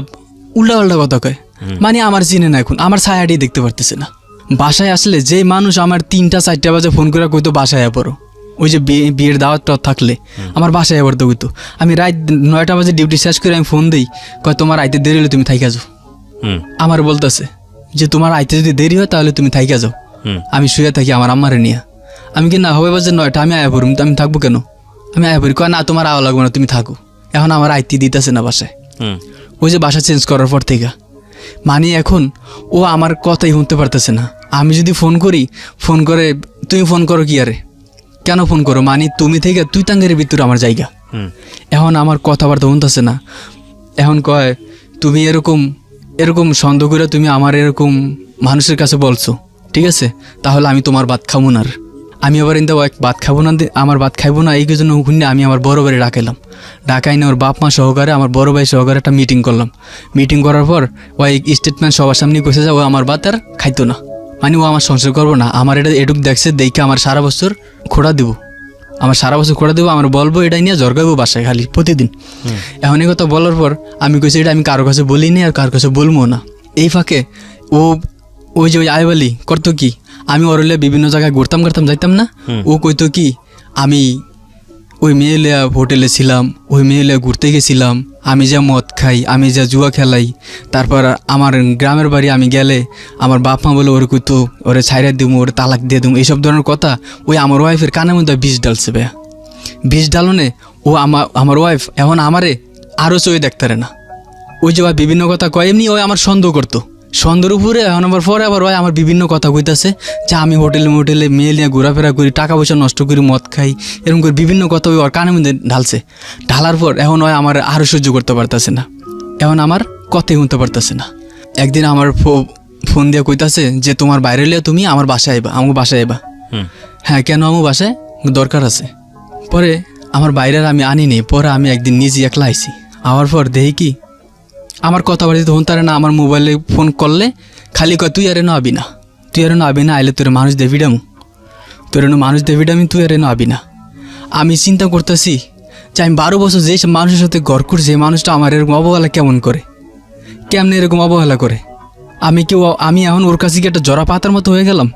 পাল্টা কথা কয়, মানে আমার চিনে না, এখন আমার ছায়াটি দেখতে পারতেছে না। বাসায় আসলে যে মানুষ আমার 3টা-4টা বাজে ফোন করে কইতো বাসায় পড়ো, ওই যে বিয়ের দাওয়াতটা থাকলে আমার বাসায় পড়তে কইতো, আমি রাত 9টা বাজে ডিউটি শেষ করে আমি ফোন দিই, কয় তোমার আইতে দেরি হলে তুমি থাইকা যাও। আমার বলতেছে যে তোমার আইতে যদি দেরি হয় তাহলে তুমি থাইকা যাও, আমি শুয়ে থাকি আমার আম্মারে নিয়ে। আমি কি না হবে বাজে 9টা আমি আয়া পড়ুম, আমি থাকবো কেন, আমি আয়া পড়ি। কয় না তোমার আওয়া লাগবে না, তুমি থাকো। এখন আমার আইতে দিতেছে না বাসায়, ওই যে বাসা চেঞ্জ করার পর থেকে। মানে এখন ও আমার কথাই শুনতে পারতেছে না। আমি যদি ফোন করি, ফোন করে তুমি ফোন করো কি আরে কেন ফোন করো, মানে তুমি থেকে তুই তাঙ্গের ভিতরে আমার জায়গা। এখন আমার কথাবার্তা শুনতেছে না। এখন কয় তুমি এরকম সন্দেহ করে তুমি আমার এরকম মানুষের কাছে বলছো, ঠিক আছে তাহলে আমি তোমার ভাত খাবো না। আমি আবার ইন্দা ভাত খাবো না, আমার ভাত খাইবো না, এই জন্য ওখানে আমি আমার বড় ভাই ডাকাইলাম। ডাকাই না ওর বাপ মা সহকারে আমার বড় ভাই সহকারে একটা মিটিং করলাম। মিটিং করার পর ওই স্টেটমেন্ট সবার সামনে কইছে যে ও আমার ভাত আর খাইতো না, মানে ও আমার সংসার করবো না। আমার এটা এটুক দেখছে দেখে আমার সারা বছর খোড়া দেবো, আমার বলবো এটাই নিয়ে জরগাইবো বাসায় খালি প্রতিদিন। এখন এই কথা বলার পর আমি কইছি এটা আমি কারো কাছে বলিনি আর কারোর কাছে বলবো না। এই ফাঁকে ওই যে ওই আইবালি করতো কি, আমি ওরলে বিভিন্ন জায়গায় ঘুরতাম যাইতাম না, ও কইতো কি আমি ওই মেয়েলিয়া হোটেলে ছিলাম, ওই মেয়েলিয়া ঘুরতে গেছিলাম, আমি যা মদ খাই, আমি যা জুয়া খেলাই, তারপর আমার গ্রামের বাড়ি আমি গেলে আমার বাপ মা বলে ওরে কইতো ওরে ছাইরা দিম, ওরে তালাক দিয়ে দিম, এইসব ধরনের কথা ওই আমার ওয়াইফের কানের মধ্যে বিষ ডালছে ভাইয়া। বিষ ডালনে ও আমার ওয়াইফ এখন আমারে আরও চয়ে দেখতারে না। ওই যে বিভিন্ন কথা কয়, এমনি ওই আমার সন্দেহ করতো, সন্দেহের উপরে এখন আবার পরে আবার ওই আমার বিভিন্ন কথা কইতাছে যে আমি হোটেলে মেয়ে নিয়ে ঘোরাফেরা করি, টাকা পয়সা নষ্ট করি, মদ খাই, এরকম করে বিভিন্ন কথা ওই ওর কানের মধ্যে ঢালছে। ঢালার পর এখন ওই আমার আরও সহ্য করতে পারতেছে না, এখন আমার কথাই শুনতে পারতেছে না। একদিন আমার ফোন দিয়ে কইতাছে যে তোমার বাইরে লিয়া তুমি আমার বাসায় আইবা, আমাকে বাসায় আইবা। হ্যাঁ কেন, আমার বাসায় দরকার আছে। পরে আমার বাইরের আমি আনি নেই, পরে আমি একদিন নিজে একলা আইছি। আওয়ার পর দেখি কি আমার কথা বাড়িতে হন তারে না, আমার মোবাইলে ফোন করলে খালি কয় তুই আরে না আবি না, আইলে তোর মানুষ দেভিডামু, তুই আরে না আবি না। আমি চিন্তা করতেছি যে আমি 12 বছর যে মানুষের সাথে ঘর করছি, এই মানুষটা আমার এরকম অবহেলা কেমনে এরকম অবহেলা করে। আমি এখন ওর কাছে কি একটা জরা পাতার মতো হয়ে গেলাম।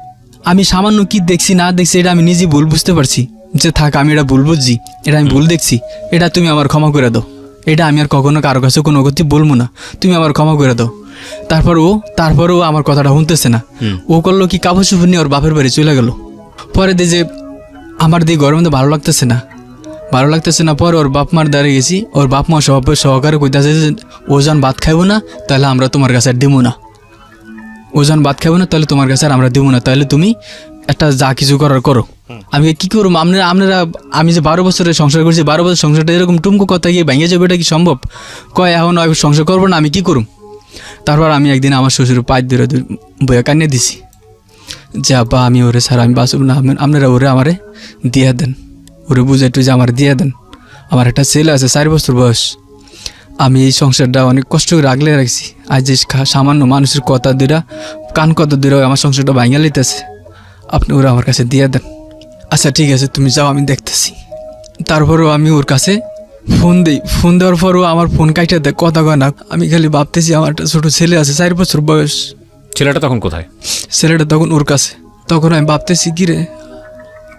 আমি সামান্য কি দেখছি না দেখছি এটা আমি নিজে ভুল বুঝতে পারছি যে থাক আমি এটা ভুল বুঝছি, এটা আমি ভুল দেখছি, এটা তুমি আমার ক্ষমা করে দাও, এটা আমি আর কখনো কারো কাছে কোনো গতি বলবো না, তুমি আমার ক্ষমা করে দাও। তারপরও আমার কথাটা শুনতেছে না। ও করলো কি কাপড় চোপড় নিয়ে ওর বাপের বাড়ি চলে গেল। পরে যে আমার দিয়ে গরম মধ্যে ভালো লাগতেছে না। পরে ওর বাপ মার দ্বারে গেছি, ওর বাপ মা সহকারে কইতেছে যে ওজন ভাত খাইবো না তাহলে আমরা তোমার কাছে আর দিব না, আমরা দিব না, তাহলে তুমি একটা যা কিছু করার করো। আমি কি করবো, আপনারা আমি যে 12 বছরের সংসার করছি, 12 বছর সংসারটা এরকম টুমকো কথা গিয়ে ভেঙে যাবে, এটা কি সম্ভব? কয় এখন সংসার করবো না, আমি কি করুম? তারপর আমি একদিন আমার শ্বশুর পাঁচ ধরে বইয়া কানিয়ে দিছি যে আব্বা আমি ওরে স্যার আমি বাঁচব না, আপনারা ওরে আমারে দিয়ে দেন, ওরে বুঝে টুঝে আমার দিয়ে দেন। আমার একটা ছেলে আছে 4 বছর বয়স। আমি এই সংসারটা অনেক কষ্ট করে আগলে রাখছি। আজ যে সামান্য মানুষের কথা দুরা কান কথা দুরা আমার সংসারটা ভাঙা লইতেছে, আপনি ওরা আমার কাছে দিয়ে দেন। আচ্ছা ঠিক আছে তুমি যাও, আমি দেখতেছি। তারপরেও আমি ওর কাছে ফোন দিই, ফোন দেওয়ার পরও আমার ফোন কাইটা দেয়, কথা কয় না। আমি খালি ভাবতেছি আমার একটা ছোটো ছেলে আছে 4 বছর বয়স। ছেলেটা তখন কোথায়? ছেলেটা তখন ওর কাছে। তখন আমি ভাবতেছি কি রে,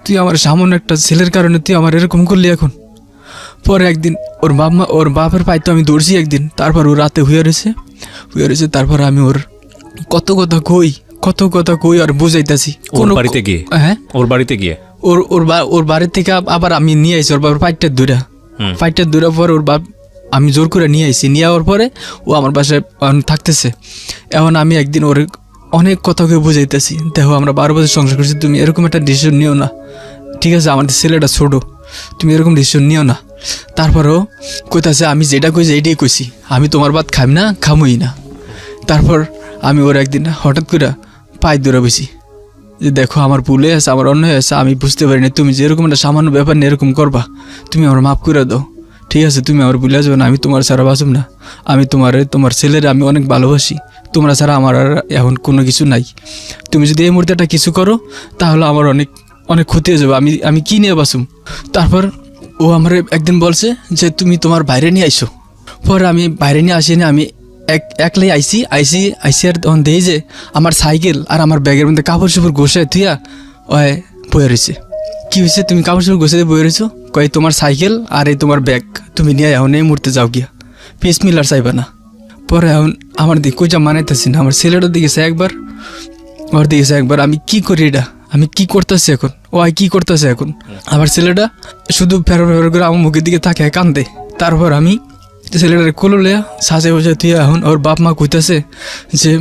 তুই আমার সামান্য একটা ছেলের কারণে তুই আমার এরকম করলি এখন। পরে একদিন ওর বাপের পাইতো আমি দৌড়ছি একদিন। তারপর ও রাতে হয়ে রয়েছে। তারপর আমি ওর কত কথা কই আর বুঝাইতাছি। ওর বাড়িতে গিয়ে? হ্যাঁ, ওর বাড়িতে গিয়ে ওর বাড়ি থেকে আবার আমি নিয়ে আইছি ওর বাবার ফাইটটা দূরা পর ওর বাপ আমি জোর করে নিয়ে আইছি। নিয়ে যাওয়ার পরে ও আমার বাসায় থাকতেছে। এখন আমি একদিন ওর অনেক কথাকে বুঝাইতেছি, দেখো আমরা 12 বছর সংসার করছি, তুমি এরকম একটা ডিসিশন নিও না, ঠিক আছে? আমাদের ছেলেটা ছোটো, তুমি এরকম ডিসিশন নিও না। তারপরও কইতাছে আমি যেটা কইছি এইটাই কইছি, আমি তোমার বাদ খাইম না, খামই না। তারপর আমি ওর একদিন হঠাৎ করে পায়ে দৌড়া বসি যে দেখো আমার ভুলে আছে, আমার অন্যায় আছে, আমি বুঝতে পারি না, তুমি যেরকম একটা সামান্য ব্যাপার নিয়ে এরকম করবা, তুমি আমার মাফ করে দাও, ঠিক আছে? তুমি আমার ভুলে যাবে না, আমি তোমার ছাড়া বাঁচব না, আমি তোমার ছেলের আমি অনেক ভালোবাসি, তোমরা ছাড়া আমার আর এখন কোনো কিছু নাই। তুমি যদি এই মুহূর্তে একটা কিছু করো তাহলে আমার অনেক অনেক ক্ষতি হয়ে যাবে, আমি কী নিয়ে বাঁচুম? তারপর ও আমার একদিন বলছে যে তুমি তোমার বাইরে নিয়ে আইসো। পরে আমি বাইরে নিয়ে আসিনি, আমি একলাই আইসি আর তখন দেখি যে আমার সাইকেল আর আমার ব্যাগের মধ্যে কাপড় চোপড় গোসায় থুয়া ওই বয়ে রয়েছে। কী হয়েছে, তুমি কাপড় চোপড় গোসাই বয়ে রয়েছো? কয় তোমার সাইকেল আর এই তোমার ব্যাগ তুমি নিয়ে এখন এই মুহূর্তে যাও গিয়া, পিস মিলার চাইবা না। পরে এখন আমার দিকে কইটা মানাইতেছি না, আমার ছেলেটার দিকেছে একবার, ওর দিকেছে একবার, আমি কি করি এটা, আমি কি করতেছি এখন, ও কি করতেছে এখন? আমার ছেলেটা শুধু ফেরো করে আমার মুখের দিকে তাকে কান্দে। তারপর আমি ছেলেটার কোলো লিয়া সাজে বসে তুই এখন ওর বাপ মা কইতাছে যে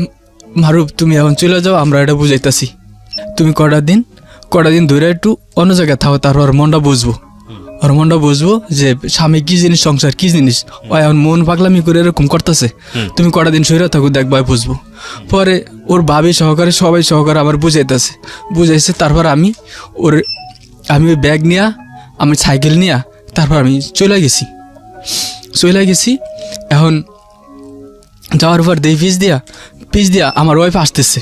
মারুফ তুমি এখন চলে যাও, আমরা এটা বুঝাইতাছি, তুমি কটা দিন ধরে একটু অন্য জায়গায় থাকো, তারপর ওর মনটা বুঝবো যে স্বামী কি জিনিস, সংসার কি জিনিস। ও এখন মন পাগলামি করে এরকম করতেছে, তুমি কটা দিন সইরা থাকো, দেখবা বুঝবো। পরে ওর ভাবি সহকারে সবাই সহকারে আমার বুঝাইছে। তারপর আমি ওই ব্যাগ নিয়া, আমি সাইকেল নিয়া তারপর আমি চলে গেছি। এখন যাওয়ার পর দেই পিস দিয়া আমার ওয়াইফ আসতেছে,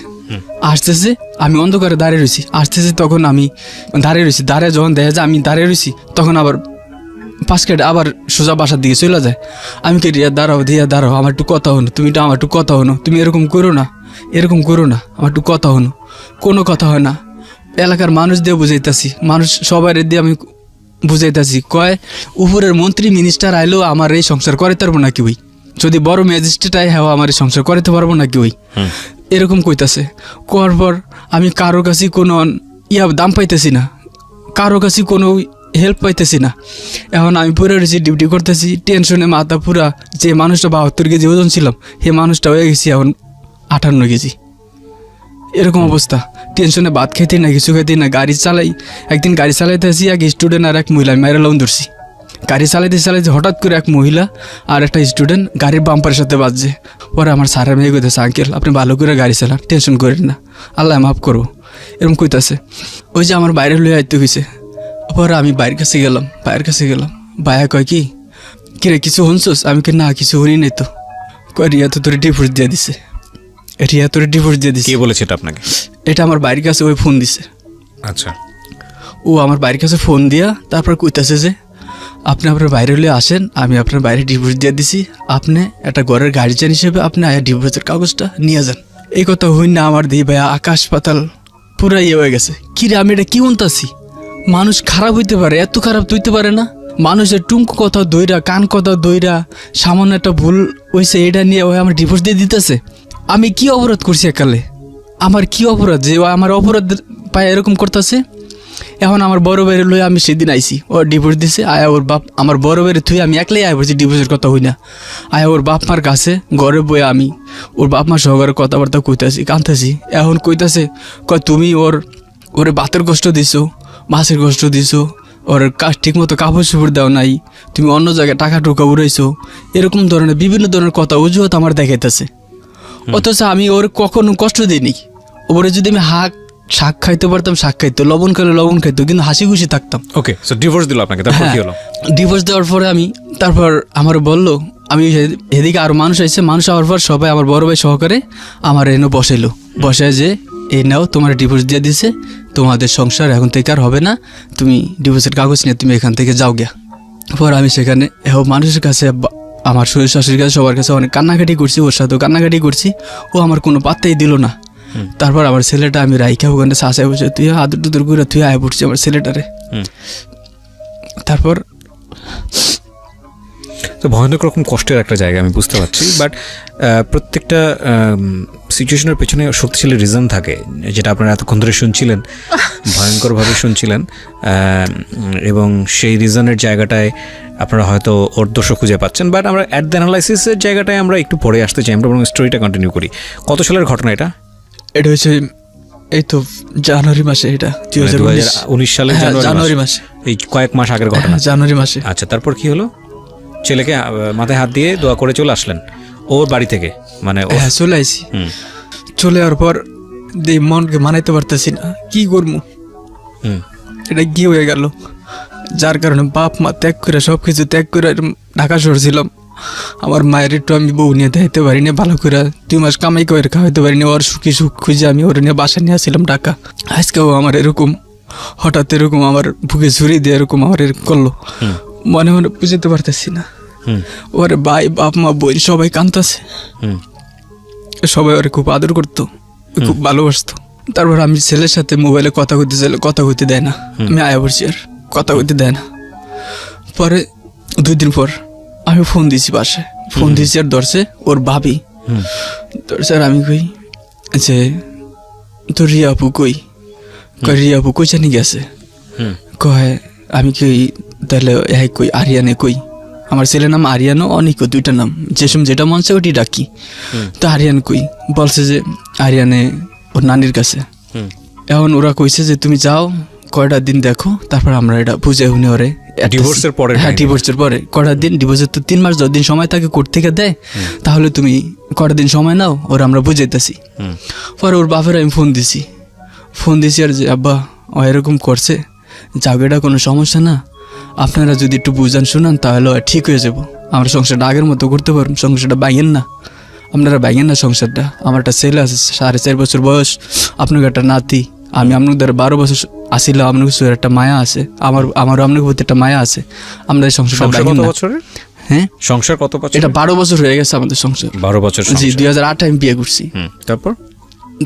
আমি অন্ধকারে দাঁড়িয়ে রয়েছি, তখন আমি দাঁড়িয়ে যখন দেখা যায় আমি দাঁড়িয়ে রয়েছি, তখন আবার 5 মিনিট আবার সোজা বাসার দিকে চলে যায়। আমি কে দাঁড়াও আমার একটু কথা হনো, আমার একটু কথা হনো, তুমি এরকম করো না, আমার একটু কথা হনো। কোনো কথা হয় না। এলাকার মানুষ দিয়ে বুঝাইতাছি, মানুষ সবাই দিয়ে আমি বুঝাইতাছি, কয় উপরের মন্ত্রী মিনিস্টার আইলেও আমার এই সংসার করাইতে পারবো নাকি ওই, যদি বড় ম্যাজিস্ট্রেট আই হ্যাঁ আমার এই সংসার করাইতে পারবো নাকি ওই, এরকম কইতাছে। কোয়ার পর আমি কারো কাছে কোনো দাম পাইতেছি না, কারো কাছে কোনো হেল্প পাইতেছি না। এখন আমি পড়ে রয়েছি, ডিউটি করতেছি, টেনশনে মাথা পুরা। যে মানুষটা 72 কেজি ওজন ছিলাম, সে মানুষটা হয়ে গেছি এখন 58 কেজি। এরকম অবস্থা, টেনশনে ভাত খেতে না, কিছু খেতে না। একদিন গাড়ি চালাইতে আসি, এক স্টুডেন্ট আর এক মহিলা মায়েরা লোন ধরছি। গাড়ি চালাইতে হঠাৎ করে এক মহিলা আর একটা স্টুডেন্ট গাড়ির বাম্পারের সাথে বাজছে। পরে আমার স্যারের মেয়ে কইতেছে, আঙ্কেল আপনি ভালো করে গাড়ি চালান, টেনশন করেন না, আল্লাহ মাফ করবো, এরকম কইতাছে। ওই যে আমার বাইরে লইয়া আইতে হয়েছে। পরে আমি ভাইয়ের কাছে গেলাম, ভাইয়া কয় কি রে কিছু শুনছোস? আমি কি না কিছু শুনি নাই তো। কয় রিয়া তো তোর ডিভোর্স দিয়ে দিছে। কে বলেছে এটা আপনাকে? এটা আমার বাড়ির কাছে ওই ফোন দিছে। আচ্ছা। ও আমার বাড়ির কাছে ফোন দিয়া তারপর কইতাছে যে আপনি আপনার বাইরে হলে আসেন, আমি আপনার বাইরে ডিভোর্স দিয়ে দিছি, আপনি একটা ঘরের গার্জিয়ান হিসেবে আপনি আয়া ডিভোর্সের কাগজটা নিয়ে যান। এই কথা হই না আমার দিই ভাইয়া আকাশ পাতাল পুরা হয়ে গেছে। কিরে আমি এটা কি বলতাছি? মানুষ খারাপ হইতে পারে, এত খারাপ হইতে পারে না? মানুষের টুঙ্কু কথা দইরা, কান কথা দইরা, সামান্য একটা ভুল হয়েছে এটা নিয়ে ওই আমার ডিভোর্স দিয়ে দিতেছে। আমি কি অপরাধ করছি একালে? আমার কি অপরাধ যে আমার অপরাধ পায় এরকম করতেছে? এখন আমার বড় বাইরে লই আমি সেদিন আইছি, ওর ডিভোর্স দিছে। আয়া ওর বাপ আমার বড় বাইরে থুই আমি একলাই আয় বলছি, ডিভোর্সের কথা হই না। আয়া ওর বাপ মার কাছে ঘরে বয়ে আমি ওর বাপ মার সহকারে কথাবার্তা কইতাছি, কাঁদতেছি। এখন কইতাছে কয় তুমি ওরে ভাতের কষ্ট দিছো, মাছের কষ্ট দিছো, ওর ঠিক মতো কাপড় চোপড় দাও নাই, তুমি অন্য জায়গায় টাকা টুকা উড়াইছো, এরকম ধরনের বিভিন্ন ধরনের কথা অজুহাত আমার দেখাইতেছে। অথচ আমি ওর কখনো কষ্ট দিইনি। ওরে যদি আমি শাক খাইতে পারতাম, শাক খাইতো, লবণ খেলে লবণ খাইতো, কিন্তু হাসি খুশি থাকতাম। ওকে, সো ডিভোর্স দিল আপনাকে, তারপর কি হলো? ডিভোর্স দেওয়ার পরে তারপর আমার বললো, আমি এদিকে আরো মানুষ আইছে, মানুষ আওয়ার পর সবাই আমার বড় ভাই সহকারে আমার এনে বসাইলো, বসায় যে এই নাও তোমার ডিভোর্স দিয়ে দিছে, তোমাদের সংসার এখন থেকে আর হবে না, তুমি ডিভোর্সের কাগজ নিয়ে তুমি এখান থেকে যাও গিয়া। পর আমি সেখানে মানুষের কাছে, আমার শ্বশুর শাশুড়ির কাছে, সবার কাছে অনেক কান্নাকাটি করছি, ওর সাথেও কান্নাকাটি করছি, ও আমার কোনো পাত্তাই দিল না। তারপর আমার ছেলেটা আমি রাইখা ওখানে শাসায় বসে, তুই আদর টুদর করে তুই আয় পড়ছি আমার ছেলেটারে। তারপর তো ভয়ানক রকম কষ্টের একটা জায়গা, আমি বুঝতে পারছি। বাট প্রত্যেকটা সিচুয়েশনের পেছনে শক্তিশালী রিজন থাকে, যেটা আপনারা এতক্ষণ ধরে শুনছিলেন, ভয়ঙ্করভাবে শুনছিলেন, এবং সেই রিজনের জায়গাটায় আপনারা হয়তো ওর দোষও খুঁজে পাচ্ছেন। বাট আমরা অ্যাট দ্য অ্যানালাইসিসের জায়গাটায় আমরা একটু পরে আসতে চাই, আমরা বরং স্টোরিটা কন্টিনিউ করি। কত সালের ঘটনা এটা? এটা হচ্ছে এই তো জানুয়ারি মাসে, এটা 2019 সালের জানুয়ারি মাসে, এই কয়েক মাস আগের ঘটনা, জানুয়ারি মাসে। আচ্ছা, তারপর কি হলো? ছেলেকে মাথায় হাত দিয়ে দোয়া করে চলে আসলেন ওর বাড়ি থেকে, মানে চলে আইছি। চলে যাওয়ার পর মনকে মানাইতে পারতেছি না, কি করবো, এটা কি হয়ে গেল, যার কারণে বাপ মা ত্যাগ করে, সব কিছু ত্যাগ করে ঢাকা শহর ছিলাম। আমার মায়ের একটু আমি বউ নিয়ে দেখাইতে পারিনি ভালো করে, 2 মাস কামাই করে খাওয়াইতে পারিনি, ওর সুখী সুখ খুঁজে আমি ওর নিয়ে বাসা নিয়ে আসছিলাম ঢাকা। আজকেও আমার এরকম হঠাৎ এরকম আমার বুকে ছুরি দিয়ে এরকম আমার এরকম করলো, মনে মনে বুঝতে পারতেছি না। ওর ভাই বাপ মা বোন সবাই কাঁদতেছে, সবাই ওরে খুব আদর করতো, খুব ভালোবাসতো। তারপর আমি ছেলের সাথে মোবাইলে কথা কইতে চাইলে কথা কইতে দেয় না, আমি আয়া পড়ছি আর কথা কইতে দেয় না। পরে 2 দিন পর আমি ফোন দিয়েছি বাসায়, ফোন দিয়েছি আর ধরছে ওর ভাবি, ধরছে আর আমি কই যে তোর রিয়া আপু কই, রিয়া আপু কই জানি গেছে, কয় আমি কই তাহলে কই আরিয়ানে কই, আমার ছেলের নাম আরিয়ানো, অনেক 2টা নাম, যেটা মন চায় ওটি ডাকি। তো আরিয়ান কই, বলছে যে আরিয়ানে ওর নানির কাছে। এখন ওরা কইছে যে তুমি যাও কয়টা দিন দেখো, তারপর আমরা এটা বুঝে শুনে ওরে ডিভোর্সের পরে, হ্যাঁ ডিভোর্সের পরে কয়টা দিন, ডিভোর্সের তো 3 মাস 10 দিন সময় থাকে কোর্ট থেকে দেয়, তাহলে তুমি কয়টা দিন সময় নাও, ওরা আমরা বুঝাইতেছি। পরে ওর বাপের আমি ফোন দিছি আর যে আব্বা ও এরকম করছে, জায়গাটা কোনো সমস্যা না, আপনারা যদি একটু বুঝান শোনান তাহলে ঠিক হয়ে যাবো, আমরা সংসারটা আগের মতো করতে পারবো, সংসারটা ভাঙেন না, আপনারা ভাঙেন না সংসারটা। আমার একটা ছেলে আছে 4.5 বছর বয়স, আপনাকে একটা নাতি, আমি আপনাদের 12 বছর আসিল, আপনার একটা মায়া আছে, আমারও আপনার প্রতি একটা মায়া আছে, আমরা এই সংসারটা ভাঙেন না। হ্যাঁ, সংসার কত বছর? এটা 12 বছর হয়ে গেছে আমাদের সংসার। 12 বছর? জি, 2008 আমি বিয়ে করছি।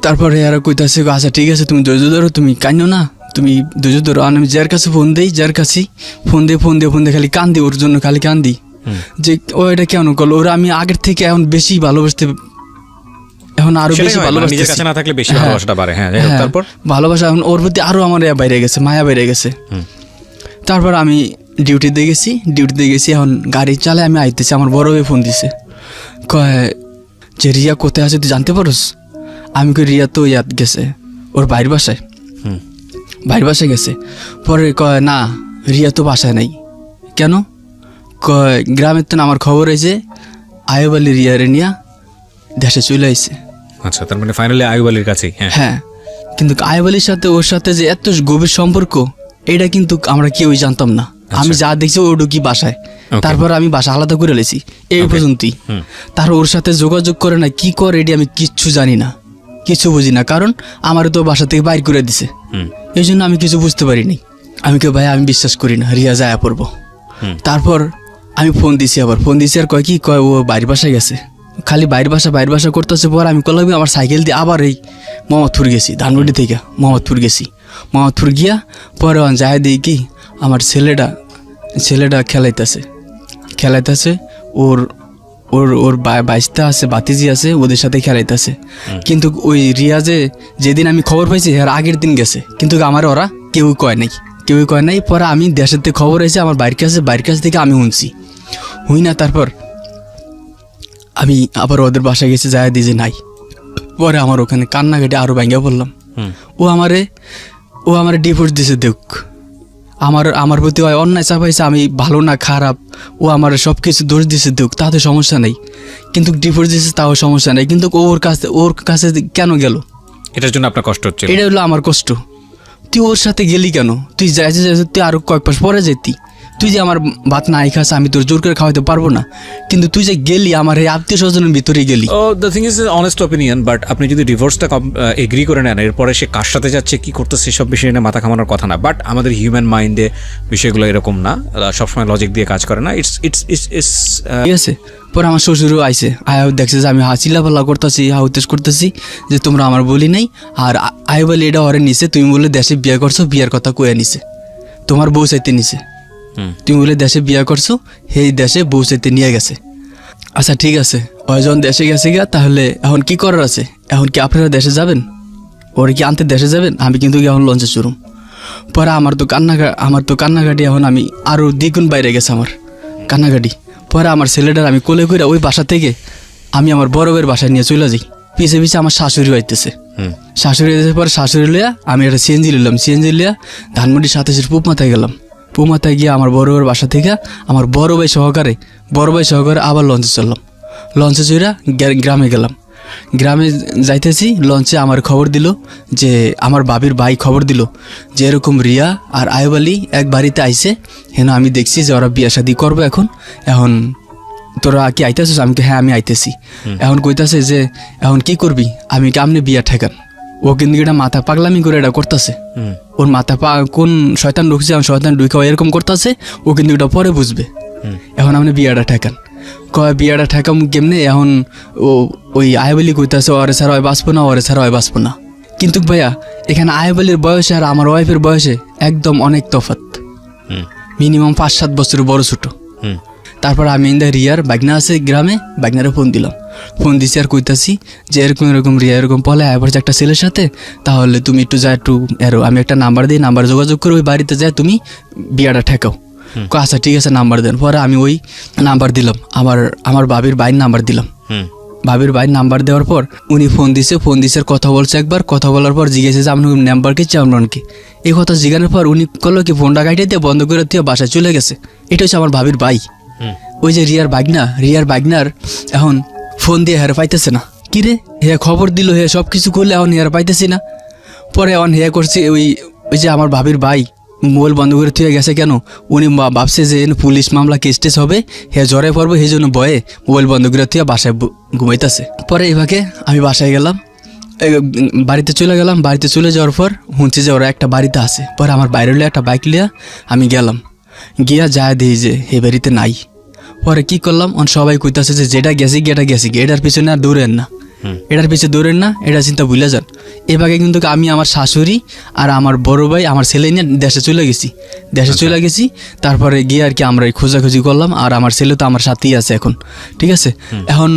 তারপরে এরা কইতাছে আচ্ছা ঠিক আছে, তুমি ধৈর্য ধরো, তুমি কাঁদো না, তুমি ধৈর্য ধরো। আমি যার কাছে ফোন দিই, ফোন দিয়ে খালি কান্দি, ওর জন্য খালি কান্দি যে ও এটা কেন করলো, ওরা আমি আগের থেকে এখন বেশি ভালোবাসতে, এখন আরো বেশি ভালোবাসতে, নিজের কাছে না থাকলে বেশি ভালোবাসাটা বাড়ে। হ্যাঁ, তারপর ভালোবাসা এখন ওর প্রতি আরো আমার বাইরে গেছে, মায়া বাইরে গেছে। তারপর আমি ডিউটিতে গেছি, এখন গাড়ি চালায় আমি আইতেছি, আমার বড় ভাই ফোন দিছে, কয় যে রিয়া কোথায় আছে তুই জানতে পারোস? আমি কই রিয়া তো ইয়াদ গেছে ওর বাইরের বাসায় গেছে। পরে কয় না, রিয়া তো বাসায় নাই। কেন? কয় গ্রামের তো আমার খবর হয়েছে আয়ুব আলী রিয়ারে নিয়া দেশে চলে আইছে। আচ্ছা, তার মানে ফাইনালি আয়ুব আলীর কাছেই? হ্যাঁ, কিন্তু আয়ুব আলীর সাথে ওর সাথে যে এত গভীর সম্পর্ক, এটা কিন্তু আমরা কেউই জানতাম না। আমি যা দেখছি ও ঢুকি বাসায়, তারপর আমি বাসা আলাদা করে লেছি, এই পর্যন্তই। তার ওর সাথে যোগাযোগ করে না, কি করে এটি আমি কিচ্ছু জানি না, কিছু বুঝি না, কারণ আমার তো বাসা থেকে বাইর করে দিছে, এই জন্য আমি কিছু বুঝতে পারিনি। আমি কে ভাই আমি বিশ্বাস করি না, রিয়া যায় পড়বো। তারপর আমি ফোন দিছি আর কয় কি কয় ও বাইরের বাসায় গেছে, খালি বাইরের বাসা করতেছে। পর আমি করলাম আমার সাইকেল দিয়ে আবার এই মোহাম্মদপুর গেছি, ধানবাড়ি থেকে মোহাম্মদপুর গিয়া পরে যায় দিই কি আমার ছেলেটা খেলাইতেছে ওর ওর ওর বাইশটা আছে, বাতিজি আছে, ওদের সাথে খেলাইতেছে। কিন্তু ওই রিয়া যেদিন আমি খবর পাইছি আর আগের দিন গেছে, কিন্তু আমার ওরা কেউই কয় নাই। পরে আমি দেশের থেকে খবর হয়েছে আমার বাইরের কাছ থেকে আমি হুই না। তারপর আমি আবার ওদের বাসায় গেছি, যায় দিয়ে যে নাই। পরে আমার ওখানে কান্নাকাটি আরো ভাঙ্গা পড়লাম। ও আমারে ডিভোর্স দিছে, দেখ আমার প্রতি অন্যায় চাপাইছে, আমি ভালো না খারাপ, ও আমার সব কিছু দোষ দিছে, দেখ তাতে সমস্যা নেই, কিন্তু ডিভোর্স দিছে তাও সমস্যা নেই। কিন্তু ওর কাছে কেন গেল? এটার জন্য আপনার কষ্ট হচ্ছে? এটা হলো আমার কষ্ট। তুই ওর সাথে গেলি কেন? তুই যাইতে যাইতে তুই আরো কয়েক মাস পরে যেতি। তুই যে আমার ভাত নাই খাস, আমি তোর জোর করে খাওয়াতে পারবো না, কিন্তু তুই যে গেলি আমার এই আত্মীয় স্বজনের ভিতরে গেলি। ও the thing is honest opinion, but আপনি যদি ডিভোর্সটা এগ্রি করে নেন, এরপরে সে কার সাথে যাচ্ছে, কি করতেছে, সেসব বিষয় নিয়ে মাথা ঘামানোর কথা না। বাট আমাদের হিউম্যান মাইন্ডে বিষয়গুলো এরকম না, সবসময় লজিক দিয়ে কাজ করে না। ঠিক আছে, পরে আমার শ্বশুরও আইসে, আয়া দেখছে যে আমি চিল্লাপাল্লা করতেছি, হাউতেস করতেছি যে তোমরা আমার বলি নাই, আর আয় বলে এটা ওরে নিছে, তুমি বলে দেশে বিয়ে করছো, বিয়ার কথা কয়ে নিছে, তোমার বউ চাইতে নিছে, তুমি বলে দেশে বিয়ে করছো, সেই দেশে বউ চাইতে নিয়ে গেছে। আচ্ছা ঠিক আছে, ওই যখন দেশে গেছে গিয়া, তাহলে এখন কি করার আছে? এখন কি আপনারা দেশে যাবেন? ওরে কি আনতে দেশে যাবেন? আমি কিন্তু এখন লঞ্চে চড়ুম। পরে আমার তো কান্নাকাটি এখন আমি আরও দ্বিগুণ বাইরে গেছে আমার কান্নাকাটি। পরে আমার ছেলেটার আমি কোলে করে ওই বাসা থেকে আমি আমার বড় বউয়ের বাসায় নিয়ে চলে যাই। পিছে পিছে আমার শাশুড়ি আইতেছে, শাশুড়ি আইতেছে। পরে শাশুড়ি লিয়া আমি একটা সিএনজি নিলাম, সিএনজি লিয়া ধানমন্ডি 27 পুপ মাথায় গেলাম। পুপ মাথায় গিয়ে আমার বড় বউয়ের বাসা থেকে আমার বড় ভাই সহকারে আবার লঞ্চে চললাম। লঞ্চে চড়া গ্রামে গেলাম। গ্রামে যাইতেছি, লঞ্চে আমার খবর দিল যে আমার বাবির ভাই খবর দিল যে এরকম রিয়া আর আয়ুব আলী এক বাড়িতে আইছে, হেন আমি দেখছি যে ওরা বিয়ে শাদি করবো। এখন তোরা কি আইতেছিস? আমি হ্যাঁ আমি আইতেছি। এখন কইতাছে যে এখন কি করবি? আমি কেমনে বিয়া ঠেকান? ও কিন্তু এটা মাথা পাগলামি করে এটা করতেছে, ওর মাথা কোন শয়তান ঢুকছে, এখন শয়তান ঢুকে এরকম করতেছে, ও কিন্তু এটা পরে বুঝবে। এখন আপনি বিয়াটা ঠেকান। কয় বিয়াটা ঠেকাম কেমনে? এখন ওই আয়বলি কইতাছে ওরে ছাড়া হয় বাঁচবো না, ওরে ছাড়া হয় বাঁচবো না। কিন্তু ভাইয়া এখানে আয়বলির বয়সে আর আমার ওয়াইফের বয়সে একদম অনেক তফাৎ, মিনিমাম 5-7 বছরের বড় ছোট। তারপর আমি রিয়ার বাগনা আছে গ্রামে, বাগনারে ফোন দিছি আর কইতাছি যে এরকম রিয়া এরকম পলে আবার যে একটা ছেলের সাথে, তাহলে তুমি একটু যা একটু আমি একটা নাম্বার দিই, নাম্বার যোগাযোগ করে ওই বাড়িতে যায় তুমি বিয়াটা ঠেকাও। আচ্ছা ঠিক আছে, নাম্বার দেন। পরে আমি ওই নাম্বার দিলাম, আমার বাবির ভাইয়ের নাম্বার দিলাম। বাবির ভাইয়ের নাম্বার দেওয়ার পর উনি ফোন দিছে কথা বলছে একবার। কথা বলার পর জিজ্ঞেসে যে আপনার নাম্বার কি চামরন কি, এই কথা জিজ্ঞানোর পর উনি করলো কি ফোনটা কাটিয়ে দিয়ে বন্ধ করে দিয়ে বাসায় চলে গেছে। এটা হচ্ছে আমার ভাবির ভাই। ওই যে রিয়ার বাগনার এখন ফোন দিয়ে হেরে পাইতেছে না। কিরে হে খবর দিল, হে সব কিছু করলে এখন হেরে পাইতেছি না। পরে এখন হে করছে ওই যে আমার ভাবির ভাই মোবাইল বন্ধ করে থুয়ে গেছে কেন? উনি ভাবছে যে পুলিশ মামলা কেস টেস হবে, হে জ্বরে পড়বো, সেই জন্য ভয়ে মোবাইল বন্ধ করে থুয়ে বাসায় ঘুমাইতেছে। পরে এভাবে আমি বাসায় গেলাম, বাড়িতে চলে গেলাম। বাড়িতে চলে যাওয়ার পর শুনছি যে ওরা একটা বাড়িতে আছে। পরে আমার বাইরে একটা বাইক লিয়া আমি গেলাম, গিয়া যায় দিই যে এই বাড়িতে নাই। পরে কি করলাম, সবাই কইতাছে যে যেটা গেছি এটার পিছনে আর দৌড়েন না, এটা চিন্তা ভুলে যান। এভাবে কিন্তু আমি আমার শাশুড়ি আর আমার বড় ভাই আমার ছেলে নিয়ে দেশে চলে গেছি। তারপরে গিয়ে আর কি আমরা খোঁজাখুঁজি করলাম, আর আমার ছেলে তো আমার সাথেই আছে এখন। ঠিক আছে, এখন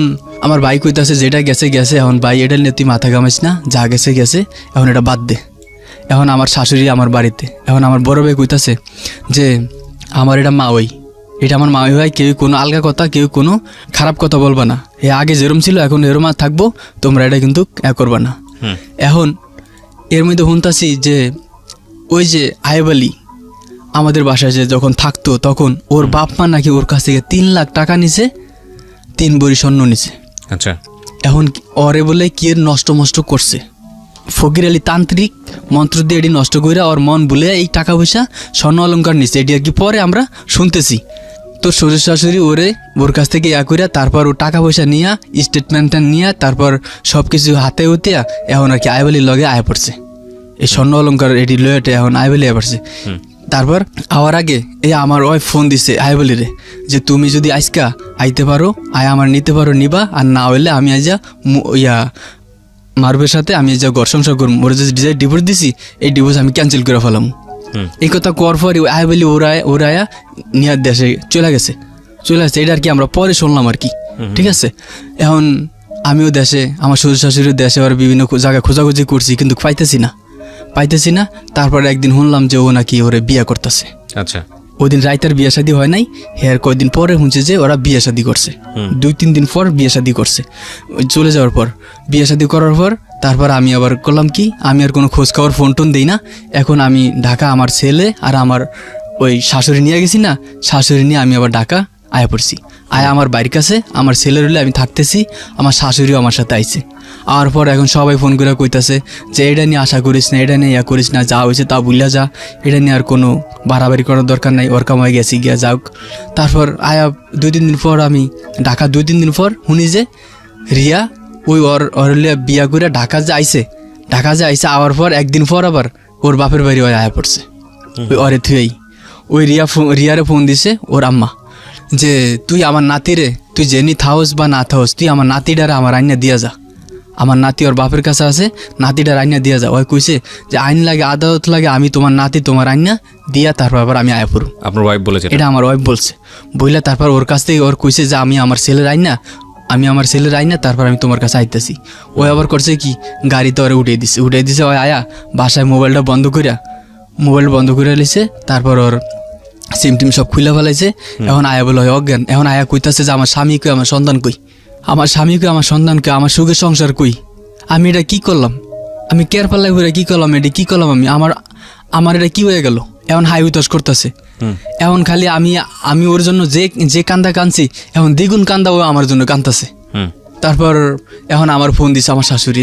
আমার ভাই কইতাছে যেটা গেছে। এখন ভাই এটা নিয়ে তুই মাথা ঘামাইস না, যা গেছে, এখন এটা বাদ দে। এখন আমার শাশুড়ি আমার বাড়িতে, এখন আমার বড় ভাই কইতাছে যে আমার এটা আমার মা ভাই, কেউ কোনো আলগা কথা, কেউ কোনো খারাপ কথা বলবা না, এ আগে যেরম ছিল এখন এরম আর থাকবো, তোমরা এটা কিন্তু করবা না। এখন এর মধ্যে শুনতাছি যে ওই যে আয়ুব আলী আমাদের বাসায় যে যখন থাকতো, তখন ওর বাপ মা নাকি ওর কাছ থেকে 3 লাখ টাকা নিছে, 3 ভরি স্বর্ণ নিছে। আচ্ছা, এখন ওরে বলে কি নষ্ট করছে, ফকির আলী তান্ত্রিক মন্ত্র দিয়ে এটি নষ্ট করে ওর মন বলে এই টাকা পয়সা স্বর্ণ অলঙ্কার নিচ্ছে। এটি আর কি পরে আমরা শুনতেছি। তো শ্বশুর শাশুড়ি ওর কাছ থেকে করে তারপর ও টাকা পয়সা নিয়ে স্টেটমেন্টটা নিয়ে তারপর সব কিছু হাতে উঠিয়া এখন আর কি আয়বলির লগে আয় পড়ছে। এই স্বর্ণ অলঙ্কার এটি লয়েটে এখন আয়বলি আয় পড়ছে। তারপর আওয়ার আগে আমার ওয়াইফ ফোন দিছে আয়বলিরে যে তুমি যদি আজকা আইতে পারো আমার নিতে পারো নিবা, আর না হইলে আমি আইজা মারবের সাথে আমি যা ঘর সংসার করবো, ওরা যে ডিভোর্স দিছি এই ডিভোর্স আমি ক্যান্সেল করে ফেলাম। এই কথা করার পর আয় বলি ওরায়া নিয়ে দেশে চলে গেছে। এটা আর কি আমরা পরে শুনলাম আর কি। ঠিক আছে, এখন আমিও দেশে, আমার শ্বশুর শাশুড়ির দেশে আর বিভিন্ন জায়গায় খোঁজাখুঁজি করছি, কিন্তু পাইতেছি না। তারপরে একদিন শুনলাম যে ও নাকি ওরে বিয়ে করতেছে। আচ্ছা, ওই দিন রাইতার বিয়ে শাদী হয় নাই, হের কয়েকদিন পরে শুনছে যে ওরা বিয়ে শাদী করছে। 2-3 দিন পর বিয়ে শাদী করছে। চলে যাওয়ার পর বিয়ে শাদী করার পর তারপর আমি আবার করলাম কি, আমি আর কোনো খোঁজ খবর ফোন টোন দিই না। এখন আমি ঢাকা আমার ছেলে আর আমার ওই শাশুড়ি নিয়ে গেছি না, শাশুড়ি নিয়ে আমি আবার ঢাকা আয়া পড়ছি। আয়া আমার বাড়ির কাছে আমার ছেলের হলে আমি থাকতেছি, আমার শাশুড়িও আমার সাথে আইছে। আর পর এখন সবাই ফোন করে কইতাছে যে এটা নিয়ে আশা করিস না, এটা নিয়ে ইয়া করিস না, যা হয়েছে তা ভুলিয়া যা, এটা নিয়ে আর কোনো বাড়াবাড়ি করার দরকার নাই, ওর কামাই গেছি গিয়া যাওক। তারপর আয়া 2-3 দিন পর আমি ঢাকা 2-3 দিন পর শুনি যে রিয়া ওই ওর হলে বিয়া করে ঢাকা যে আইছে, আওয়ার পর একদিন পর আবার ওর বাপের বাড়ি ওই আয়া পড়ছে ওই অরে থুয়েই। ওই রিয়ারে ফোন দিছে ওর আম্মা যে তুই আমার নাতিরে, তুই জেনি থাওস বা না থাওস, তুই আমার নাতিটারে আমার আইনা দিয়া যা, আমার নাতি ওর বাপের কাছে আছে, নাতিটার আইনা দিয়া যা। ওই কইছে যে আইন লাগে আদালত লাগে, আমি তোমার নাতি তোমার আইনা দিয়া তারপর আবার আমি আয়া পড়ু। আপনার ওয়াইফ বলেছে এটা আমার ওয়াইফ বলছে। বইলা তারপর ওর কাছ থেকে ওর কইছে যে আমি আমার ছেলের আইনা তারপর আমি তোমার কাছে আইতেছি। ওই আবার করছে কি গাড়িতে ওরে উঠিয়ে দিছে ওই আয়া বাসায় মোবাইলটা বন্ধ করে লিছে। তারপর ওর সিম টিম সব খুলে ফেলাইছে। এখন আয়া বলে হয় অজ্ঞান। এখন আয়া কইতাছে যে আমার স্বামী কই, আমার সন্তান কই, আমার সুখের সংসার কই, আমি এটা কি করলাম, আমি কেয়ার পাল্লাই করে কি করলাম, এটা কি করলাম আমার এটা কি হয়ে গেল। এখন হাই উতাস করতেছে। এখন খালি আমি ওর জন্য যে কান্দা কাঁদছি, এখন দ্বিগুণ কান্দা ও আমার জন্য কান্দতেছে। তারপর এখন আমার ফোন দিছে আমার শাশুড়ি,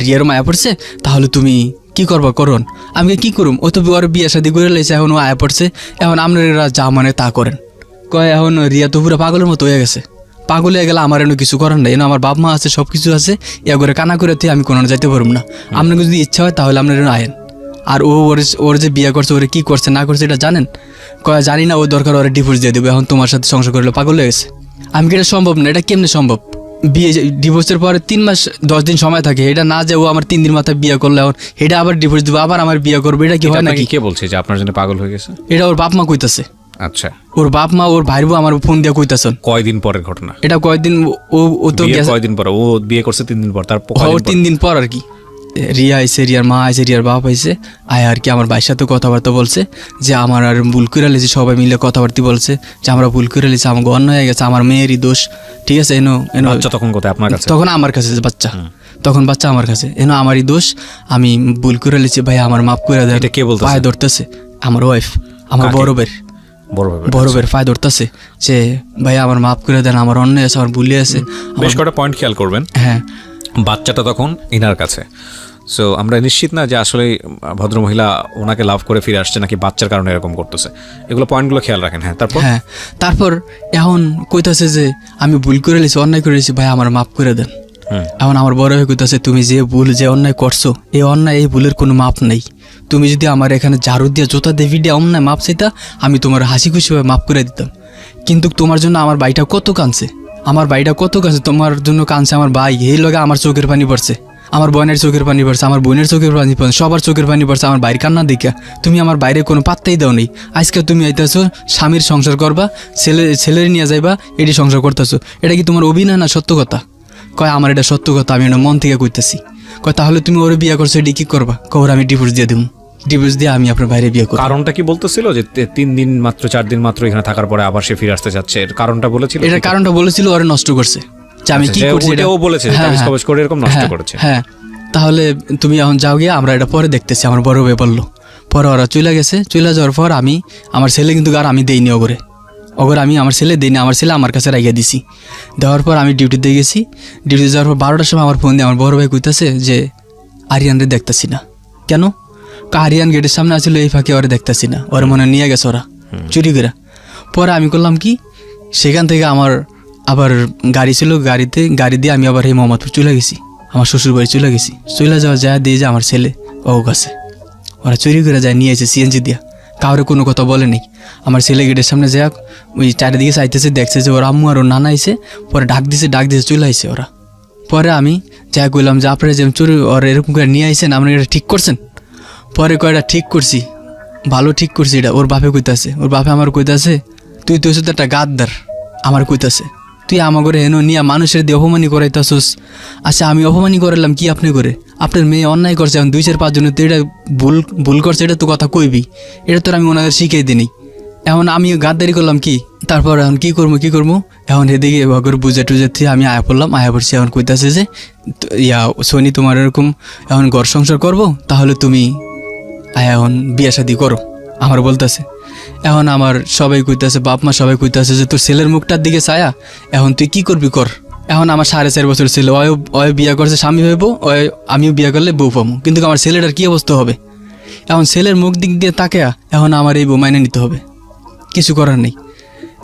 রিয়ার মায়া পড়ছে, তাহলে তুমি কি করবা করুন। আমি কি করুম, ও তো ওর বিয়ে শাদি করে লাইছে, এখন ও আয়া পড়ছে, এখন আপনারা যা মানে তা করেন। কয় এখন রিয়া তো পুরো পাগলের মতো হয়ে গেছে, পাগল হয়ে গেলে আমার এনে কিছু করার নাই, এনে আমার বাপ মা আছে, সব কিছু আছে, ইয়া করে কানা করে আমি কোনো যাইতে পারবো না। আপনার যদি ইচ্ছা হয় তাহলে আপনার আয়েন। আর ওর যে বিয়ে করছে, ওরে কি করছে না করছে এটা জানেন? কয় জানি না, ও দরকার ওরা ডিভোর্স দিয়ে দেবে, এখন তোমার সাথে সংসার করলে পাগল হয়ে গেছে। আমি কি এটা সম্ভব না, এটা কেমনে সম্ভব? বিয়ে ডিভোর্সের পরে 3 মাস 10 দিন সময় থাকে, এটা না যে ও আমার 3 দিন মাথায় বিয়ে করলে এখন এটা আবার ডিভোর্স দেবো, আবার আমার বিয়ে করবে, এটা কি হয় নাকি? কে বলছে যে আপনার জন্য পাগল হয়ে গেছে? এটা ওর বাপ মা কইতাছে। আচ্ছা, ওর বাপ মা ওর ভাইবো আমার ফোন দিয়ে কইতাছেন। কয়দিন পরের ঘটনা এটা? কয়দিন, ও তো কয়দিন পর, ও বিয়ে করছে 3 দিন পর, তারপর 3 দিন পর আর কি রিয়া আইসে, রিয়ার মা আইসে, রিয়ার বাপ আইসে, আয় আর কি আমার ভাইয়ের সাথে কথাবার্তা বলছে যে আমার আর ভুল করে লেছি, সবাই মিলে কথাবার্তা বলছে যে আমরা ভুল করে লেছি, আমাকে অন্য হয়ে গেছে, আমার মেয়েরই দোষ, ঠিক আছে। তখন কোথায় আপনার কাছে? তখন আমার কাছে বাচ্চা, আমার কাছে আমারই দোষ, আমি ভুল করে লেছি ভাই, আমার মাফ করে দেয়। এটা কে বলতেছে? পায়ে ধরতেছে আমার ওয়াইফ, আমার বড় বের পায়ে ধরতেছে যে ভাই আমার মাফ করে দেন, আমার অন্য আছে, আমার ভুলে আছে। বেশ কটা পয়েন্ট খেয়াল করবেন। হ্যাঁ, বাচ্চাটা তখন ইনার কাছে, সো আমরা নিশ্চিত না যে আসলে ভদ্রমহিলা ওনাকে লাভ করে ফিরে আসছে নাকি বাচ্চার কারণে এরকম করতেছে, এগুলো পয়েন্টগুলো খেয়াল রাখেন। তারপর এখন কইতাছে যে আমি ভুল করে লেছি, অন্যায় করে লেছি, ভাই আমার মাফ করে দেন। এখন আমার বড় হয়ে কইতাছে তুমি যে অন্যায় করছো, এই অন্যায়, এই ভুলের কোনো মাপ নেই। তুমি যদি আমার এখানে ঝাড়ু দিয়ে জোতা দিয়ে ভিডিও অন্যায় মাপ চাইতা, আমি তোমার হাসি খুশিভাবে মাফ করে দিতাম। কিন্তু তোমার জন্য আমার ভাইটা কত কাঁদছে, তোমার জন্য কাঁদছে আমার ভাই, এই লগে আমার চোখের পানি পড়ছে, আমার বোনের চোখের পানি পড়ছে, আমার বোনের চোখের পানি পড়ছে, সবার চোখের পানি পড়ছে আমার বাইরের কান্না দেখা। তুমি আমার বাইরে কোনো পাত্তাই দাও নেই। আজকে তুমি আইতেছো স্বামীর সংসার করবা, ছেলের নিয়ে যাইবা, এটি সংসার করতেছো, এটা কি তোমার অভিনয় না সত্য কথা? কয় আমার এটা সত্য কথা, আমি এটা মন থেকে কইতেছি। কয় তাহলে তুমি ওরে বিয়ে করছো, এটি কি করবা? কয় আমি ডিভোর্স দিয়ে দেবো, ডিভোর্স দিয়ে আমি আপনার বাইরে বিয়ে করব। কারণটা কি বলতেছিল যে 3 দিন মাত্র 4 দিন মাত্র এখানে থাকার পরে আবার সে ফিরে আসতে যাচ্ছে, এর কারণটা বলেছিল? এটা কারণটা বলেছিল ওরে নষ্ট করছে, যে আমি কি করছি এটাও বলেছে তাবিজ কবজ করে এরকম নষ্ট করেছে। হ্যাঁ, তাহলে তুমি এখন যাও গিয়ে, আমরা এটা পরে দেখতেছি, আমার বড় ভাই বললো। পরে ওরা চলে গেছে, চলে যাওয়ার পর আমার ছেলে কিন্তু আর আমি দেইনি অগরে, আমি আমার ছেলে দিইনি, আমার ছেলে আমার কাছে রাখিয়ে দিছি। দেওয়ার পর আমি ডিউটিতে গেছি, ডিউটি যাওয়ার পর 12টার সময় আমার ফোন দিয়ে আমার বড় ভাই কইতাছে যে আরিয়ানরে দেখতেছি না। কেন? আরিয়ান গেটের সামনে আসছিল, এই ফাঁকে ওরা দেখতেছি না, ওরা মনে নিয়ে গেছে ওরা চুরি করে। পরে আমি করলাম কি, সেখান থেকে আমার আবার গাড়ি ছিল, গাড়ি দিয়ে আমি আবার এই মোহাম্মদপুর চলে গেছি, আমার শ্বশুর বাড়ি চলে গেছি। চলে যায় দিয়ে যে আমার ছেলে ও কাছে, ওরা চুরি করে যায়, নিয়ে এসে সিএনজি দিয়া, কাউরে কোনো কথা বলে নেই। আমার ছেলে গেটের সামনে যাক, ওই চারিদিকে চাইতেছে, দেখছে যে ওর আম্মু আর ওর নানা আইসে, পরে ডাক দিছে চলে আইসে ওরা। পরে আমি যা কইলাম যে আপনারা যে চুরি ওর এরকম করে নিয়ে আইসেন, আপনারা এটা ঠিক করছেন? পরে কয়টা ঠিক করছি, ভালো ঠিক করছি। এটা ওর বাপে কইতাছে, ওর বাপে আমার কইতাছে তুই তো হচ্ছে একটা গাদ্দার, আমার কইতাছে তুই আমার করে হেন নিয়ে মানুষের দিয়ে অপমানি করাইতাছস। আচ্ছা আমি অপমানি করালাম কি আপনি করে? আপনার মেয়ে অন্যায় করছে, এখন 2-4-5 জনের তো এটা ভুল করছে, এটা তো কথা কইবি, এটা তো আমি ওনাদের শিখিয়ে দিই। এখন আমি গাদ্দারি করলাম কি? তারপর এখন কি করবো এখন এদিকে ঘর বুঝে টুজে আমি আয়া পড়ছি। এখন কইতাছে যে সোনি তোমার এরকম এখন ঘর সংসার করবো, তাহলে তুমি এখন বিয়ে শাদি করো, আমার বলতেছে। এখন আমার সবাই কইতাছে, বাপ মা সবাই কইতাছে যে তোর ছেলের মুখটার দিকে ছায়া, এখন তুই কি করবি কর। এখন আমার 4.5 বছর ছিল, ওই বিয়া করছে স্বামী হইব, আমিও বিয়া করলে বউ পাবো, কিন্তু আমার ছেলেটার কি অবস্থা হবে। এখন ছেলের মুখ দিক দিয়ে তাকে এখন আমার এই বউ মাইনে নিতে হবে, কিছু করার নেই।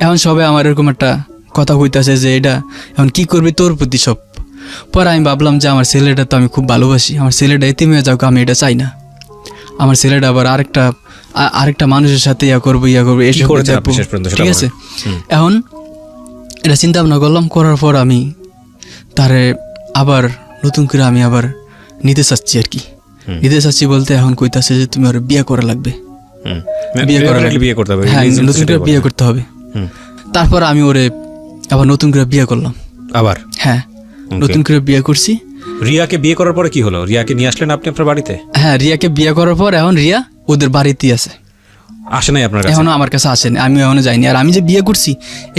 এখন সবাই আমার এরকম একটা কথা কইতাছে যে এটা এখন কি করবি তোর প্রতি সব। পরে আমি ভাবলাম যে আমার ছেলেটা তো আমি খুব ভালোবাসি, আমার ছেলেটা এতিম হয়ে যাক, আমি এটা চাই না। আমার ছেলেটা আবার আরেকটা মানুষের সাথে ইয়া করবো এসব দেখবো, ঠিক আছে। এখন এটা চিন্তা ভাবনা করলাম, করার পর আমি তারে আবার নতুন করে আমি আবার নিতে চাচ্ছি আর কি। নিতে চাচ্ছি বলতে এখন কইতাছে যে তুমি ওর বিয়ে করা লাগবে, বিয়ে করতে হবে, হ্যাঁ নতুন করে বিয়ে করতে হবে। তারপর আমি ওরে আবার নতুন করে বিয়ে করলাম আবার, হ্যাঁ নতুন করে বিয়ে করছি। রিয়াকে বিয়ে করার পরে কি হলো? রিয়াকে নিয়ে আসলেন আপনি আপনার বাড়িতে? হ্যাঁ, রিয়াকে বিয়ে করার পর এখন রিয়া ওদের বাড়িতেই আছে, আসে নাই আপনার কাছে? এখনো আমার কাছে আসেনি, আমি এখনো যাইনি। আর আমি যে বিয়ে করছি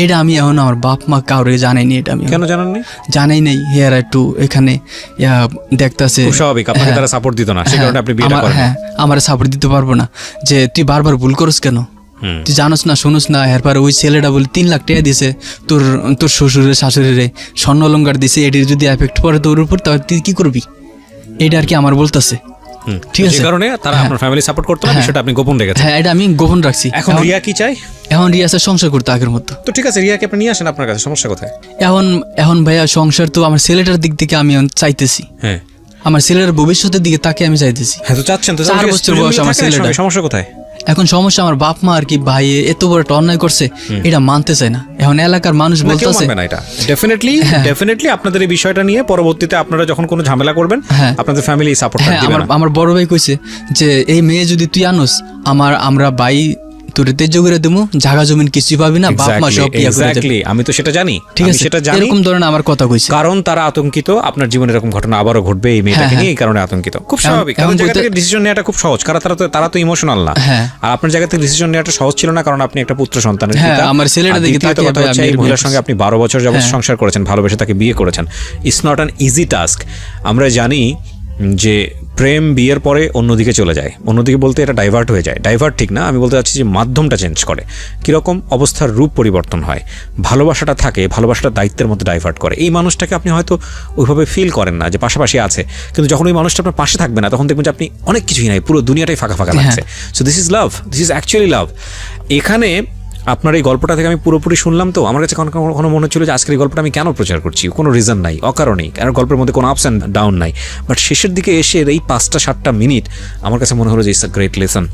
এটা আমি এখনো আমার বাপ মা কাউরে জানাইনি। এটা আমি কেন জানাননি? জানাই নাই, হেয়ারা একটু এখানে দেখতেছে, খুব স্বাভাবিক, আপনাকে তারা সাপোর্ট দিত না, সেই কারণে আপনি বিয়েটা করেন। হ্যাঁ, আমার সাপোর্ট দিতে পারবো না, যে তুই বারবার ভুল করস কেন, তুই জানোস না শুনোস না। এরপর ওই ছেলেটা বলে 3 লাখ টাকা দিছে তোর শ্বশুরের শাশুড়িরে, স্বর্ণ অলংকার দিছে, এটির যদি এফেক্ট পড়ে তোর উপর তাহলে তুই কি করবি, এটা আর কি আমার বলতেছে। ঠিক আছে, এই কারণে তারা আপনার ফ্যামিলি সাপোর্ট করতে না, বিষয়টা আপনি গোপন রেখেছেন। হ্যাঁ, এটা আমি গোপন রাখছি। এখন রিয়া কি চাই? এখন রিয়া আছে সংসার করতে আগের মতো। তো ঠিক আছে, রিয়াকে আপনি নিয়ে আসেন আপনার কাছে, সমস্যা কোথায়? এখন ভাইয়া সংসার তো আমার ছেলেটার দিক থেকে আমি চাইতেছি, হ্যাঁ আমার ছেলের ভবিষ্যতের দিকে তাকে আমি চাইতেছি। হ্যাঁ, তো চাচ্ছেন তো, 4 বছর বয়স আমার ছেলেটা, সমস্যা কোথায়? এখন সমস্যা আমার বাপ মা আর কি, ভাই এত বড় একটা অন্যায় করছে এটা মানতে চায় না। এখন এলাকার মানুষ বলতেছে না, এটা ডেফিনেটলি আপনাদের এই বিষয়টা নিয়ে পরবর্তীতে আপনারা যখন কোনো ঝামেলা করবেন আপনাদের ফ্যামিলি সাপোর্ট দিবে না। আমার বড় ভাই কইছে যে এই মেয়ে যদি তুই আনোস আমরা ভাই তোরে তেজ করে দেবো, জায়গা জমিন কিছুই পাবি না, বাপ মা সব ইয়া করে দেবে। আমি তো সেটা জানি, ঠিক আছে, সেটা জানি, এরকম ধরনের আমার কথা কইছে, কারণ তারা আতঙ্কিত আপনার জীবনে এরকম ঘটনা আবারও ঘটবে এই মেয়েটাকে নিয়ে, এই কারণে আতঙ্কিত। খুব স্বাভাবিক, কারণ জায়গা থেকে ডিসিশন নেওয়াটা খুব সহজ, কারণ তারা তো ইমোশনাল না। আর আপনার জায়গা থেকে ডিসিশন নেওয়াটা সহজ ছিল না, কারণ আপনি একটা পুত্র সন্তানের পিতা। আমার ছেলেটা দেখি তাকে এই মহিলার সঙ্গে আপনি 12 বছর যাবত সংসার করেছেন, ভালোবেসে তাকে বিয়ে করেছেন। It's not an easy task. আমরা জানি যে প্রেম বিয়ের পরে অন্যদিকে চলে যায়, অন্যদিকে বলতে এটা ডাইভার্ট হয়ে যায়, ডাইভার্ট ঠিক না, আমি বলতে চাচ্ছি যে মাধ্যমটা চেঞ্জ করে, কীরকম অবস্থার রূপ পরিবর্তন হয়। ভালোবাসাটা থাকে, ভালোবাসাটা দায়িত্বের মধ্যে ডাইভার্ট করে। এই মানুষটাকে আপনি হয়তো ওইভাবে ফিল করেন না যে পাশাপাশি আছে, কিন্তু যখন ওই মানুষটা আপনার পাশে থাকবে না তখন দেখবেন যে আপনি অনেক কিছুই নাই, পুরো দুনিয়াটাই ফাঁকা ফাঁকা লাগছে। So this is love, this is actually লাভ। এখানে আপনার এই গল্পটা থেকে আমি পুরোপুরি শুনলাম, তো আমার কাছে কখনো মনে হচ্ছিল যে আজকের এই গল্পটা আমি কেন প্রচার করছি, কোনো রিজন নাই, অকারণেই, কারণ গল্পের মধ্যে কোনো আপস অ্যান্ড ডাউন নাই। বাট শেষের দিকে এসে এই 5-7 মিনিট আমার কাছে মনে হলো যে ইটস আ গ্রেট লেসন।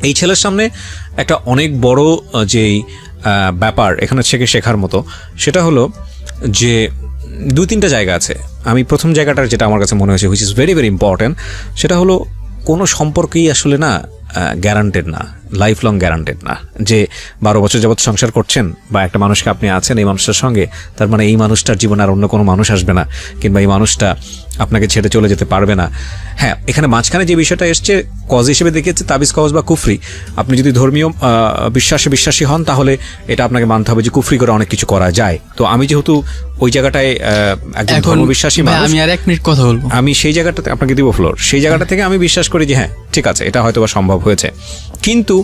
এই ছেলের সামনে একটা অনেক বড় যেই ব্যাপার এখানে শেখার মতো, সেটা হলো যে 2-3টা জায়গা আছে। আমি প্রথম জায়গাটার যেটা আমার কাছে মনে হয়েছে, which is very very important, সেটা হলো কোনো সম্পর্কেই আসলে না গ্যারান্টেড না, লাইফ লং গ্যারান্টেড না। যে 12 বছর যাবত সংসার করছেন বা একটা মানুষকে আপনি আছেন এই মানুষটার সঙ্গে, তার মানে এই মানুষটার জীবনে আর অন্য কোনো মানুষ আসবে না, কিংবা এই মানুষটা আপনাকে ছেড়ে চলে যেতে পারবে না। হ্যাঁ, এখানে মাঝখানে যে বিষয়টা এসছে কজ হিসেবে দেখেছে তাবিজ কজ বা কুফরি। আপনি যদি ধর্মীয় বিশ্বাসী হন তাহলে এটা আপনাকে মানতে হবে যে কুফরি করে অনেক কিছু করা যায়। তো আমি যেহেতু ওই জায়গাটায় একজন ধর্মবিশ্বাসী মানুষ, আমি আর 1 মিনিট কথা বলবো, আমি সেই জায়গাটাতে আপনাকে দিব ফ্লোর, সেই জায়গাটা থেকে আমি বিশ্বাস করি যে হ্যাঁ ঠিক আছে, এটা হয়তো বা সম্ভব হয়েছে। কিন্তু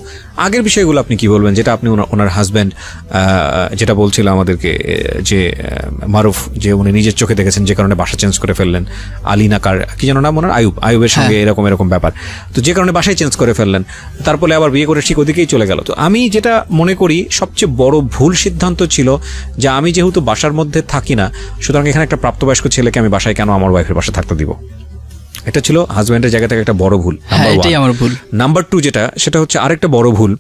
আগের বিষয়গুলো আপনি কি বলবেন, যেটা আপনি ওনার হাজব্যান্ড যেটা বলছিল আমাদেরকে, যে মারুফ, যে উনি নিজের চোখে দেখেছেন, যে কারণে বাসা চেঞ্জ করে ফেললেন, আলিনা কার কি যেন নাম ওনার, আয়ুবের সঙ্গে এরকম ব্যাপার, তো যে কারণে বাসায় চেঞ্জ করে ফেললেন, তারপরে আবার বিয়ে করে ঠিক ওদিকেই চলে গেল। তো আমি যেটা মনে করি সবচেয়ে বড় ভুল সিদ্ধান্ত ছিল যে আমি যেহেতু বাসার মধ্যে থাকি না, সুতরাং এখানে একটা প্রাপ্তবয়স্ক ছেলেকে আমি বাসায় কেন আমার ওয়াইফের বাসা থাকতে দিব। এটা ছিল হাজব্যান্ডের জায়গা থেকে একটা বড় ভুল। নাম্বার 2 যেটা, সেটা হচ্ছে আরেকটা বড় ভুল,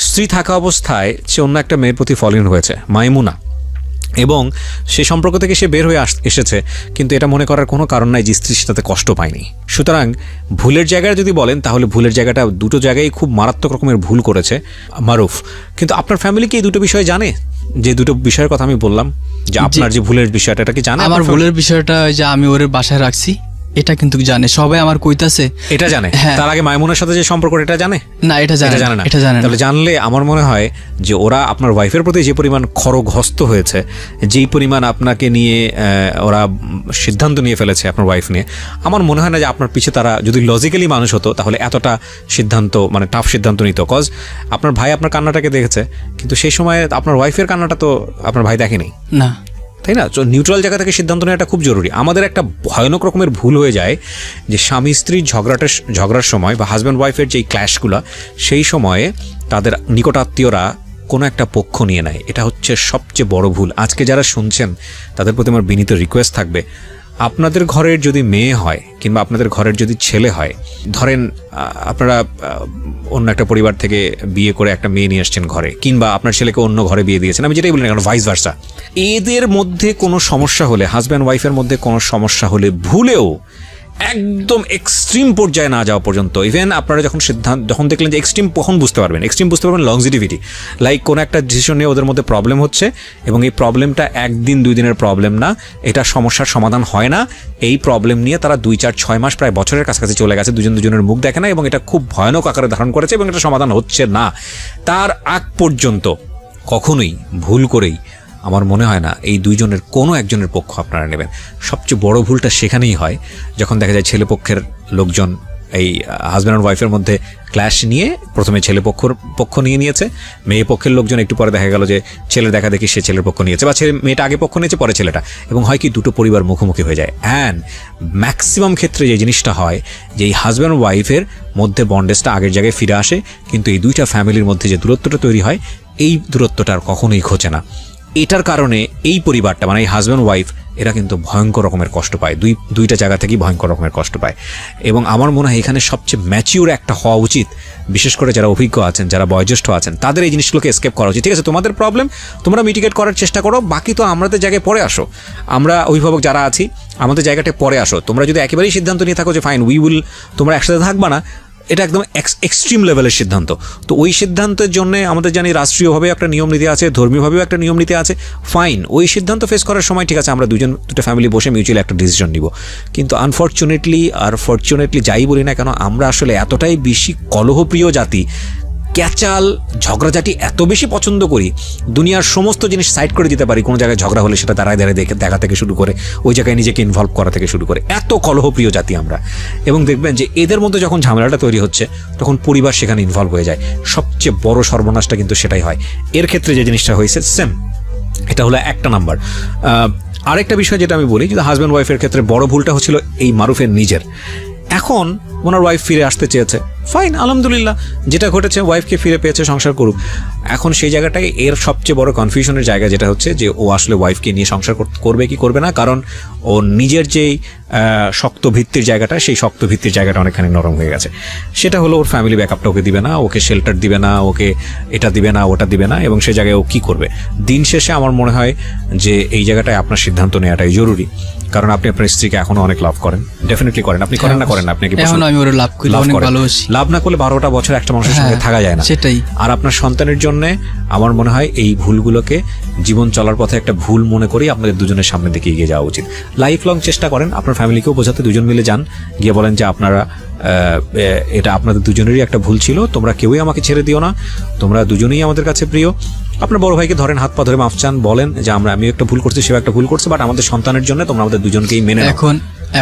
স্ত্রী থাকা অবস্থায় সে অন্য একটা মেয়ের প্রতি ফল ইন হয়েছে, মাইমুনা, এবং সে সম্পর্ক থেকে সে বের হয়ে এসেছে, কিন্তু এটা মনে করার কোনো কারণ নাই যে স্ত্রী সেটাতে কষ্ট পায়নি। সুতরাং ভুলের জায়গায় যদি বলেন তাহলে ভুলের জায়গাটা 2টো জায়গায় খুব মারাত্মক রকমের ভুল করেছে মারুফ। কিন্তু আপনার ফ্যামিলি কি এই 2টো বিষয় জানে, যে 2টো বিষয়ের কথা আমি বললাম, যে আপনার যে ভুলের বিষয়টা, এটা কি জানে? আমার ভুলের বিষয়টা যে আমি ওর বাসায় রাখছি, এটা কিন্তু জানে, সবাই আমার কইতাছে। এটা জানে? হ্যাঁ। তার আগে মাইমুনের সাথে যে সম্পর্ক এটা জানে? না, এটা জানে জানে না। এটা জানে না। তাহলে জানলে আমার মনে হয় যে ওরা আপনার ওয়াইফের প্রতি যে পরিমাণ খড়গহস্ত হয়েছে, যেই পরিমাণ আপনাকে নিয়ে ওরা সিদ্ধান্ত নিয়ে ফেলেছে আপনার ওয়াইফ নিয়ে, আমার মনে হয় না যে আপনার পিছে তারা যদি লজিক্যালি মানুষ হতো তাহলে এতটা সিদ্ধান্ত মানে টাফ সিদ্ধান্ত নিত। কজ আপনার ভাই আপনার কান্নাটাকে দেখেছে, কিন্তু সেই সময় আপনার ওয়াইফের কান্নাটা তো আপনার ভাই দেখেনি, না। তাই না? তো নিউট্রাল জায়গা থেকে সিদ্ধান্ত নেওয়াটা খুব জরুরি। আমাদের একটা ভয়ানক রকমের ভুল হয়ে যায় যে স্বামী স্ত্রীর ঝগড়ার সময় বা হাজব্যান্ড ওয়াইফের যেই ক্ল্যাশগুলো, সেই সময়ে তাদের নিকটাত্মীয়রা কোনো একটা পক্ষ নিয়ে নেয়। এটা হচ্ছে সবচেয়ে বড় ভুল। আজকে যারা শুনছেন তাদের প্রতি আমার বিনীত রিকোয়েস্ট থাকবে, আপনাদের ঘরের যদি মেয়ে হয় কিংবা আপনাদের ঘরের যদি ছেলে হয়, ধরেন আপনারা অন্য একটা পরিবার থেকে বিয়ে করে একটা মেয়ে নিয়ে আসছেন ঘরে, কিংবা আপনার ছেলেকে অন্য ঘরে বিয়ে দিয়েছেন, আমি যেটাই বলি না কেন, ভাইস ভার্সা, এদের মধ্যে কোনো সমস্যা হলে, হাজব্যান্ড ওয়াইফের মধ্যে কোনো সমস্যা হলে ভুলেও একদম এক্সট্রিম পর্যায়ে না যাওয়া পর্যন্ত, ইভেন আপনারা যখন দেখলেন যে এক্সট্রিম, কখন বুঝতে পারবেন লংজিটিভিটি, লাইক কোনো একটা ডিসিশন নিয়ে ওদের মধ্যে প্রবলেম হচ্ছে এবং এই প্রবলেমটা 1 দিন 2 দিনের প্রবলেম না, এটা সমস্যার সমাধান হয় না, এই প্রবলেম নিয়ে তারা 2, 4, 6 মাস প্রায় বছরের কাছাকাছি চলে গেছে, দুজনের মুখ দেখে না এবং এটা খুব ভয়ানক আকারে ধারণ করেছে এবং এটা সমাধান হচ্ছে না, তার আগ পর্যন্ত কখনোই ভুল করেই আমার মনে হয় না এই দুইজনের কোনো একজনের পক্ষ আপনারা নেবেন। সবচেয়ে বড় ভুলটা সেখানেই হয় যখন দেখা যায় ছেলেপক্ষের লোকজন এই হাজব্যান্ড আর ওয়াইফের মধ্যে ক্ল্যাশ নিয়ে প্রথমে পক্ষ নিয়ে নিয়েছে, মেয়ে পক্ষের লোকজন একটু পরে দেখা গেল যে ছেলের দেখা দেখি সে ছেলের পক্ষ নিয়েছে, বা মেয়েটা আগে পক্ষ নিয়েছে পরে ছেলেটা, এবং হয় কি দুটো পরিবার মুখোমুখি হয়ে যায়। অ্যান্ড ম্যাক্সিমাম ক্ষেত্রে যে জিনিসটা হয় যে এই হাজব্যান্ড ওয়াইফের মধ্যে বন্ডেজটা আগের জায়গায় ফিরে আসে, কিন্তু এই দুইটা ফ্যামিলির মধ্যে যে দূরত্বটা তৈরি হয়, এই দূরত্বটা আর কখনোই ঘোচে না। এটার কারণে এই পরিবারটা মানে এই হাজব্যান্ড ওয়াইফ এরা কিন্তু ভয়ঙ্কর রকমের কষ্ট পায়, দুইটা জায়গা থেকেই ভয়ঙ্কর রকমের কষ্ট পায়। এবং আমার মনে হয় এখানে সবচেয়ে ম্যাচিউর একটা হওয়া উচিত, বিশেষ করে যারা অভিজ্ঞ আছেন, যারা বয়োজ্যেষ্ঠ আছেন, তাদের এই জিনিসগুলোকে এসকেপ করা উচিত। ঠিক আছে, তোমাদের প্রবলেম তোমরা মিটিগেট করার চেষ্টা করো, বাকি তো আমাদের জায়গায় পরে আসো, আমরা অভিভাবক যারা আছি আমাদের জায়গাটা পরে আসো। তোমরা যদি একেবারেই সিদ্ধান্ত নিয়ে থাকো যে ফাইন তোমরা একসাথে থাকবা না, এটা একদম এক্সট্রিম লেভেলের সিদ্ধান্ত। তো ওই সিদ্ধান্তের জন্য আমাদের জানি রাষ্ট্রীয়ভাবে একটা নিয়ম নীতি আছে, ধর্মীয়ভাবেও একটা নিয়ম নীতি আছে, ফাইন। ওই সিদ্ধান্ত ফেস করার সময় ঠিক আছে আমরা দুটো ফ্যামিলি বসে মিউচুয়ালি একটা ডিসিশন নিব। কিন্তু আনফর্চুনেটলি ফর্চুনেটলি যাই বলি না কেন, আমরা আসলে এতটাই বেশি কলহপ্রিয় জাতি, ক্যাচাল ঝগড়াঝাটি এত বেশি পছন্দ করি, দুনিয়ার সমস্ত জিনিস সাইড করে দিতে পারি, কোনো জায়গায় ঝগড়া হলে সেটা দাঁড়ায় দেখা থেকে শুরু করে ওই জায়গায় নিজেকে ইনভলভ করা থেকে শুরু করে, এত কলহপ্রিয় জাতি আমরা। এবং দেখবেন যে এদের মধ্যে যখন ঝামেলাটা তৈরি হচ্ছে তখন পরিবার সেখানে ইনভলভ হয়ে যায়। সবচেয়ে বড় সর্বনাশটা কিন্তু সেটাই হয়। এর ক্ষেত্রে যে জিনিসটা হয়েছে সেম, এটা হলো একটা নাম্বার। আরেকটা বিষয় যেটা আমি বলি, যে হাজব্যান্ড ওয়াইফের ক্ষেত্রে বড় ভুলটা হচ্ছিল এই মারুফের নিজের। এখন ওনার ওয়াইফ ফিরে আসতে চেয়েছে, ফাইন, আলহামদুলিল্লাহ, যেটা ঘটেছে ওয়াইফকে ফিরে পেয়েছে, সংসার করুক। এখন সেই জায়গাটায় এর সবচেয়ে বড় কনফিউশনের জায়গা যেটা হচ্ছে যে ও আসলে ওয়াইফকে নিয়ে সংসার করবে কি করবে না, কারণ ও নিজের যেই শক্ত ভিত্তির জায়গাটা, সেই শক্ত ভিত্তির জায়গাটা অনেকখানি নরম হয়ে গেছে। সেটা হলো ওর ফ্যামিলি ব্যাকআপটা ওকে দিবে না, ওকে শেল্টার দিবে না, ওকে এটা দিবে না, ওটা দিবে না, এবং সেই জায়গায় ও কী করবে। দিন শেষে আমার মনে হয় যে এই জায়গাটায় আপনার সিদ্ধান্ত নেওয়াটাই জরুরি, কারণ আপনি আপনার স্ত্রীকে এখনো অনেক লাভ করেন, ডেফিনেটলি করেন, আপনি করেন না করেন না, আপনাকে আমি ওর লাভ করি, অনেক ভালোবাসি। লাভ না করলে 12টা বছর একটা মানুষের সঙ্গে থাকা যায় না, সেটাই। আর আপনার সন্তানের জন্য আমার মনে হয় এই ভুলগুলোকে জীবন চলার পথে একটা ভুল মনে করেই আপনাদের দুজনের সামনে দিকে এগিয়ে যাওয়া উচিত। লাইফ লং চেষ্টা করেন, আপনার ফ্যামিলিকেও বোঝাতে দুজন মিলে যান, গিয়ে বলেন যে আপনারা এটা আপনাদের দুজনেরই একটা ভুল ছিল, তোমরা কেউই আমাকে ছেড়ে দিও না, তোমরা দুজনেই আমাদের কাছে প্রিয়। আপনার বড় ভাইকে ধরেন, হাত পা ধরে মাফ চান, বলেন যে আমি একটা ভুল করছি, সেও একটা ভুল করছে, বাট আমাদের সন্তানের জন্য তোমরা আমাদের দুজনকেই মেনে নাও।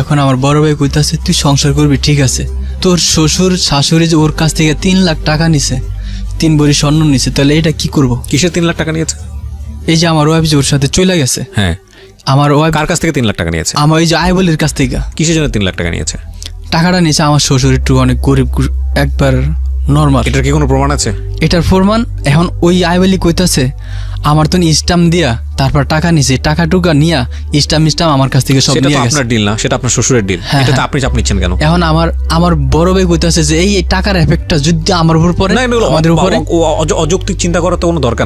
এখন আমার বড় ভাই কইতাছে তুই সংসার করবি, ঠিক আছে, তোর শ্বশুর শাশুড়ি যে ওর কাছ থেকে 3 লাখ টাকা নিছে, 3 ভরি স্বর্ণ নিছে, তাহলে এটা কি করব? কিসের 3 লাখ টাকা নিয়েছে? এই যে আমার ওয়াইফ যে ওর সাথে চলে গেছে। হ্যাঁ, আমার ওয়াইফ কার কাছ থেকে 3 লাখ টাকা নিয়েছে? আমার ওই যে আইবলির কাছ থেকে। কিসের জন্য 3 লাখ টাকা নিয়েছে? টাকাটা নিয়েছে আমার শ্বশুর একটু অনেক গরিব, একবার নর্মাল। এটার কি কোনো প্রমাণ আছে? এটার প্রমাণ এখন ওই আইবলি কইতাছে আমার তো স্টাম্প দিয়া তারপর টাকা নিছে, টাকা টুকা নিয়া স্টাম্প আমার কাছ থেকে সব নিয়ে গেছে। সেটা তো আপনার ডিল না, সেটা আপনার শ্বশুরের ডিল, এটা তো আপনি চাপ নিচ্ছেন কেন? এখন আমার বড় ভাই কইতাছে যে এই টাকার এফেক্টটা যদি আমার উপর পড়ে, আমাদের উপরে। অযৌক্তিক চিন্তা করার তো কোনো দরকার